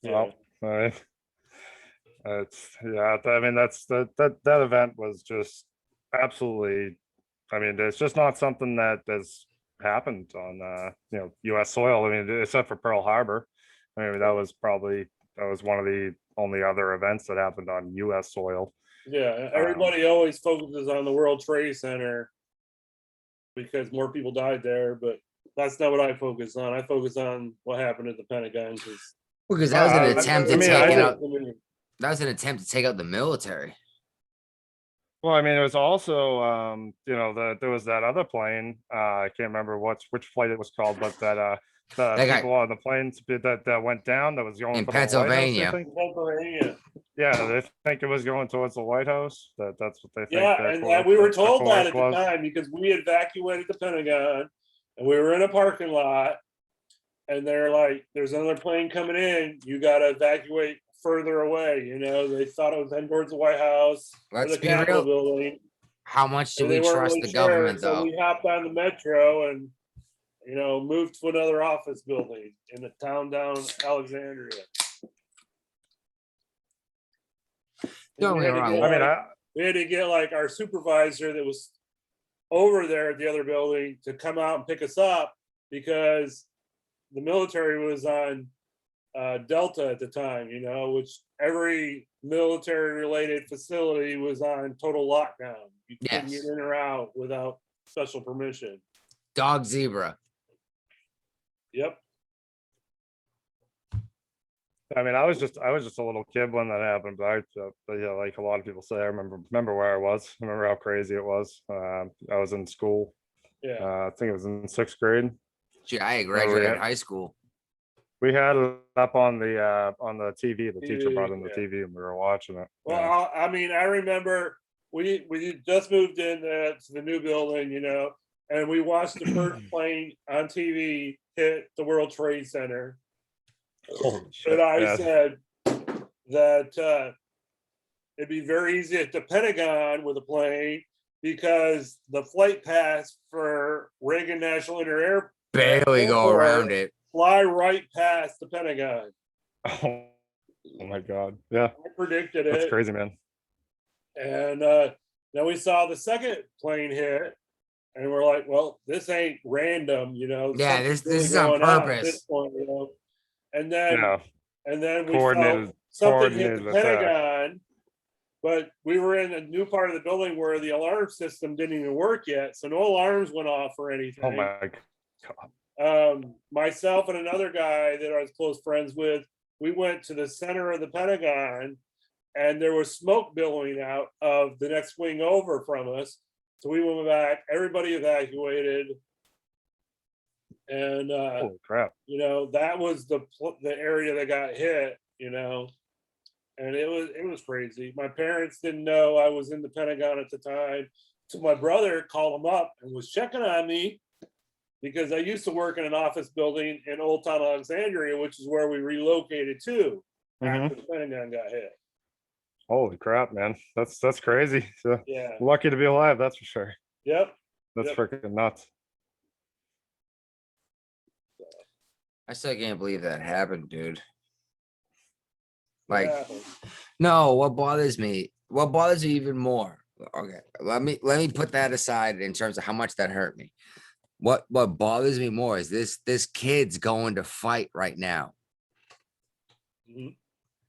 yeah. Well, it's I mean that event was just absolutely, I mean, it's just not something that has happened on US soil. I mean, except for Pearl Harbor. I mean, that was one of the only other events that happened on US soil. Yeah, everybody always focuses on the World Trade Center because more people died there, but that's not what I focus on. I focus on what happened at the Pentagon. Because that was an I attempt to mean, take I it did- out. That was an attempt to take out the military. Well, I mean, it was also, there was that other plane, I can't remember which flight it was called, but the That guy people on the planes that went down, that was going in for the White House, they Pennsylvania. think. Pennsylvania. Yeah, they think it was going towards the White House, that's what they think. Yeah, their and quote- we were their told that quote at the was. time because we evacuated the Pentagon and we were in a parking lot. And they're like, there's another plane coming in. You got to evacuate further away. You know, they thought it was heading towards the White House or Let's the be Capitol real. building. How much do And they we weren't trust really the sure. government, So though? we hopped on the metro and, moved to another office building in the town down Alexandria. Don't We get me had to wrong. get, I mean, like, we had to get like our supervisor that was over there at the other building to come out and pick us up because the military was on Delta at the time, which every military related facility was on total lockdown. You couldn't Yes. get in or out without special permission. Dog zebra. Yep. I mean, I was just a little kid when that happened, but yeah, like a lot of people say, I remember where I was. I remember how crazy it was. I was in school. Yeah. I think it was in 6th grade. Gee, I we graduated had- high school. We had it up on the TV. The teacher brought in the Yeah. TV and we were watching it. Well, Yeah. I remember we just moved in to the new building, and we watched the first plane on TV hit the World Trade Center. Holy shit, But I yeah. said that it'd be very easy at the Pentagon with a plane because the flight paths for Reagan National Inter Barely go Airport around it. fly right past the Pentagon. Oh my God. Yeah, I predicted that's it. crazy, man. And then we saw the second plane hit, and we're like, "Well, this ain't random, Yeah, something's this is really on going on at purpose. this point, And then, Yeah, and then we Coordinated- felt something hit the coordinated attack. Pentagon, but we were in a new part of the building where the alarm system didn't even work yet, so no alarms went off or anything. oh my God. Myself and another guy that I was close friends with, we went to the center of the Pentagon and there was smoke billowing out of the next wing over from us. So we went back, everybody evacuated. And, Holy crap. that was the area that got hit, and it was crazy. My parents didn't know I was in the Pentagon at the time. So my brother called him up and was checking on me because I used to work in an office building in Old Town Alexandria, which is where we relocated to after the Pentagon got hit. Holy crap, man. That's crazy. So Yeah. lucky to be alive, that's for sure. Yep. That's Yep. freaking nuts. I still can't believe that happened, dude. Like, Yeah. no, what bothers me even more. Okay, let me put that aside in terms of how much that hurt me. What bothers me more is this kid's going to fight right now Mhm.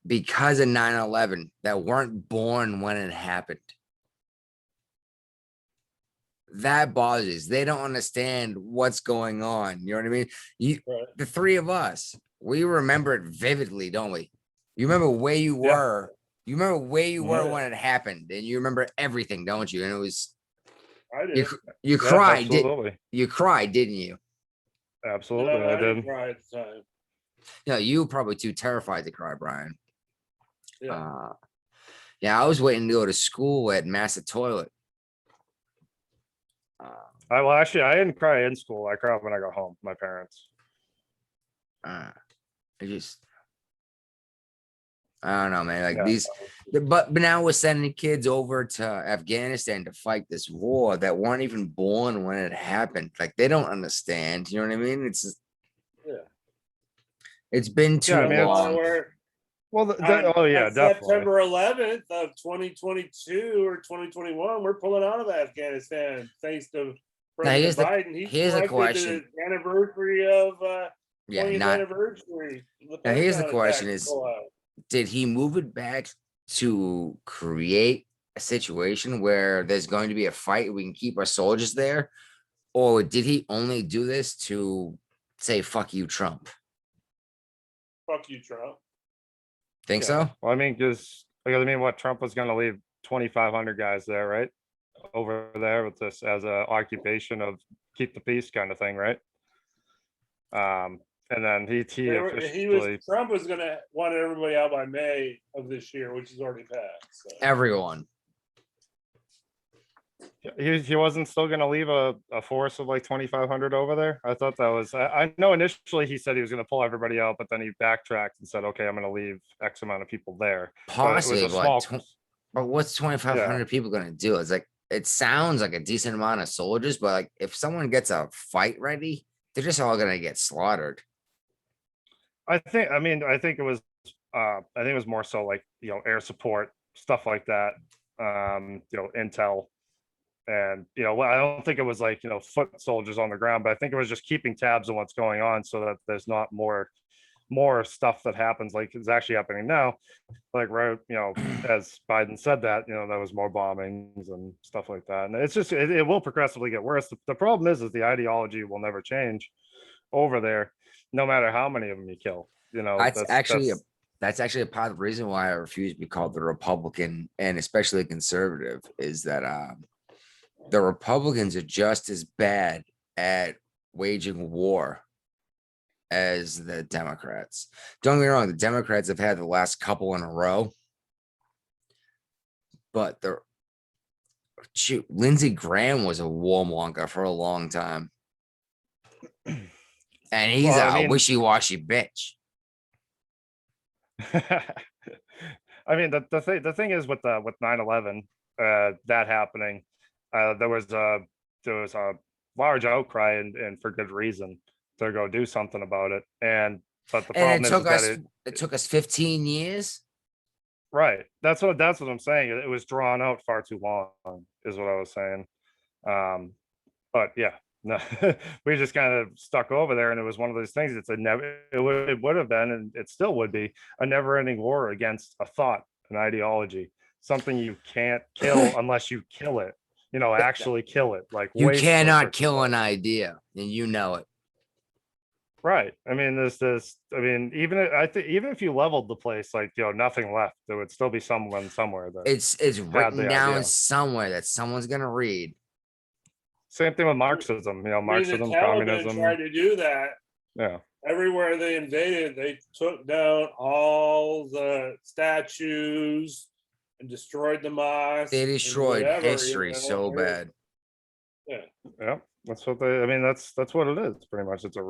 because of 9/11 that weren't born when it happened. That bothers. They don't understand what's going on. You know what I mean? Right. The three of us, we remember it vividly, don't we? You remember where you Yeah. were. You remember where you were Yeah. when it happened, and you remember everything, don't you? And it was I you. did. You Yeah, cried, absolutely. you cried, didn't you? Absolutely. No, I didn't did. cry at the time. No, you were probably too terrified to cry, Brian. Yeah. Yeah, I was waiting to go to school at Master Toilet. Actually, I didn't cry in school. I cried when I got home. My parents. I don't know, man. Like Yeah. but now we're sending kids over to Afghanistan to fight this war that weren't even born when it happened. Like they don't understand. You know what I mean? Yeah. It's been too Yeah, I mean, it's- long. Well, On yeah, definitely. September 11th of 2022 or 2021, we're pulling out of Afghanistan thanks to here's President Biden. here's the selected question. The anniversary of Yeah, 20th not. anniversary. of Now, here's the Pentagon question attack is- pull out. Did he move it back to create a situation where there's going to be a fight? We can keep our soldiers there, or did he only do this to say "fuck you, Trump"? Fuck you, Trump. Think Yeah. so? Well, I mean, what Trump was going to leave 2,500 guys there, right? Over there with this as a occupation of keep the peace kind of thing, right? And then he He was, officially, Trump was gonna want everybody out by May of this year, which is already passed. So. Everyone. he wasn't still gonna leave a force of like 2,500 over there. I thought that was, I know initially he said he was gonna pull everybody out, but then he backtracked and said, okay, I'm gonna leave X amount of people there. But it was Possibly, a small, but what's 2,500 people gonna do? It's like, it sounds like a decent amount of soldiers, but like, if someone gets a fight ready, they're just all gonna get slaughtered. I think it was, I think it was more so like, air support, stuff like that. Intel. And, I don't think it was like, foot soldiers on the ground, but I think it was just keeping tabs on what's going on so that there's not more stuff that happens like it's actually happening now. Like, right, as Biden said that, there was more bombings and stuff like that. And it's just, it will progressively get worse. The problem is the ideology will never change over there, no matter how many of them you kill. That's actually a part of the reason why I refuse to be called the Republican and especially conservative is that the Republicans are just as bad at waging war as the Democrats. Don't get me wrong, the Democrats have had the last couple in a row, but Lindsey Graham was a warmonger for a long time. And he's a wishy-washy bitch. I mean, the thing is with 9/11, that happening, there was a large outcry and for good reason to go do something about it. But the problem is that it took us 15 years. Right. That's what I'm saying. It was drawn out far too long, is what I was saying. But yeah, no, we just kind of stuck over there, and it was one of those things. It would have been, and it still would be, a never-ending war against a thought, an ideology, something you can't kill unless you kill it. Actually kill it. Like, You waste cannot kill an idea, and you know it. Right. I mean, even if you leveled the place, like, nothing left, there would still be someone somewhere that It's had written the down idea. somewhere that someone's gonna read. Same thing with Marxism, I mean, Marxism, the Taliban communism. tried to do that. Yeah. Everywhere they invaded, they took down all the statues and destroyed the mosques. They and destroyed whatever, history so bad. Yeah. That's what that's what it is. Pretty much. It's a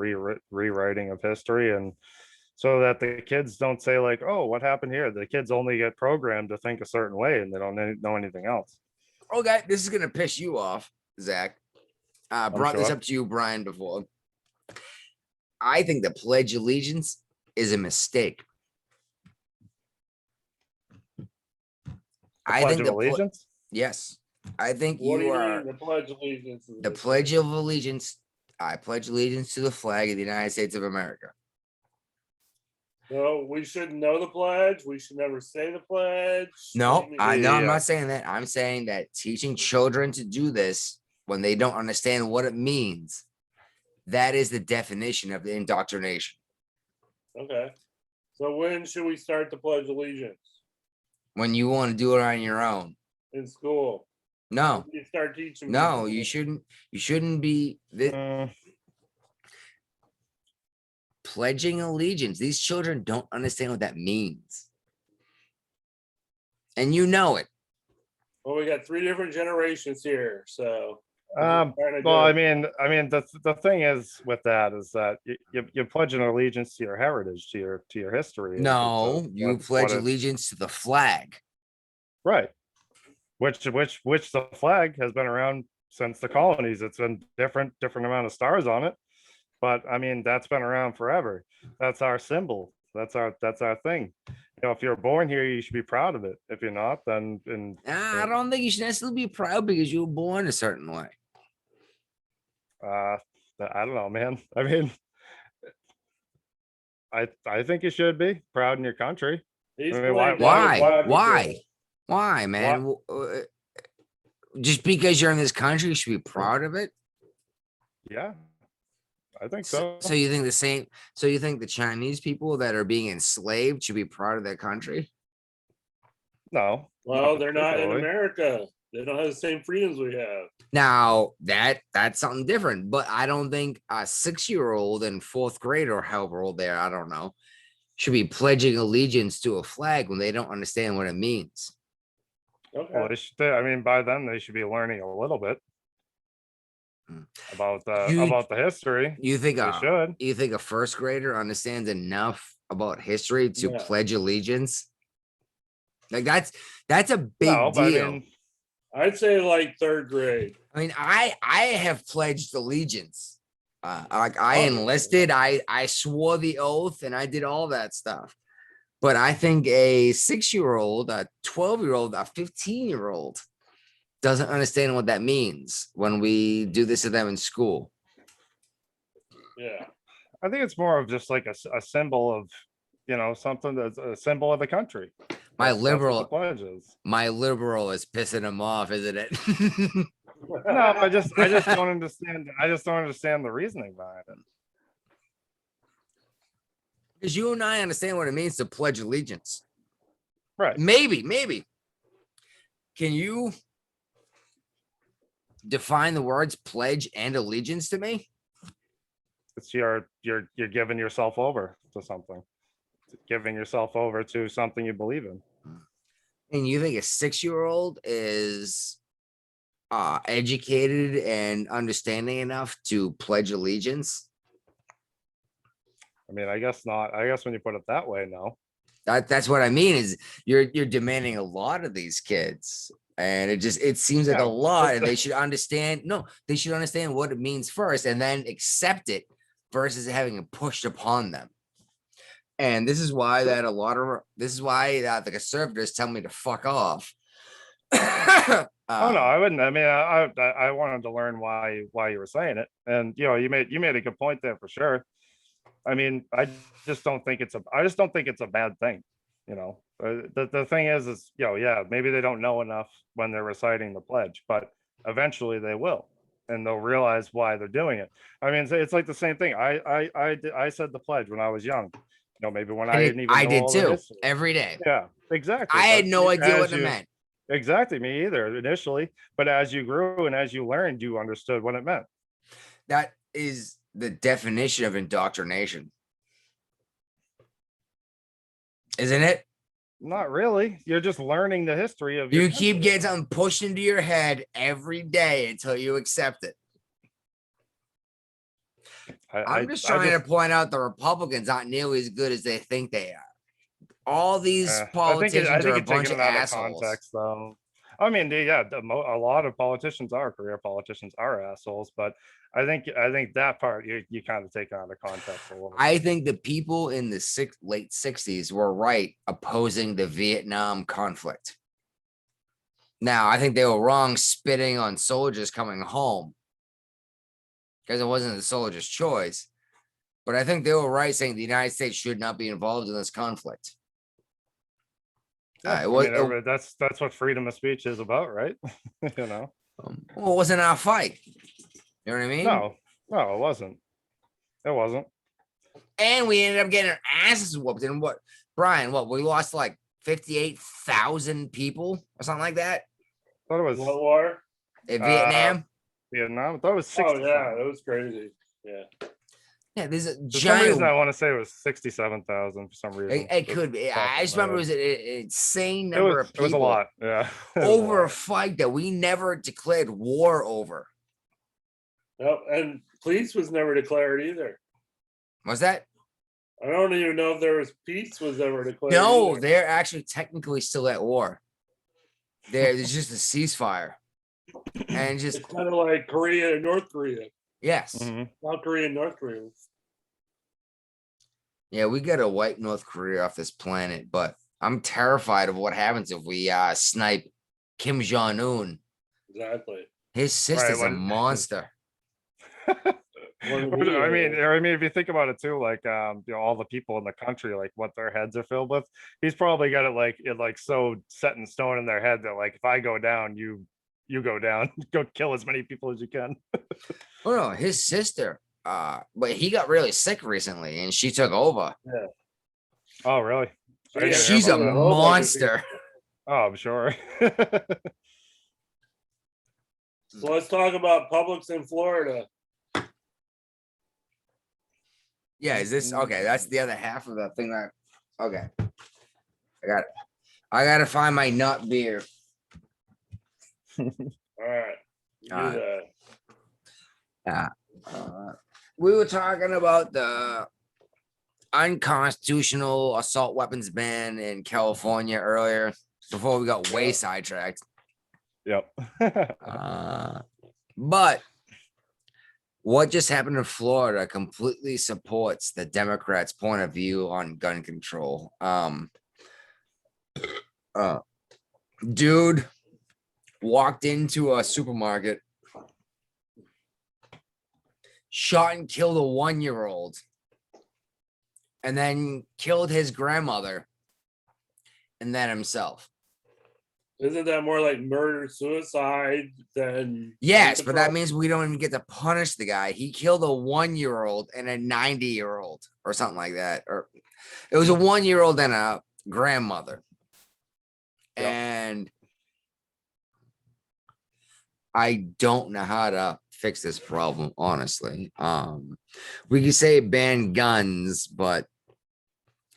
rewriting of history. And so that the kids don't say like, oh, what happened here? The kids only get programmed to think a certain way and they don't know anything else. Okay, this is gonna piss you off, Zach. Brought this sure. up to you, Brian, before. I think the Pledge of Allegiance is a mistake. I Pledge think of the Allegiance? yes, I think What do you you are mean the Pledge of Allegiance? the Pledge of Allegiance. I pledge allegiance to the flag of the United States of America. No, we shouldn't know the pledge. We should never say the pledge. No, What do you mean? I'm Yeah. not saying that. I'm saying that teaching children to do this when they don't understand what it means, that is the definition of the indoctrination. Okay. So when should we start the Pledge of Allegiance? When you want to do it on your own. In school? No, You start teaching. no, people. you shouldn't be pledging allegiance. These children don't understand what that means. And you know it. Well, we got 3 different generations here, so. Well, I mean, the thing is with that is that you pledge an allegiance to your heritage, to your history. No, you what pledge it's- allegiance to the flag. Right. Which the flag has been around since the colonies. It's been different amount of stars on it. But I mean, that's been around forever. That's our symbol. That's our thing. If you're born here, you should be proud of it. If you're not, then I don't think you should necessarily be proud because you were born a certain way. I don't know, man. I mean, I think you should be proud in your country. He's I mean, playing Why? devil's advocate. Why, man? Just because you're in this country, you should be proud of it. Yeah, I think so. So you think the same? So you think the Chinese people that are being enslaved should be proud of their country? No, Well, they're not in particularly. America. They don't have the same freedoms we have. Now that's something different, but I don't think a 6-year-old in fourth grade or however old they are, I don't know, should be pledging allegiance to a flag when they don't understand what it means. Well, Okay. they should, I mean, by then they should be learning a little bit Mm. about You- the history. You think They should. you think a first grader understands enough about history to No. pledge allegiance? Like that's a big No, but I deal. mean, I'd say like third grade. I mean, I have pledged allegiance. Like I Oh, yeah. enlisted, I swore the oath, and I did all that stuff. But I think a 6-year-old, a 12-year-old, a 15-year-old doesn't understand what that means when we do this to them in school. Yeah. I think it's more of just like a symbol of, something that's a symbol of the country. My That's what the liberal, pledge is. my liberal is pissing him off, isn't it? No, I just don't understand. I just don't understand the reasoning behind it. Because you and I understand what it means to pledge allegiance. Right. Maybe. Can you define the words pledge and allegiance to me? It's you're giving yourself over to something. Giving yourself over to something you believe in. And you think a 6-year-old is educated and understanding enough to pledge allegiance? I mean, I guess not. I guess when you put it that way, no. That's what I mean is you're demanding a lot of these kids. And it seems like Yeah, a lot, and but- they should understand. No, they should understand what it means first and then accept it versus having it pushed upon them. And this is why the conservatives tell me to fuck off. Oh no, I wouldn't. I mean, I wanted to learn why you were saying it, and you made a good point there for sure. I mean, I just don't think it's a bad thing. The thing is yeah, maybe they don't know enough when they're reciting the pledge, but eventually they will, and they'll realize why they're doing it. I mean, it's like the same thing. I said the pledge when I was young. Maybe when I didn't even I know did all the too history. every day. Yeah, exactly. I had But no idea what as it you- meant. Exactly, me either initially, but as you grew and as you learned, you understood what it meant. That is the definition of indoctrination, isn't it? Not really. You're just learning the history of You your keep country. getting something pushed into your head every day until you accept it. I'm just trying to point out the Republicans aren't nearly as good as they think they are. All these politicians are a you're bunch taking of it out of assholes. context, though. I mean, a lot of politicians career politicians are assholes, but I think that part you kind of take out of context a little. I think the people in the late 60s were right opposing the Vietnam conflict. Now, I think they were wrong spitting on soldiers coming home because it wasn't the soldiers' choice. But I think they were right saying the United States should not be involved in this conflict. Yeah, it was, that's what freedom of speech is about, right? well, it wasn't our fight. You know what I mean? No, it wasn't. It wasn't. And we ended up getting our asses whooped. And Brian, we lost like 58,000 people or something like that I thought it was What war? in Vietnam. Vietnam. I thought it was 60. Oh yeah, that was crazy. Yeah. Yeah, there's a For some reason, giant. I want to say it was 67,000 for some reason. It could be. I just remember it was an insane number of It was a people lot. Yeah. It was a over a lot. fight that we never declared war over. Yep. And police was never declared either. Was that? I don't even know if there was peace was ever declared. No, either. they're actually technically still at war. There's just a ceasefire. And just, It's kind of like Korea and North Korea. yes. Mhm. South Korea and North Korea. Yeah, we got to wipe North Korea off this planet, but I'm terrified of what happens if we snipe Kim Jong Un. Exactly. His sister's a when- monster. I mean, if you think about it too, like all the people in the country, like what their heads are filled with, he's probably got it so set in stone in their head that like if I go down, you go down, go kill as many people as you can. Oh no, his sister. But he got really sick recently, and she took over. Oh, really? I didn't hear She's a about that. monster. Oh, I'm sure. So let's talk about Publix in Florida. Yeah, is this okay? That's the other half of the thing that okay. I gotta find my nut beer. All right. You do All right. that. We were talking about the unconstitutional assault weapons ban in California earlier before we got way sidetracked. Yep. But what just happened in Florida completely supports the Democrats' point of view on gun control. Dude walked into a supermarket, shot and killed a 1-year-old, and then killed his grandmother and then himself. Isn't that more like murder suicide than? Yes, gun but that control? means we don't even get to punish the guy. He killed a 1-year-old and a 90-year-old or something like that. Or it was a 1-year-old and a grandmother. Yep. And I don't know how to fix this problem, honestly. We could say ban guns, but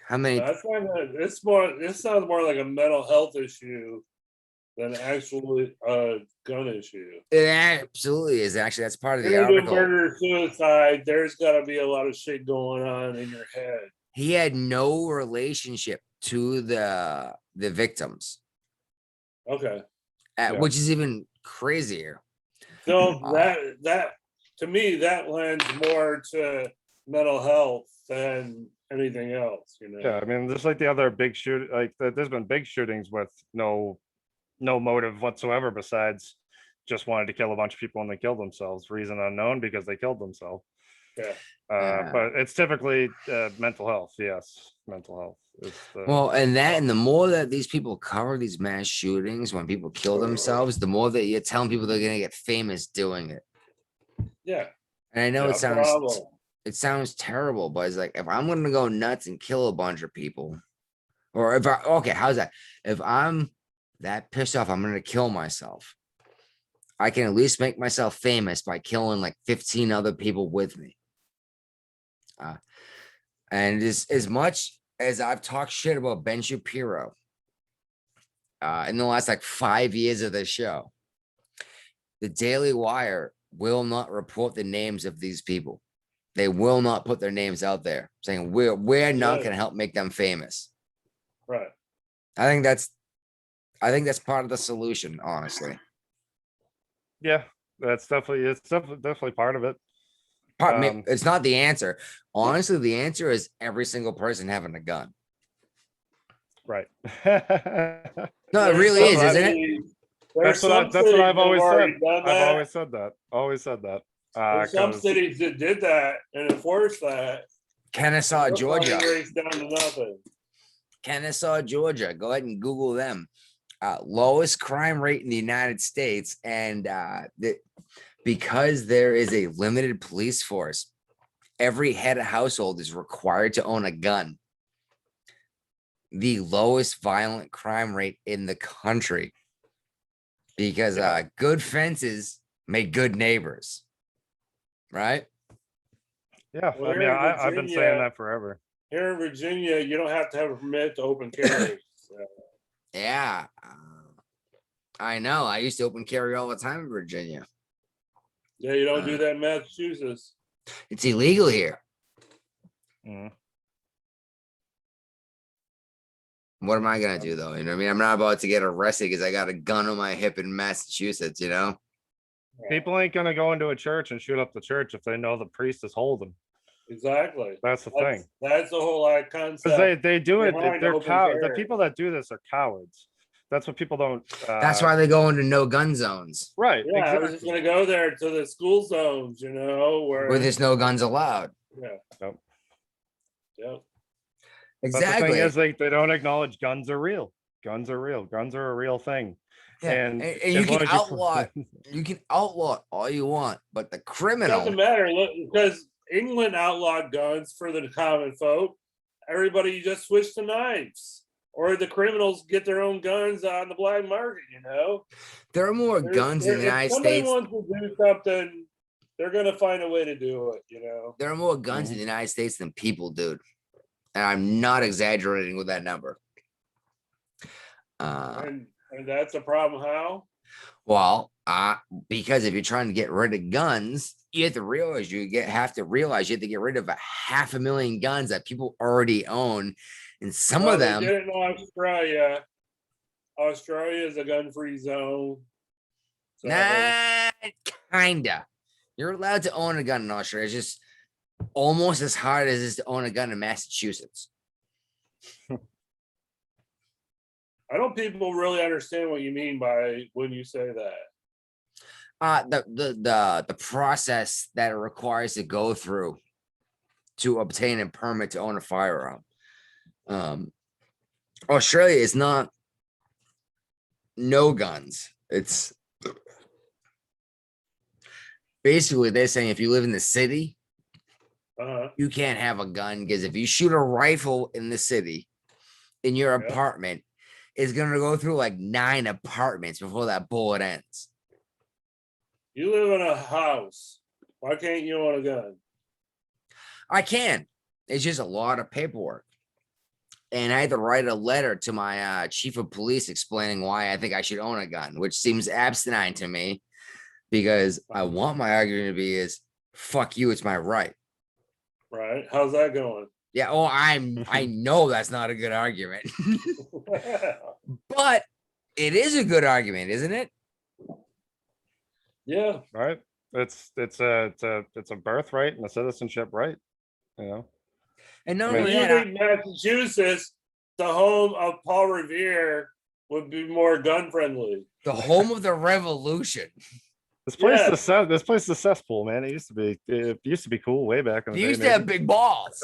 how many? That's not. It's more. This sounds more like a mental health issue than actually a gun issue. It absolutely is. Actually, that's part of the You're gonna do article. murder suicide. There's got to be a lot of shit going on in your head. He had no relationship to the victims, Okay. Yeah. which is even crazier. So that to me that lends more to mental health than anything else. You know. Yeah, I mean, just like the other big shoot, like there's been big shootings with no motive whatsoever besides just wanted to kill a bunch of people and they killed themselves. Reason unknown because they killed themselves. Yeah. But it's typically mental health. Yes, mental health. Well, and the more that these people cover these mass shootings, when people kill themselves, the more that you're telling people they're gonna get famous doing it. Yeah. And I know No problem. it sounds terrible, but it's like if I'm gonna go nuts and kill a bunch of people, or if I okay, how's that? If I'm that pissed off, I'm gonna kill myself. I can at least make myself famous by killing like 15 other people with me. And as much as I've talked shit about Ben Shapiro in the last like 5 years of this show, the Daily Wire will not report the names of these people. They will not put their names out there saying we're not going to help make them famous. Right. I think that's part of the solution, honestly. Yeah, it's definitely part of it. It's not the answer. Honestly, the answer is every single person having a gun. Right. No, it really is, isn't it? That's what I've always said. I've always said that. There's some 'cause- cities that did that and enforced that. Kennesaw, They're probably Georgia. raised down to nothing. Kennesaw, Georgia. Go ahead and Google them. Lowest crime rate in the United States, and because there is a limited police force, every head of household is required to own a gun. The lowest violent crime rate in the country, because good fences make good neighbors, right? Yeah, Well, I mean, here in I've been saying Virginia- that forever. Here in Virginia, you don't have to have a permit to open carry. So, Yeah, I know. I used to open carry all the time in Virginia. yeah, you don't do that in Massachusetts. It's illegal here. Mhm. What am I gonna do though? You know what I mean? I'm not about to get arrested because I got a gun on my hip in Massachusetts, you know? People ain't gonna go into a church and shoot up the church if they know the priest is holding. Exactly. That's the thing. That's the whole concept. Because they do it. behind They're open the carry. people that do this are cowards. That's what people don't. That's why they go into no gun zones Right. Yeah, I was Exactly. just gonna go there to the school zones, where where there's no guns allowed. yeah. Yep. Yep. But the thing Exactly. is, they don't acknowledge guns are real. Guns are real. Guns are a real thing. Yeah, And, and you as long can as outlaw you can outlaw it all you want, but the It criminal doesn't matter, look, because England outlawed guns for the common folk. Everybody just switched to knives. or the criminals get their own guns on the black market. You know, There are more guns in the if United somebody States. wants to do something, they're gonna find a way to do it. You know. There are more guns in the United States than people, dude. And I'm not exaggerating with that number. And that's a problem. How? Well, because if you're trying to get rid of guns, you have to realize you have to get rid of 500,000 guns that people already own, and some Well, of they them. did it in Australia. Australia is a gun-free zone. So, Nah, kinda. You're allowed to own a gun in Australia. It's just almost as hard as it is to own a gun in Massachusetts. I don't people really understand what you mean by when you say that. The process that it requires to go through to obtain a permit to own a firearm. Australia is not no guns. It's basically they're saying if you live in the city, you can't have a gun because if you shoot a rifle in the city in your Yeah. apartment, it's gonna go through like 9 apartments before that bullet ends. You live in a house. Why can't you own a gun? I can. It's just a lot of paperwork. And I had to write a letter to my chief of police explaining why I think I should own a gun, which seems asinine to me because I want my argument to be is fuck you, it's my right. Right? How's that going? Yeah, oh, I know that's not a good argument. But it is a good argument, isn't it? Yeah. Right? It's a birthright and a citizenship right. You know. And not I mean, only You that, think Massachusetts, the home of Paul Revere, would be more gun friendly? the home of the revolution. This place Yeah. this place is a cesspool, man. It used to be cool way back in the They day. used to have maybe. big balls.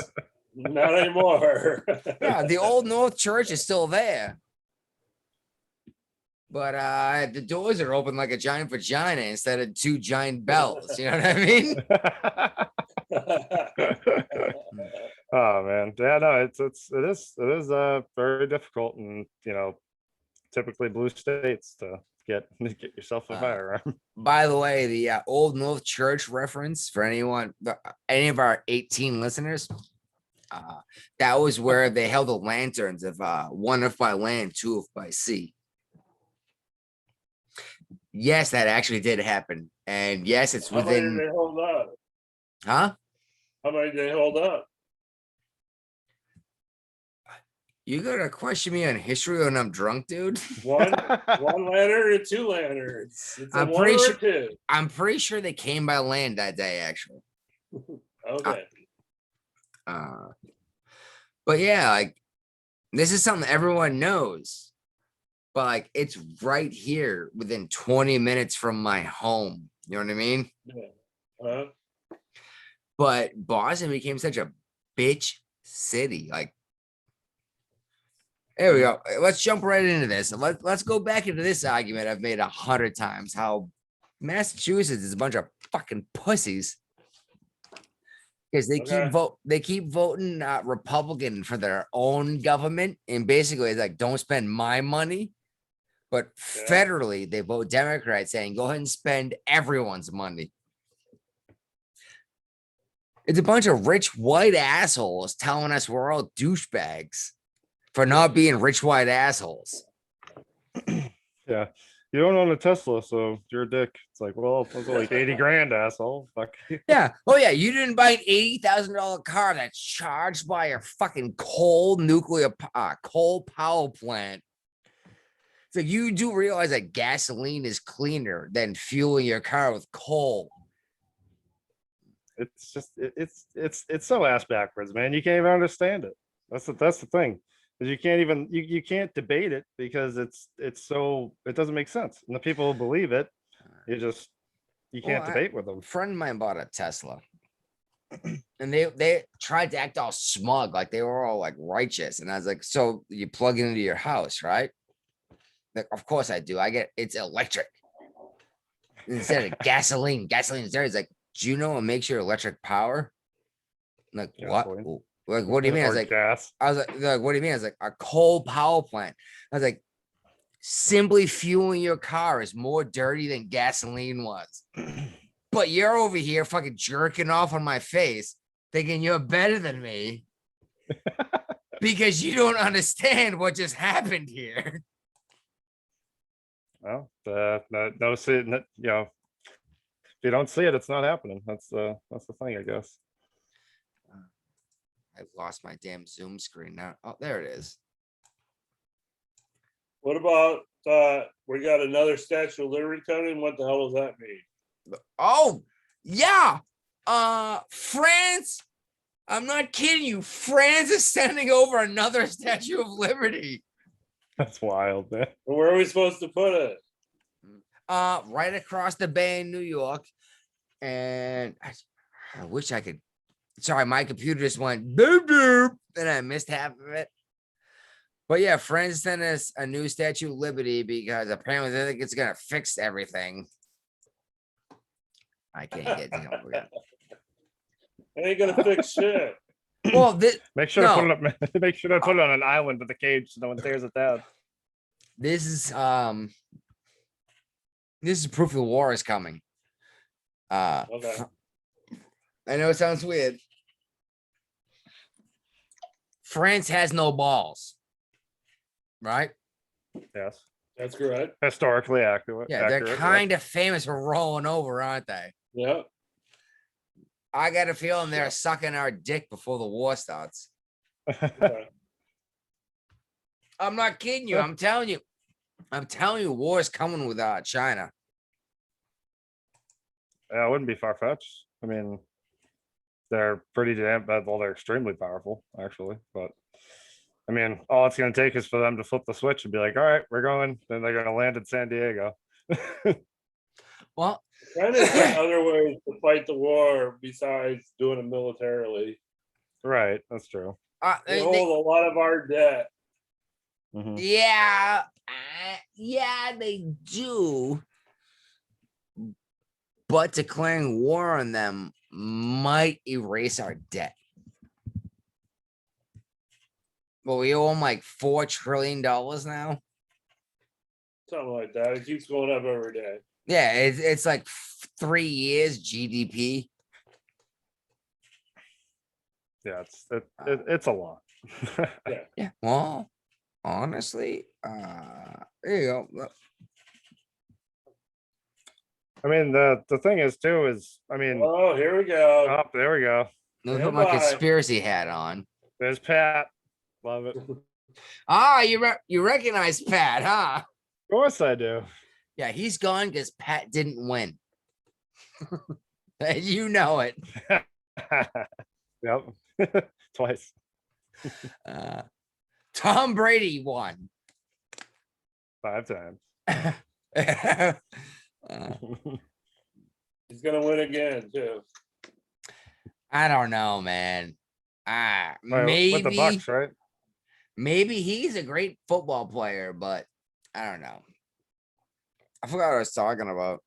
Not anymore. Yeah, the old North Church is still there. But the doors are open like a giant vagina instead of 2 giant bells. You know what I mean? Oh man, yeah, no, it is very difficult, and typically blue states to get yourself a Uh, firearm. By the way, the old North Church reference for anyone, any of our 18 listeners, that was where they held the lanterns of 1 if by land, 2 if by sea. Yes, that actually did happen, and yes, it's How many did within. they hold up? Huh? How many did they hold up? You gonna question me on history when I'm drunk, dude? One lantern or 2 lanterns? It's a I'm one pretty or sure- a 2. I'm pretty sure they came by land that day, actually. Okay. But yeah, like this is something everyone knows, but like it's right here within 20 minutes from my home. You know what I mean? Yeah. But Boston became such a bitch city. Like, there we go. Let's jump right into this. Let's go back into this argument I've made 100 times. How Massachusetts is a bunch of fucking pussies. Because they keep voting Republican for their own government, and basically it's like don't spend my money, but Yeah. federally they vote Democrat, saying go ahead and spend everyone's money. It's a bunch of rich white assholes telling us we're all douchebags for not being rich white assholes. Yeah, you don't own a Tesla, so you're a dick. It's like, well, those are like 80 grand, asshole. Fuck. Yeah. Oh yeah. You didn't buy an $80,000 car that's charged by a fucking coal power plant. So you do realize that gasoline is cleaner than fueling your car with coal. It's just it's so ass backwards, man. You can't even understand it. That's the thing. Is you can't even you can't debate it because it doesn't make sense. And the people who believe it, you can't Well, debate with them. A friend of mine bought a Tesla. And they tried to act all smug, like they were all like righteous. And I was like, so you plug it into your house, right? Like, of course I do. It's electric. Instead of gasoline is there. It's like, do you know what makes your electric power? I'm like, what? Gasoline. Like, what do you mean? I was Or like, gas. they're like, what do you mean? I was like, a coal power plant. I was like, simply fueling your car is more dirty than gasoline was. But you're over here fucking jerking off on my face, thinking you're better than me because you don't understand what just happened here. Well, no, see, you know, if you don't see it, it's not happening. That's the thing, I guess. I lost my damn Zoom screen now. Oh, there it is. What about, we got another Statue of Liberty coming? What the hell does that mean? Oh, yeah. France. I'm not kidding you. France is sending over another Statue of Liberty. That's wild, man. Where are we supposed to put it? Right across the bay in New York. And I wish I could. Sorry, my computer just went doop doop, and I missed half of it. But yeah, France sent us a new Statue of Liberty because apparently they think it's gonna fix everything. I can't get to it. It ain't gonna fix shit. Well, this Make sure to put it up, make sure to put it on an island with a cage so no one tears it down. is proof the war is coming. Okay. I know it sounds weird. France has no balls, right? Yes. That's correct. Historically accurate. Yeah, they're kind of famous for rolling over, aren't they? Yeah. I got a feeling they're sucking our dick before the war starts. Okay. I'm not kidding you. I'm telling you. War is coming with China. Yeah, it wouldn't be far fetched. I mean, they're pretty damn bad. Well, they're extremely powerful, actually. But I mean, all it's going to take is for them to flip the switch and be like, all right, we're going. Then they're going to land in San Diego. Well, China's got other ways to fight the war besides doing it militarily. Right. That's true. They hold a lot of our debt. Mhm. yeah, they do. But declaring war on them might erase our debt. Well, we owe them like $4 trillion now. Something like that. It keeps going up every day. Yeah, it's like 3 years GDP. Yeah, it's a lot. Yeah. Well, honestly, there you go. Look, I mean, the thing is too is, I mean, Oh, here we go. oh, there we go. let me put my Stand by. conspiracy hat on. There's Pat. Love it. Of Ah, you recognize Pat, huh? course I do. Yeah, he's gone because Pat didn't win. And you know it. Yep. Twice. Tom Brady won. 5 times. He's gonna win again too. I don't know, man. Right, Maybe with the Bucks, right? maybe he's a great football player, but I don't know. I forgot what I was talking about.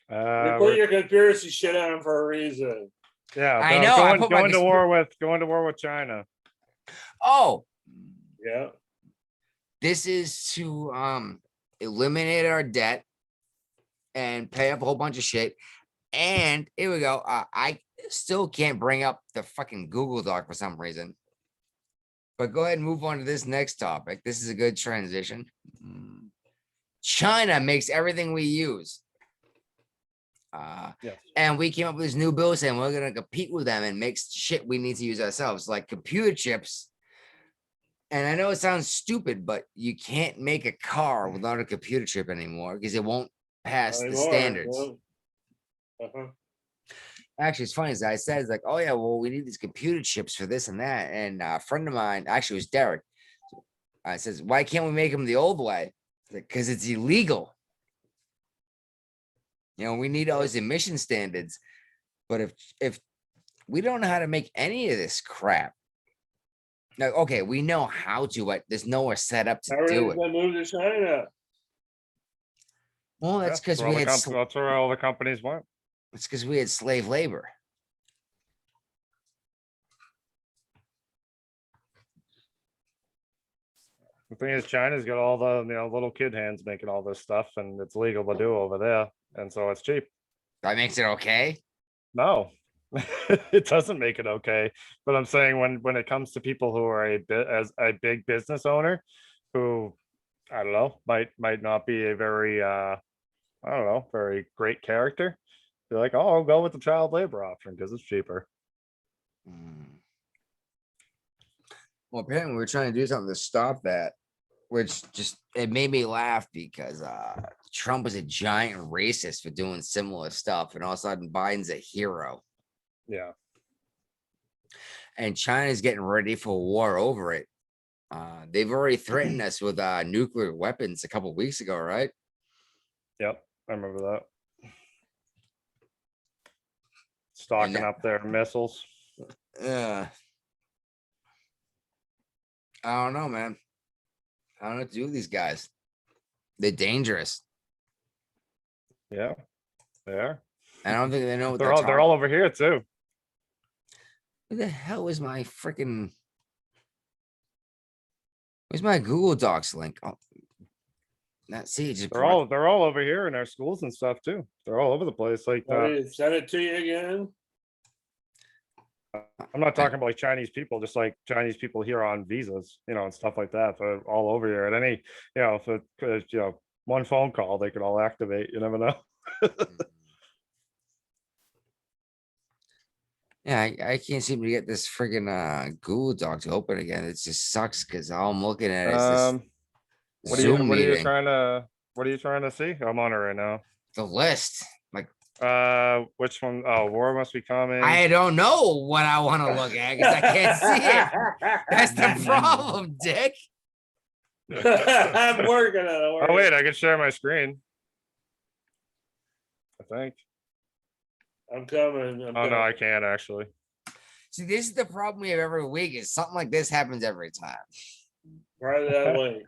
You put your conspiracy shit on for a reason. Yeah, I no, know, I put my going to war with China. Oh, Yeah. this is to eliminate our debt and pay up a whole bunch of shit. And here we go. I still can't bring up the fucking Google Doc for some reason. But go ahead and move on to this next topic. This is a good transition. China makes everything we use. Yes. And we came up with this new bill saying we're going to compete with them and make shit we need to use ourselves, like computer chips. And I know it sounds stupid, but you can't make a car without a computer chip anymore because it won't pass the Anymore, standards. well, uh-huh. Actually, it's funny. As I said, it's like, oh yeah, well, we need these computer chips for this and that. And a friend of mine, actually, it was Derek. I says, why can't we make them the old way? Because it's illegal. You know, we need all these emission standards. But if we don't know how to make any of this crap, now, okay, we know how to, but there's nowhere set up to do Everything's it. gonna move to China. Well, that's because where we all the had that's where all the companies went. it's because we had slave labor. The thing is, China's got all the, little kid hands making all this stuff, and it's legal to do over there, and so it's cheap. That makes it okay. No, it doesn't make it okay. But I'm saying when it comes to people who are a bit as a big business owner, who I don't know might not be a very I don't know, very great character. Be like, oh, I'll go with the child labor option because it's cheaper. Hmm. Well, apparently we're trying to do something to stop that, which just it made me laugh because Trump was a giant racist for doing similar stuff, and all of a sudden Biden's a hero, Yeah. and China's getting ready for war over it. They've already threatened us with nuclear weapons a couple weeks ago, right? Yep. I remember that. Stocking that- up their missiles. Yeah. I don't know, man. I don't know what to do with these guys. They're dangerous. Yeah. They are. I don't think they know what They're all over here too. Where the hell is my freaking? Where's my Google Docs link? Oh, not see. It just They're all over here in our schools and stuff too. They're all over the place. Like Send it to you again. I'm not talking about like Chinese people, just like Chinese people here on visas, and stuff like that. They're all over here. At any, if it, one phone call, they could all activate. You never know. Yeah, I can't seem to get this friggin' Google Docs open again. It just sucks because all I'm looking at is this What are you Zoom what are you meeting. what are you trying to see? I'm on it right now. The list. Like Which one? Oh, war must be coming. I don't know what I want to look at because I can't see it. That's the problem, Dick. I'm working on it. Oh wait, I can share my screen. I think. I'm coming. Oh no, I can't actually. See, this is the problem we have every week. Is something like this happens every time. Right that way.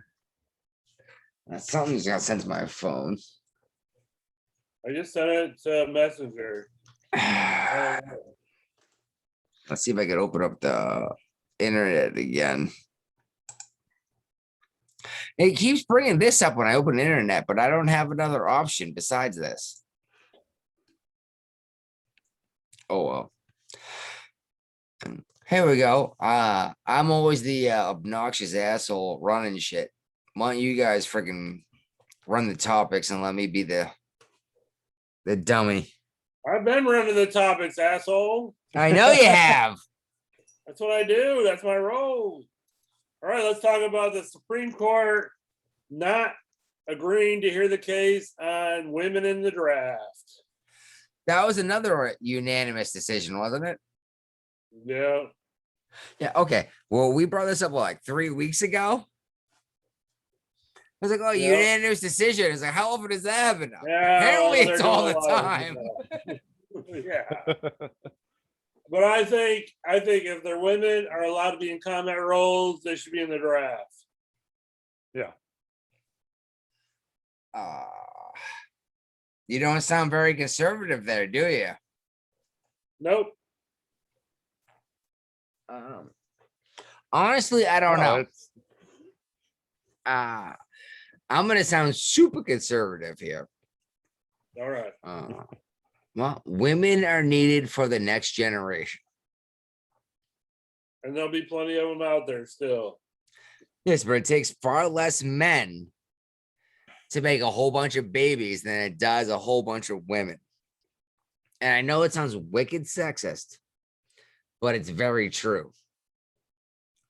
Something's got sent to my phone. I just sent it to Messenger. Let's see if I can open up the internet again. It keeps bringing this up when I open the internet, but I don't have another option besides this. Oh well. Here we go. I'm always the obnoxious asshole running shit. Why don't you guys freaking run the topics and let me be the dummy? I've been running the topics, asshole. I know you have. That's what I do. That's my role. All right, let's talk about the Supreme Court not agreeing to hear the case on women in the draft. That was another unanimous decision, wasn't it? Yeah. Yeah. Okay. Well, we brought this up like 3 weeks ago. I was like, oh, Yeah. unanimous decision. It's like, how often does that happen now? Yeah. Apparently they're it's all doing the a lot of time. stuff. Yeah. But I think if they're women are allowed to be in combat roles, they should be in the draft. You don't sound very conservative there, do you? Nope. Honestly, I don't No, know. it's- I'm gonna sound super conservative here. All right. Well, women are needed for the next generation. And there'll be plenty of them out there still. Yes, but it takes far less men to make a whole bunch of babies than it does a whole bunch of women. And I know it sounds wicked sexist, but it's very true.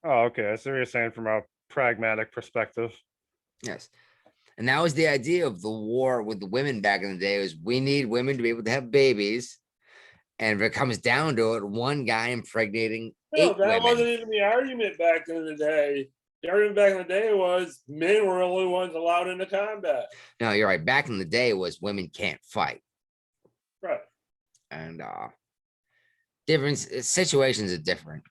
Oh, okay. So you're saying from a pragmatic perspective. Yes. And that was the idea of the war with the women back in the day, was we need women to be able to have babies. And if it comes down to it, one guy impregnating No, 8 that women. wasn't even the argument back in the day. The argument back in the day was men were the only ones allowed into combat. No, you're right. Back in the day was women can't fight. Right. And different situations are different.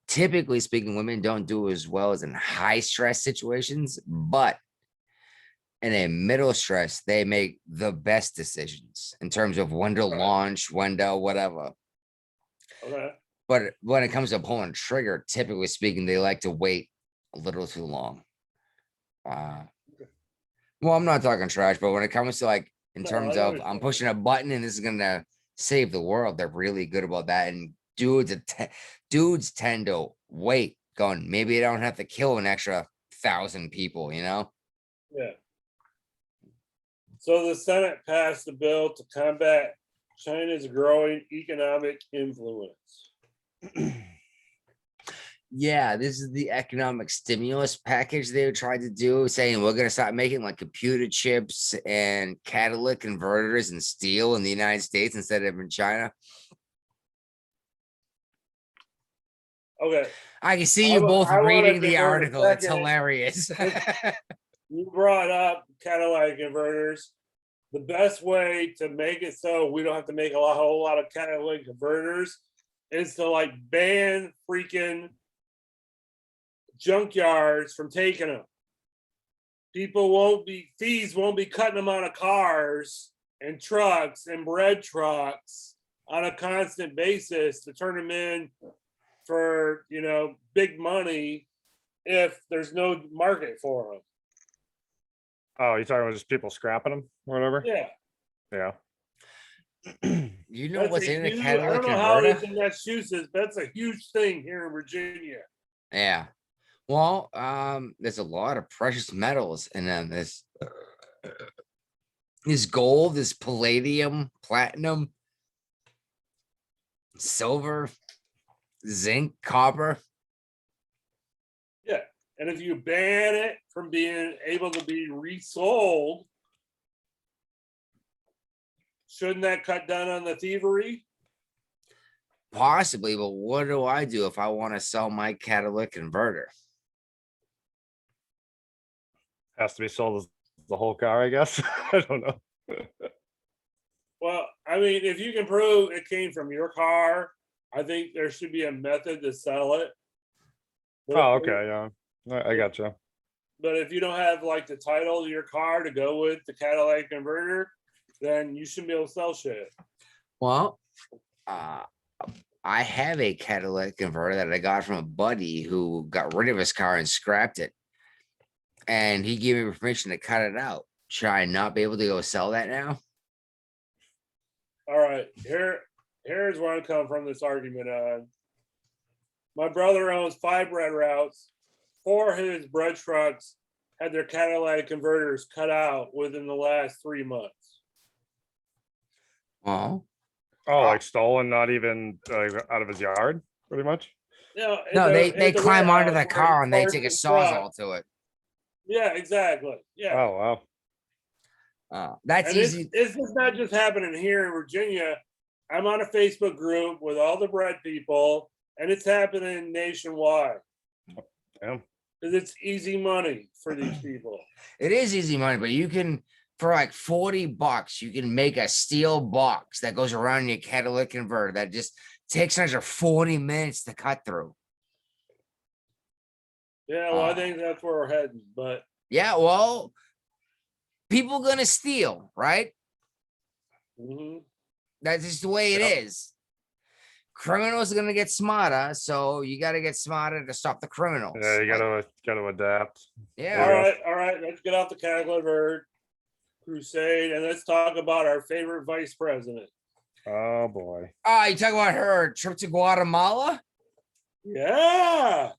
Typically speaking, women don't do as well as in high stress situations, but in a middle stress, they make the best decisions in terms of when to Right. launch, when to whatever. Okay. But when it comes to pulling a trigger, typically speaking, they like to wait a little too long. Uh, well, I'm not talking trash, but when it comes to like in No, terms I know of what I'm you're pushing a button and this is gonna save the world, they're really good about that. And dudes tend to wait, going, maybe I don't have to kill an extra 1,000 people, you know? Yeah. So the Senate passed a bill to combat China's growing economic influence. Yeah, this is the economic stimulus package they tried to do, saying we're gonna start making like computer chips and catalytic converters and steel in the United States instead of in China. Okay, I can see you both I wanna reading the divert a article. It's second. hilarious. You brought up catalytic converters. The best way to make it so we don't have to make whole lot of catalytic converters is to like ban freaking junkyards from taking them. Thieves won't be cutting them out of cars and trucks and bread trucks on a constant basis to turn them in for, big money if there's no market for them. Oh, you're talking about just people scrapping them or whatever? Yeah. Yeah. You know That's what's a in a huge, I catalytic don't know how it converter? is in Massachusetts, but that's a huge thing here in Virginia. Yeah. Well, there's a lot of precious metals and then this gold, this palladium, platinum, silver, zinc, copper. Yeah. And if you ban it from being able to be resold, shouldn't that cut down on the thievery? Possibly, but what do I do if I want to sell my catalytic converter? Has to be sold as the whole car, I guess. I don't know. Well, I mean, if you can prove it came from your car, I think there should be a method to sell it. But Oh, if- okay, yeah. I got you. But if you don't have like the title of your car to go with the catalytic converter, then you shouldn't be able to sell shit. Well, I have a catalytic converter that I got from a buddy who got rid of his car and scrapped it. And he gave me permission to cut it out. Should I not be able to go sell that now? All right, here's where I'm coming from this argument on. My brother owns 5 bread routes. 4 of his bread trucks had their catalytic converters cut out within the last 3 months. Well, Oh, like stolen, not even out of his yard, pretty much. No, no, they climb onto the where he car and they parks take a his truck. sawzall to it. Yeah, exactly. Yeah. Oh, wow. That's And easy. this is not just happening here in Virginia. I'm on a Facebook group with all the bread people, and it's happening nationwide. Yeah. Because it's easy money for these people. It is easy money, but you can, for like $40, you can make a steel box that goes around your catalytic converter that just takes an extra 40 minutes to cut through. Yeah, well, I think that's where we're heading. But Yeah, well, people gonna steal, right? mhm. That's just the way it Yep. is. Criminals are gonna get smarter, so you got to get smarter to stop the criminals. Yeah, you Like, gotta adapt. yeah. All right. Let's get off the catalytic crusade and let's talk about our favorite vice president. Oh boy. Oh, you talk about her trip to Guatemala? Yeah,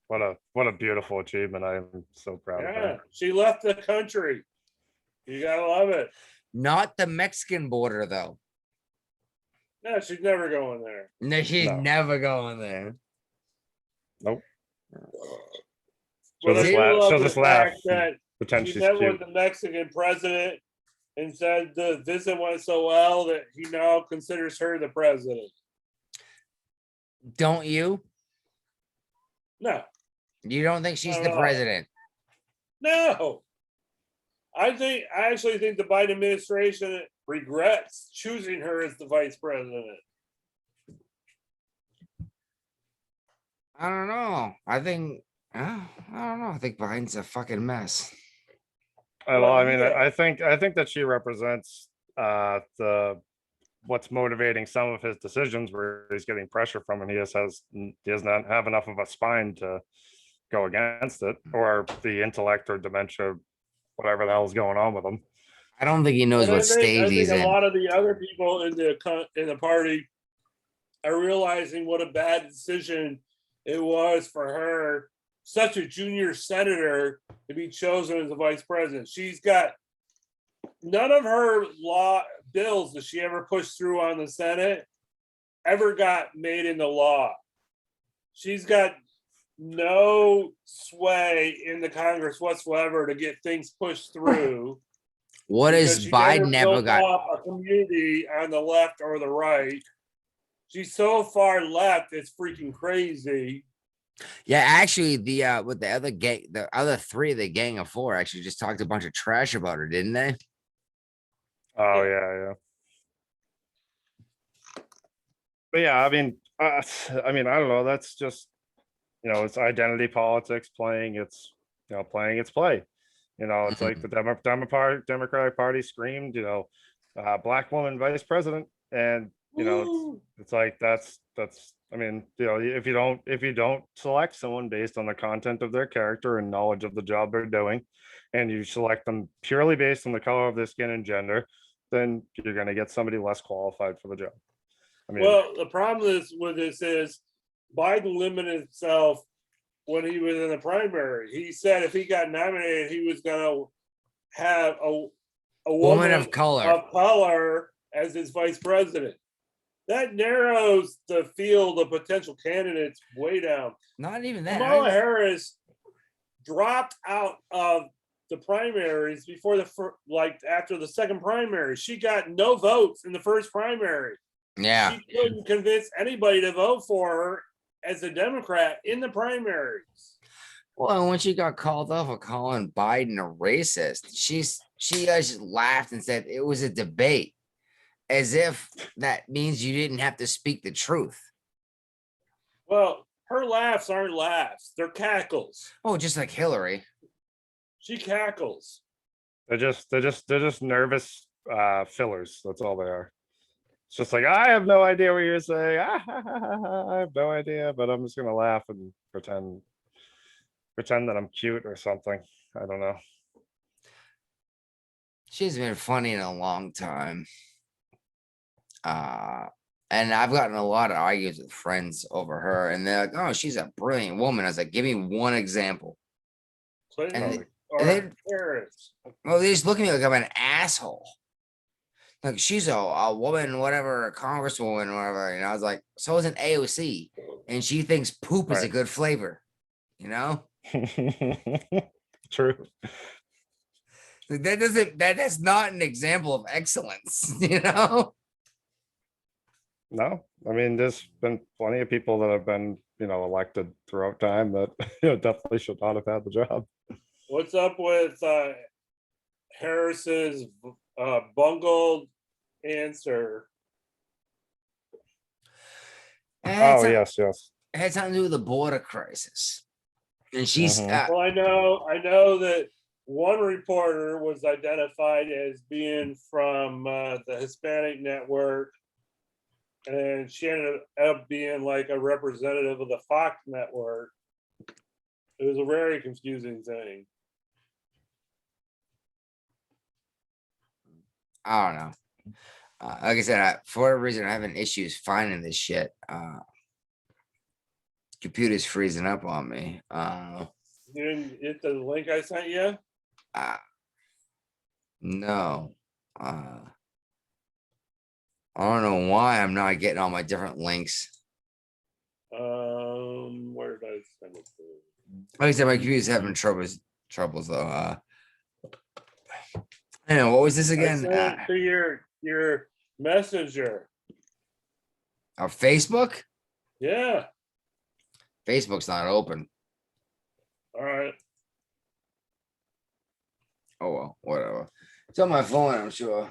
What a beautiful achievement. I am so proud of yeah. her. She left the country. You gotta love it. Not the Mexican border, though. No, she's never going there. No, she's No. never going there. Nope. But I just do laugh- love she'll the just laugh fact that Pretend he she's met cute. with the Mexican president and said the visit went so well that he now considers her the president. Don't you? No, You don't think she's Not the at all. president? no. I actually think the Biden administration regrets choosing her as the vice president. I don't know. I think I don't know. I think Biden's a fucking mess. Well, Well, I mean, yeah. I think that she represents the what's motivating some of his decisions where he's getting pressure from, and he does not have enough of a spine to go against it, or the intellect or dementia, whatever the hell's going on with them. I don't think he knows And what stage I he's think a in. lot of the other people in the party are realizing what a bad decision it was for her, such a junior senator, to be chosen as the vice president. She's got none of her law bills that she ever pushed through on the Senate ever got made into law. She's got no sway in the Congress whatsoever to get things pushed through. What because is she Biden never built got? up a community on the left or the right. She's so far left, it's freaking crazy. Yeah, actually, the with the other gang, the other three of the gang of four actually just talked a bunch of trash about her, didn't they? Oh Yeah. yeah. But yeah, I mean, I don't know. That's just, it's identity politics playing its, playing its play. It's like the Democratic Party screamed, black woman vice president, and Woo! it's like that's. I mean, if you don't select someone based on the content of their character and knowledge of the job they're doing, and you select them purely based on the color of their skin and gender, then you're going to get somebody less qualified for the job. I mean, Well, the problem with this is Biden limited himself when he was in the primary. He said if he got nominated, he was going to have a Woman of color. as his vice president. That narrows the field of potential candidates way down. Not even that. Kamala Harris dropped out of the primaries before after the second primary. She got no votes in the first primary. Yeah. She couldn't convince anybody to vote for her as a Democrat in the primaries. Well, and when she got called off of calling Biden a racist, she just laughed and said it was a debate, as if that means you didn't have to speak the truth. Well, her laughs aren't laughs; they're cackles. Oh, just like Hillary. She cackles. they're just nervous fillers. That's all they are. It's just like, I have no idea what you're saying. I have no idea, but I'm just gonna laugh and pretend that I'm cute or something. I don't know. She's been funny in a long time. And I've gotten a lot of arguments with friends over her, and they're like, "Oh, she's a brilliant woman." I was like, "Give me one example." Clinton And or then- Harris. Well, they just look at me like I'm an asshole. Like she's a woman, whatever, a congresswoman, whatever. I was like, so is an AOC, and she thinks poop is a Right. good flavor. True. Like, that's not an example of excellence. No, I mean, there's been plenty of people that have been, elected throughout time that definitely should not have had the job. What's up with Harris's bungled answer? Oh yes. It had something to do with the border crisis, and she's Mhm. Well, I know that one reporter was identified as being from the Hispanic network, and she ended up being like a representative of the Fox network. It was a very confusing thing. I don't know. Like I said, for whatever reason, I'm having issues finding this shit. Computer's freezing up on me. You didn't get the link I sent you? No. I don't know why I'm not getting all my different links. Where did I send it to? Like I said, my computer's having troubles though. Anyway, what was this I again? sent it to your messenger. Facebook? Yeah. Facebook's not open. All right. Oh well, whatever. It's on my phone, I'm sure.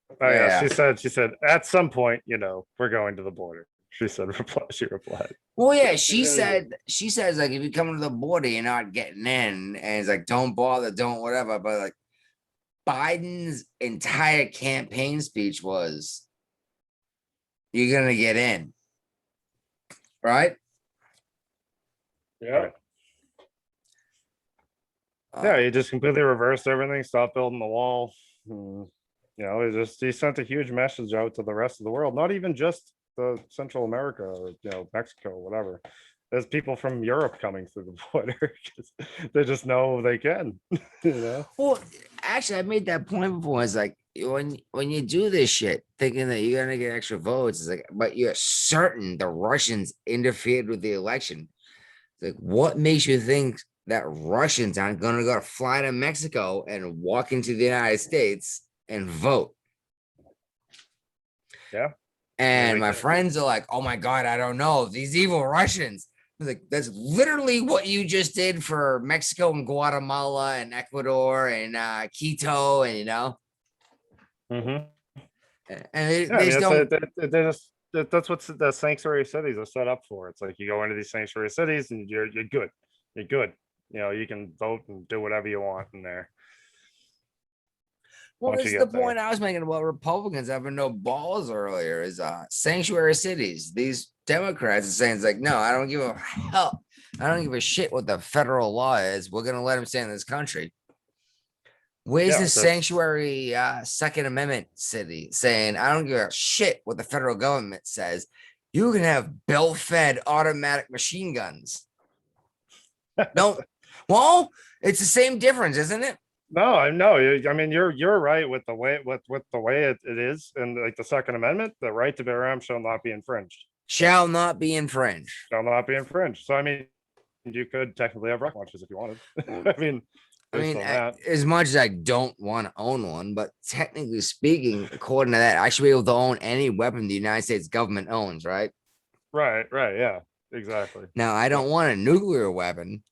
Oh yeah. Yeah. She said at some point, we're going to the border. She said, she replied. Well, yeah, she Yeah. says like if you come to the border, you're not getting in, and it's like don't bother, don't whatever. But like Biden's entire campaign speech was, "You're gonna get in," right? Yeah. Yeah, Uh, he just completely reversed everything, stopped building the wall. You know, he sent a huge message out to the rest of the world, not even just the Central America or Mexico, whatever. There's people from Europe coming through the border. 'Cause they just know they can, you know. well, actually, I made that point before. It's like when you do this shit, thinking that you're gonna get extra votes, it's like, but you're certain the Russians interfered with the election. It's like, what makes you think that Russians aren't gonna go fly to Mexico and walk into the United States and vote? Yeah. And they my can- friends are like, "Oh my god, I don't know these evil Russians." I was like, that's literally what you just did for Mexico and Guatemala and Ecuador and Quito, and Mhm. and they, Yeah, I they mean, just it's don't. they just that's what the sanctuary cities are set up for. It's like you go into these sanctuary cities and you're good. You're good. You know, you can vote and do whatever you want in there Well, once this you is the get there. point I was making about Republicans having no balls earlier. Is sanctuary cities? These Democrats are saying it's like, no, I don't give a hell. I don't give a shit what the federal law is. We're gonna let them stay in this country. Where's Yeah, the that's sanctuary Second Amendment city saying, I don't give a shit what the federal government says. You can have bell-fed automatic machine guns. No, well, it's the same difference, isn't it? no, I know. I mean, you're right with the way with the way it is, and like the Second Amendment, the right to bear arms shall not be infringed. Shall not be infringed. Shall not be infringed. So I mean, you could technically have rocket launchers if you wanted. I mean, I based mean, on that. as much as I don't want to own one, but technically speaking, according to that, I should be able to own any weapon the United States government owns, right? Right, yeah, exactly. Now, I don't want a nuclear weapon,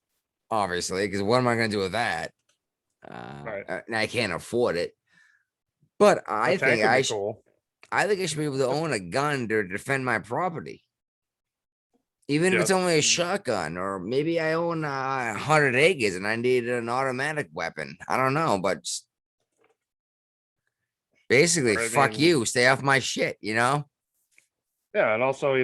obviously, because what am I going to do with that? Right. And I can't afford it. But A tank would be cool. I think I should be able to own a gun to defend my property, even if it's Yes. only a shotgun, or maybe I own 100 acres and I need an automatic weapon. I don't know, but basically, I fuck mean, you, stay off my shit, yeah, and also,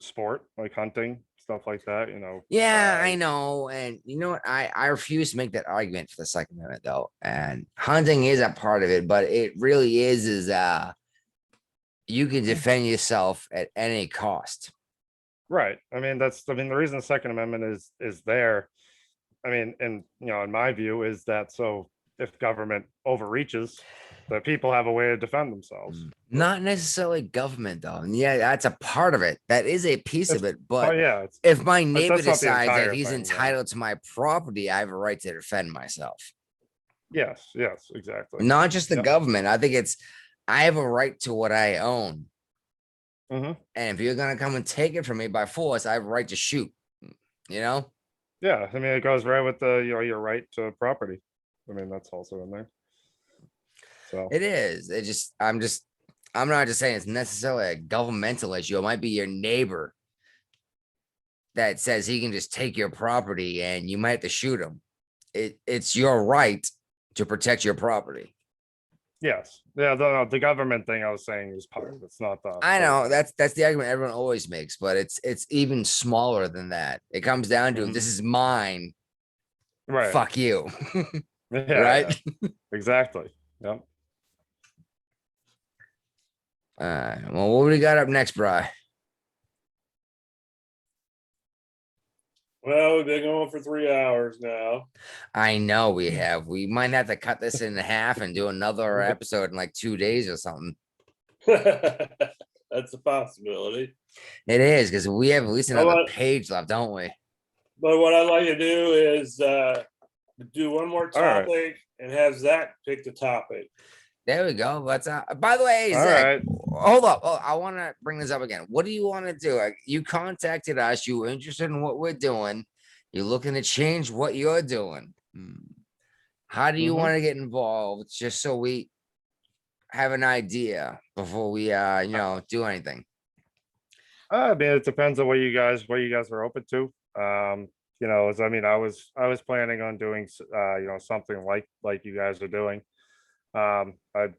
sport like hunting, stuff like that, Yeah, I know. And you know what? I refuse to make that argument for the Second Amendment though. And hunting is a part of it, but it really is you can defend yourself at any cost. right. I mean, the reason the Second Amendment is there. I mean, in my view, is that so if government overreaches, the people have a way to defend themselves. Not necessarily government though. And yeah, that's a part of it. That is a piece It's, of it. oh But yeah, if my but neighbor that's not the decides that entire he's thing, though. entitled to my property, I have a right to defend myself. Yes, exactly. Not just the Yep. government. I have a right to what I own. Hmm. And if you're gonna come and take it from me by force, I have a right to shoot. You know? Yeah, I mean, it goes right with the your right to property. I mean, that's also in there. So It is. I'm not just saying it's necessarily a governmental issue. It might be your neighbor that says he can just take your property and you might have to shoot him. It's your right to protect your property. yes, yeah, the government thing I was saying is part of it. It's not the. I know that's the argument everyone always makes, but it's even smaller than that. It comes down to Mhm. this is mine. Right. Fuck you. Yeah, Right? yeah, exactly. Yep. Well, what do we got up next, Bry? Well, we've been going for 3 hours now. I know we have. We might have to cut this in half and do another episode in like 2 days or something. That's a possibility. It is because we have at least Well, another what- page left, don't we? But what I'd like to do is do one more All right. topic and have Zach pick the topic. There we go. Let's by the way, All Zach, right. hold up. Oh, I want to bring this up again. What do you want to do? You contacted us, you were interested in what we're doing, you're looking to change what you're doing. How do you Mhm. want to get involved? Just so we have an idea before we do anything. I mean, it depends on what you guys are open to. I was planning on doing something like you guys are doing. I'd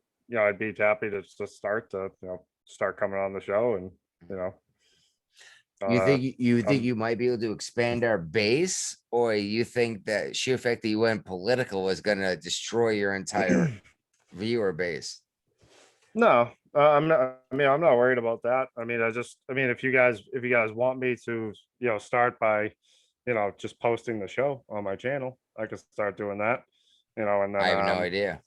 be happy to just start coming on the show and You Uh, think you think um, you might be able to expand our base, or you think that sheer fact that you went political is gonna destroy your entire viewer base? No, I'm not. I mean, I'm not worried about that. I mean, I mean, if you guys want me to, start by, just posting the show on my channel, I could start doing that. And I then, have no idea.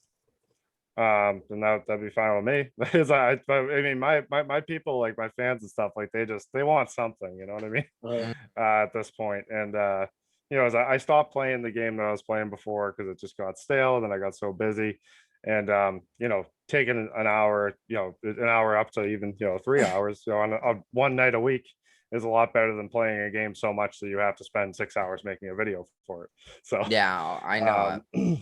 then that'd be fine with me. Because I mean, my people, like my fans and stuff, like they want something. You know what I mean? Uh, At this point, and as I stopped playing the game that I was playing before because it just got stale, and then I got so busy, and taking an hour up to even 3 hours, on one night a week is a lot better than playing a game so much that you have to spend 6 hours making a video for it. So Yeah, I know.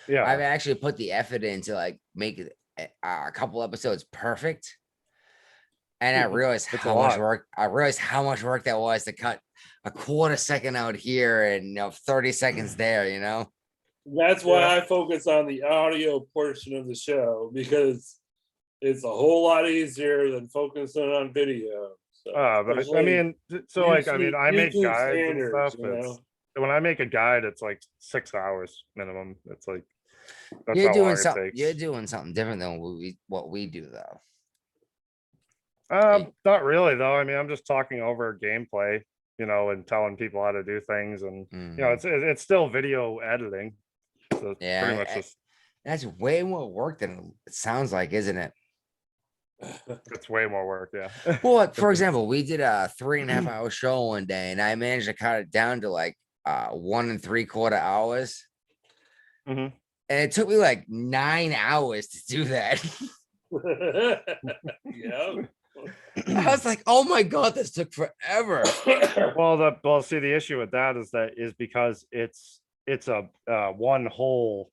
yeah, I've actually put the effort into like make it a couple episodes perfect. And I realized It's a how much lot. work that was to cut a quarter second out here and 30 seconds there, That's why Yeah. I focus on the audio portion of the show because it's a whole lot easier than focusing on video. So But I especially mean, so like, I mean, YouTube, I make YouTube guides and standards, stuff. When I make a guide, it's like 6 hours minimum. It's like, that's how long it You're takes. doing something different than what we do though. Not really though. I mean, I'm just talking over gameplay, and telling people how to do things, and Mhm. it's still video editing. So it's Yeah, pretty much just that's way more work than it sounds like, isn't it? it's way more work. Yeah. Well, like, for example, we did a 3.5 hour show one day, and I managed to cut it down to like 1 3/4 hours. Mhm. And it took me like 9 hours to do that. yeah. I was like, oh my God, this took forever. Well, see, the issue with that is because it's a one whole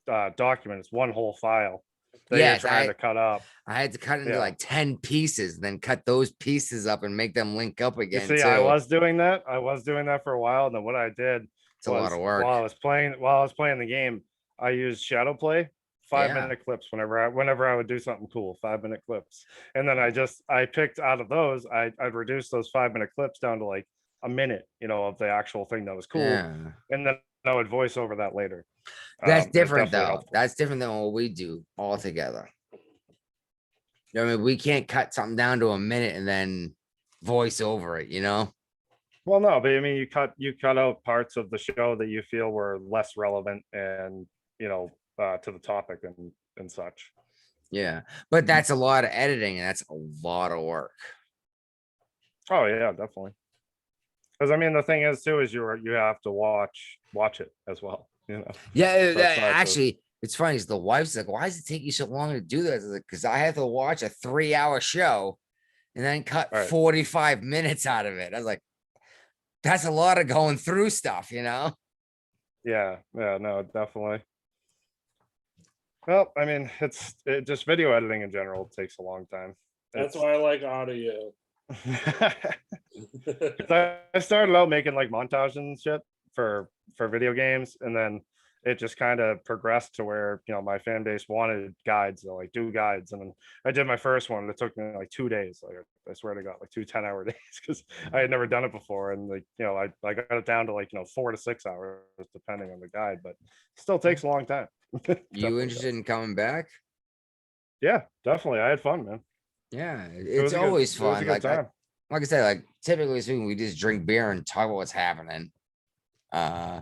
document. It's one whole file that you're Yes, trying to cut up. I had to cut into Yeah. like 10 pieces, then cut those pieces up and make them link up You again see, too. I was doing that. I was doing that for a while, and then what I did It's a lot was of work. while I was playing the game, I used shadow play, five Yeah. minute clips whenever I would do something cool, 5 minute clips. And then I picked out of those, I'd reduce those 5 minute clips down to like a minute, of the actual thing that was cool. Yeah. And then I would voice over that later. That's It's different definitely though. helpful. That's different than what we do altogether. I mean, we can't cut something down to a minute and then voice over it, Well, no, but I mean, you cut out parts of the show that you feel were less relevant and, to the topic and such. Yeah. But that's a lot of editing and that's a lot of work. Oh yeah, definitely. Because I mean, the thing is too is you have to watch it as well. Yeah, So it's not just- actually, it's funny. Is the wife's like, why does it take you so long to do this? Because I have to watch a 3 hour show and then cut Right. 45 minutes out of it. I was like, that's a lot of going through stuff, Yeah, no, definitely. Well, I mean, just video editing in general takes a long time. That's why I like audio. I started out making like montages and shit for video games, and then it just kind of progressed to where my fan base wanted guides, so like do guides, and then I did my first one. It took me like 2 days. Like I swear to God, like 2 10-hour days because I had never done it before, and like I got it down to like 4 to 6 hours depending on the guide, but it still takes a long time. You Definitely interested does. in coming back? Yeah, definitely. I had fun, man. Yeah, It it's was a good- always it was a fun. good time. Like I said, like typically speaking, we just drink beer and talk about what's happening. Yeah.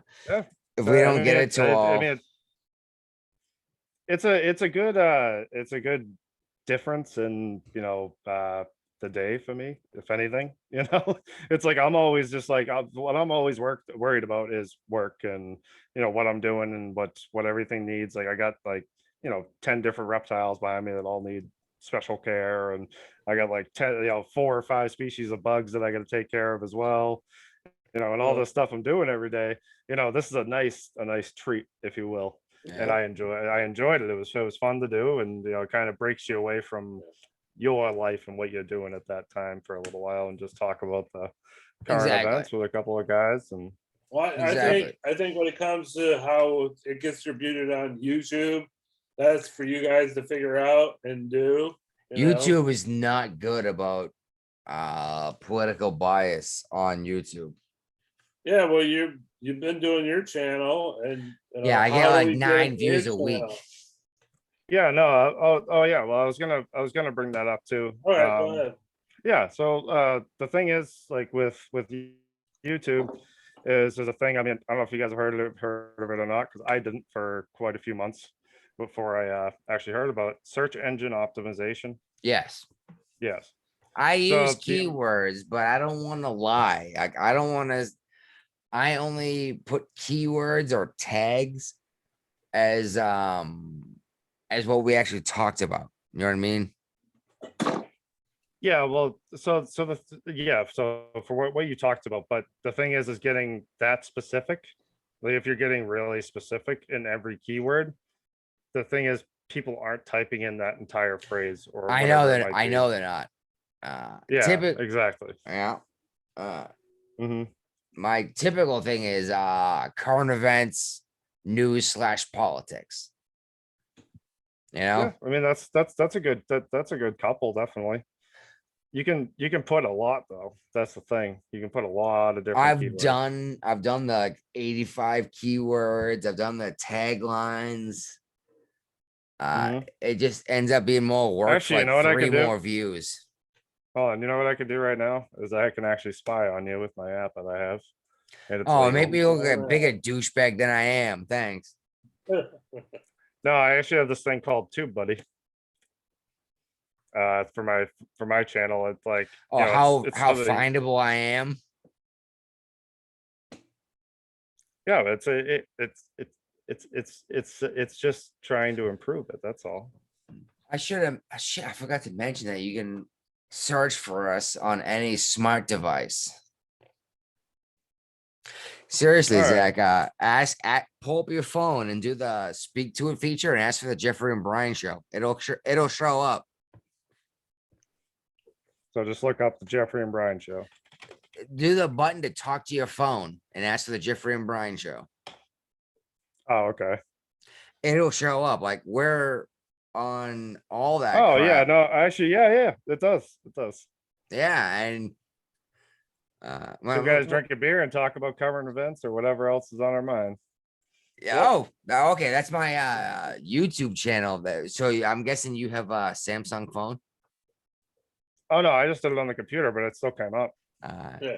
If we I don't mean, get it to all, I mean, it's a good difference in the day for me, if anything. It's like I'm always just like what I'm always worried about is work and what I'm doing and what everything needs. Like I got like 10 different reptiles behind me that all need special care, and I got like 10 4 or 5 species of bugs that I got to take care of as well, and all Yeah. the stuff I'm doing every day. This is a nice treat, if you will. And yeah, I enjoyed it. It was fun to do, and it kind of breaks you away from your life and what you're doing at that time for a little while, and just talk about the current Exactly. events with a couple of guys. And Well, Exactly. I think when it comes to how it gets distributed on YouTube, that's for you guys to figure out and do. YouTube is not good about political bias on YouTube. Yeah, well, you've been doing your channel and. Yeah, I get how do like we 9 your views a week. channel? Yeah, no, oh yeah. Well, I was gonna bring that up too. All right, go ahead. Yeah, so the thing is, like with YouTube, is there's a thing. I mean, I don't know if you guys have heard of it or not, because I didn't for quite a few months before I actually heard about it. Search engine optimization. Yes. Yes. I So use the- keywords, but I don't want to lie. Like I don't want to. I only put keywords or tags as what we actually talked about. You know what I mean? Yeah, well, so yeah, so for what you talked about, but the thing is getting that specific. Like if you're getting really specific in every keyword, the thing is people aren't typing in that entire phrase or I know whatever it that. might I be. know they're not. Yeah, Typically, exactly. yeah. Hmm. My typical thing is current events, news / politics. You know, Yeah, I mean that's a good that's a good couple, definitely. You can put a lot though. That's the thing. You can put a lot of different keywords. I've done the like 85 keywords. I've done the taglines. Mhm. It just ends up being more work Actually, for you like know what I 3 can do? more views. Hold on, you know what I can do right now is I can actually spy on you with my app that I have, and it's Oh, legal. make me look like a Alright. bigger douchebag than I am. Thanks. No, I actually have this thing called TubeBuddy. For my channel, it's like Oh, you know, it's how so that- findable I am. yeah, it's a it's just trying to improve it. That's all. I should have. Shit, I forgot to mention that you can search for us on any smart device. Seriously, All right. Zach, pull up your phone and do the speak to it feature and ask for the Jeffrey and Brian show. It'll show up. So just look up the Jeffrey and Brian show. Do the button to talk to your phone and ask for the Jeffrey and Brian show. Oh, okay. It'll show up. Like we're on all that. Oh yeah, crap. no, actually, yeah, it does. It does. Yeah, and You guys drink a beer and talk about current events or whatever else is on our mind. Oh, okay. That's my YouTube channel. So I'm guessing you have a Samsung phone. Oh no, I just did it on the computer, but it still came up. Yeah.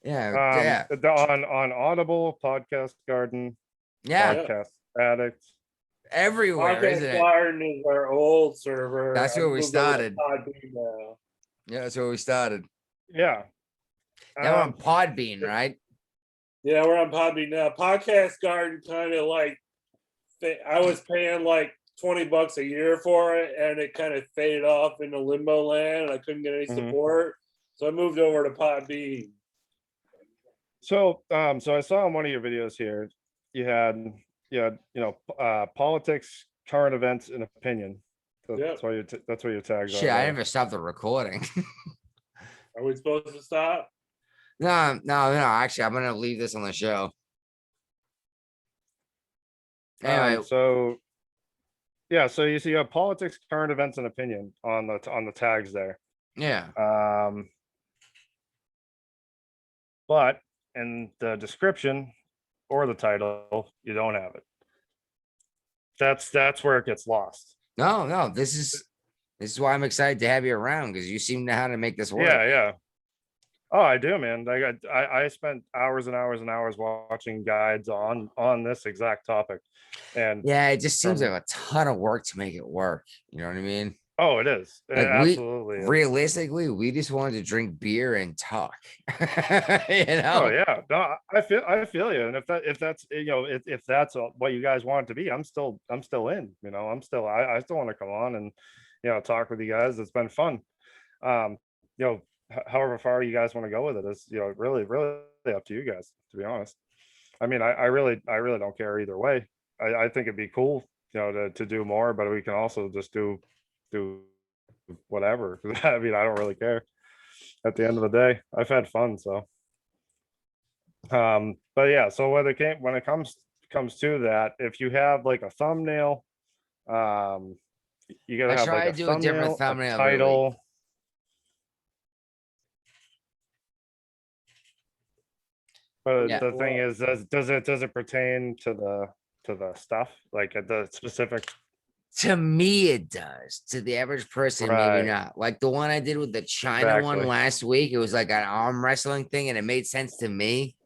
Yeah, On Audible, Podcast Garden, yeah. Podcast Addict. Everywhere, isn't Podcast it? Garden is our old server. That's where I've we moved over to started. Podbean now. Yeah, that's where we started. Yeah. Now we're on Um, Podbean, right? Yeah, we're on Podbean now. Podcast Garden kind of like I was paying like $20 a year for it, and it kind of faded off into limbo land. And I couldn't get any Mhm. support, so I moved over to Podbean. so I saw in one of your videos here, you had politics, current events, and opinion. That's Yep. why that's what your tags Shit, are. I there. never stopped the recording. Are we supposed to stop? No. Actually, I'm gonna leave this on the show. Anyway, So yeah, so you see you have politics, current events, and opinion on the tags there. yeah. But in the description or the title, you don't have it. That's where it gets lost. No. This is why I'm excited to have you around because you seem to know how to make this work. Yeah. Oh, I do, man. I spent hours and hours and hours watching guides on this exact topic. And Yeah, it just seems From- like a ton of work to make it work. You know what I mean? oh, it is. It Like absolutely is. realistically, we just wanted to drink beer and talk. You Oh know? yeah, no, I feel you, and if that's if that's what you guys want it to be, I'm still in. I still want to come on and talk with you guys. It's been fun. Um, however far you guys want to go with it is really up to you guys. To be honest, I mean, I really don't care either way. I think it'd be cool, to do more, but we can also just do whatever. I mean, I don't really care. At the end of the day, I've had fun, so. But yeah, so when it comes to that, if you have like a thumbnail, you gotta I have try like to a do a different thumbnail, thumbnail a every week. title. But Yeah. the thing is, does it pertain to the stuff, like the specific? To me, it does. To the average person, maybe Right. not. Like the one I did with the China one Exactly. last week, it was like an arm wrestling thing, and it made sense to me.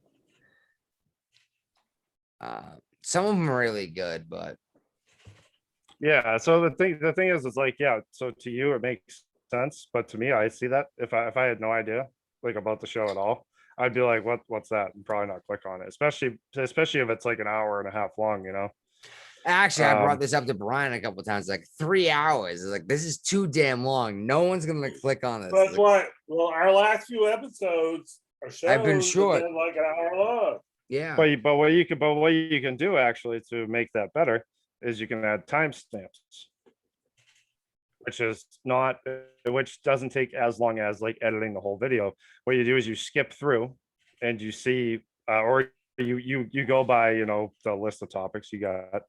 Some of them are really good, but Yeah, so the thing is like, yeah, so to you it makes sense, but to me, I see that if I had no idea like about the show at all, I'd be like, what's that? And probably not click on it, especially if it's like an hour and a half long, you know? actually, I brought Um, this up to Brian a couple times, like 3 hours. It's like, this is too damn long. No one's gonna click on this. But Like, what? Well, our last few episodes, our I've been shows have short. been like an hour long. Yeah. but what you can do actually to make that better is you can add timestamps, which is not which doesn't take as long as like editing the whole video. What you do is you skip through and you see or you go by, you know, the list of topics you got,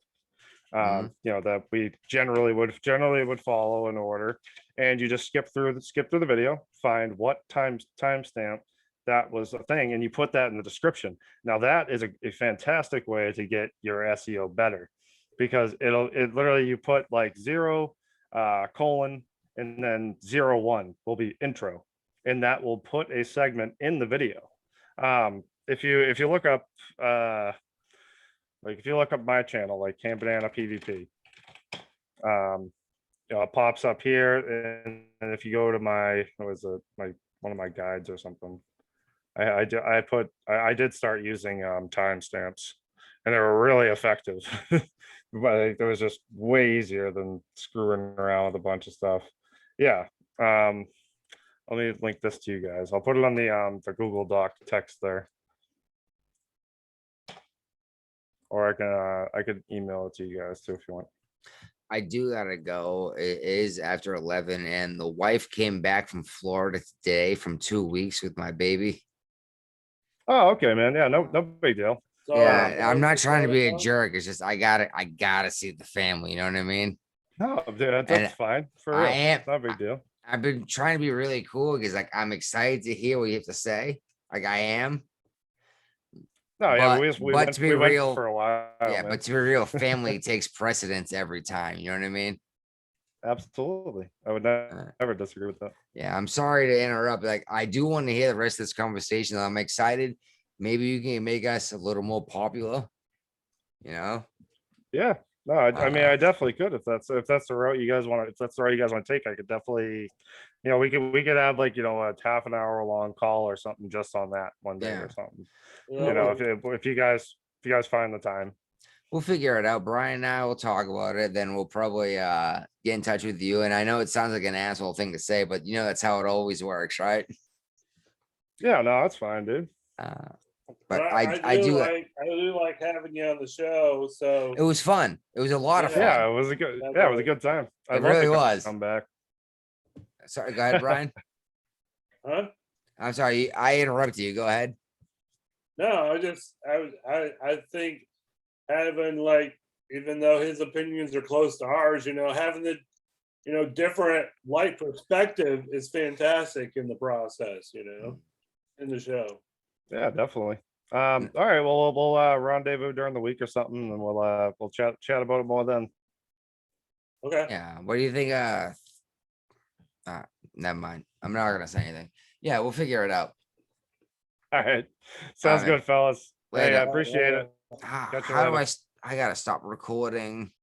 Mhm. you know, that we generally would follow in order, and you just skip through the video, find what timestamp that was a thing, and you put that in the description. Now that is a fantastic way to get your SEO better, because it literally, you put like 0 colon and then 01 will be intro, and that will put a segment in the video. If you look up like if you look up my channel, like Camp Banana PvP, you know, it pops up here, and if you go to my, what was it, my one of my guides or something, I did start using timestamps, and they were really effective. But it was just way easier than screwing around with a bunch of stuff. Yeah. Let me link this to you guys. I'll put it on the Google Doc text there, or I could email it to you guys too if you want. I do gotta go. It is after 11, and the wife came back from Florida today from 2 weeks with my baby. Oh, okay, man. Yeah, no big deal. So Yeah, I'm not so trying to be a far, jerk. It's just I gotta see the family. You know what I mean? No, dude, that's And fine for I real. am. Not a big deal. I've been trying to be really cool because like I'm excited to hear what you have to say. Like I am, No, yeah, but we but to be went real, for a while, yeah, man. but to be real, family takes precedence every time. You know what I mean? Absolutely, I would Uh, never disagree with that. Yeah, I'm sorry to interrupt. Like, I do want to hear the rest of this conversation. I'm excited. Maybe you can make us a little more popular. You know? Yeah, no, I mean, Uh, I definitely could if that's the route you guys want. If that's the route you guys want to take, I could definitely, you know, we could have like, you know, a half an hour long call or something just on that one day Yeah. or something. you You know, know, if you guys find the time. we'll figure it out. Brian and I will talk about it. Then we'll probably get in touch with you. And I know it sounds like an asshole thing to say, but you know that's how it always works, right? Yeah, no, that's fine, dude. Uh, but but I do. I do like having you on the show. So It was fun. It was a lot of Yeah. Yeah, fun. it was a good. That's Yeah, it was a right. good time. I'd It love really to was. come back. Sorry, go ahead, Brian. huh? I'm sorry, I interrupted you. Go ahead. No, I think having like, even though his opinions are close to ours, you know, having the, you know, different light perspective is fantastic in the process, you know, in the show. Yeah, definitely. All right, well, we'll rendezvous during the week or something, and we'll chat about it more then. Okay. Yeah. What do you think? Never mind. I'm not gonna say anything. Yeah, we'll figure it out. All right, sounds right. good, fellas. Hey, I Later. appreciate it. How Catch you do later. I gotta stop recording.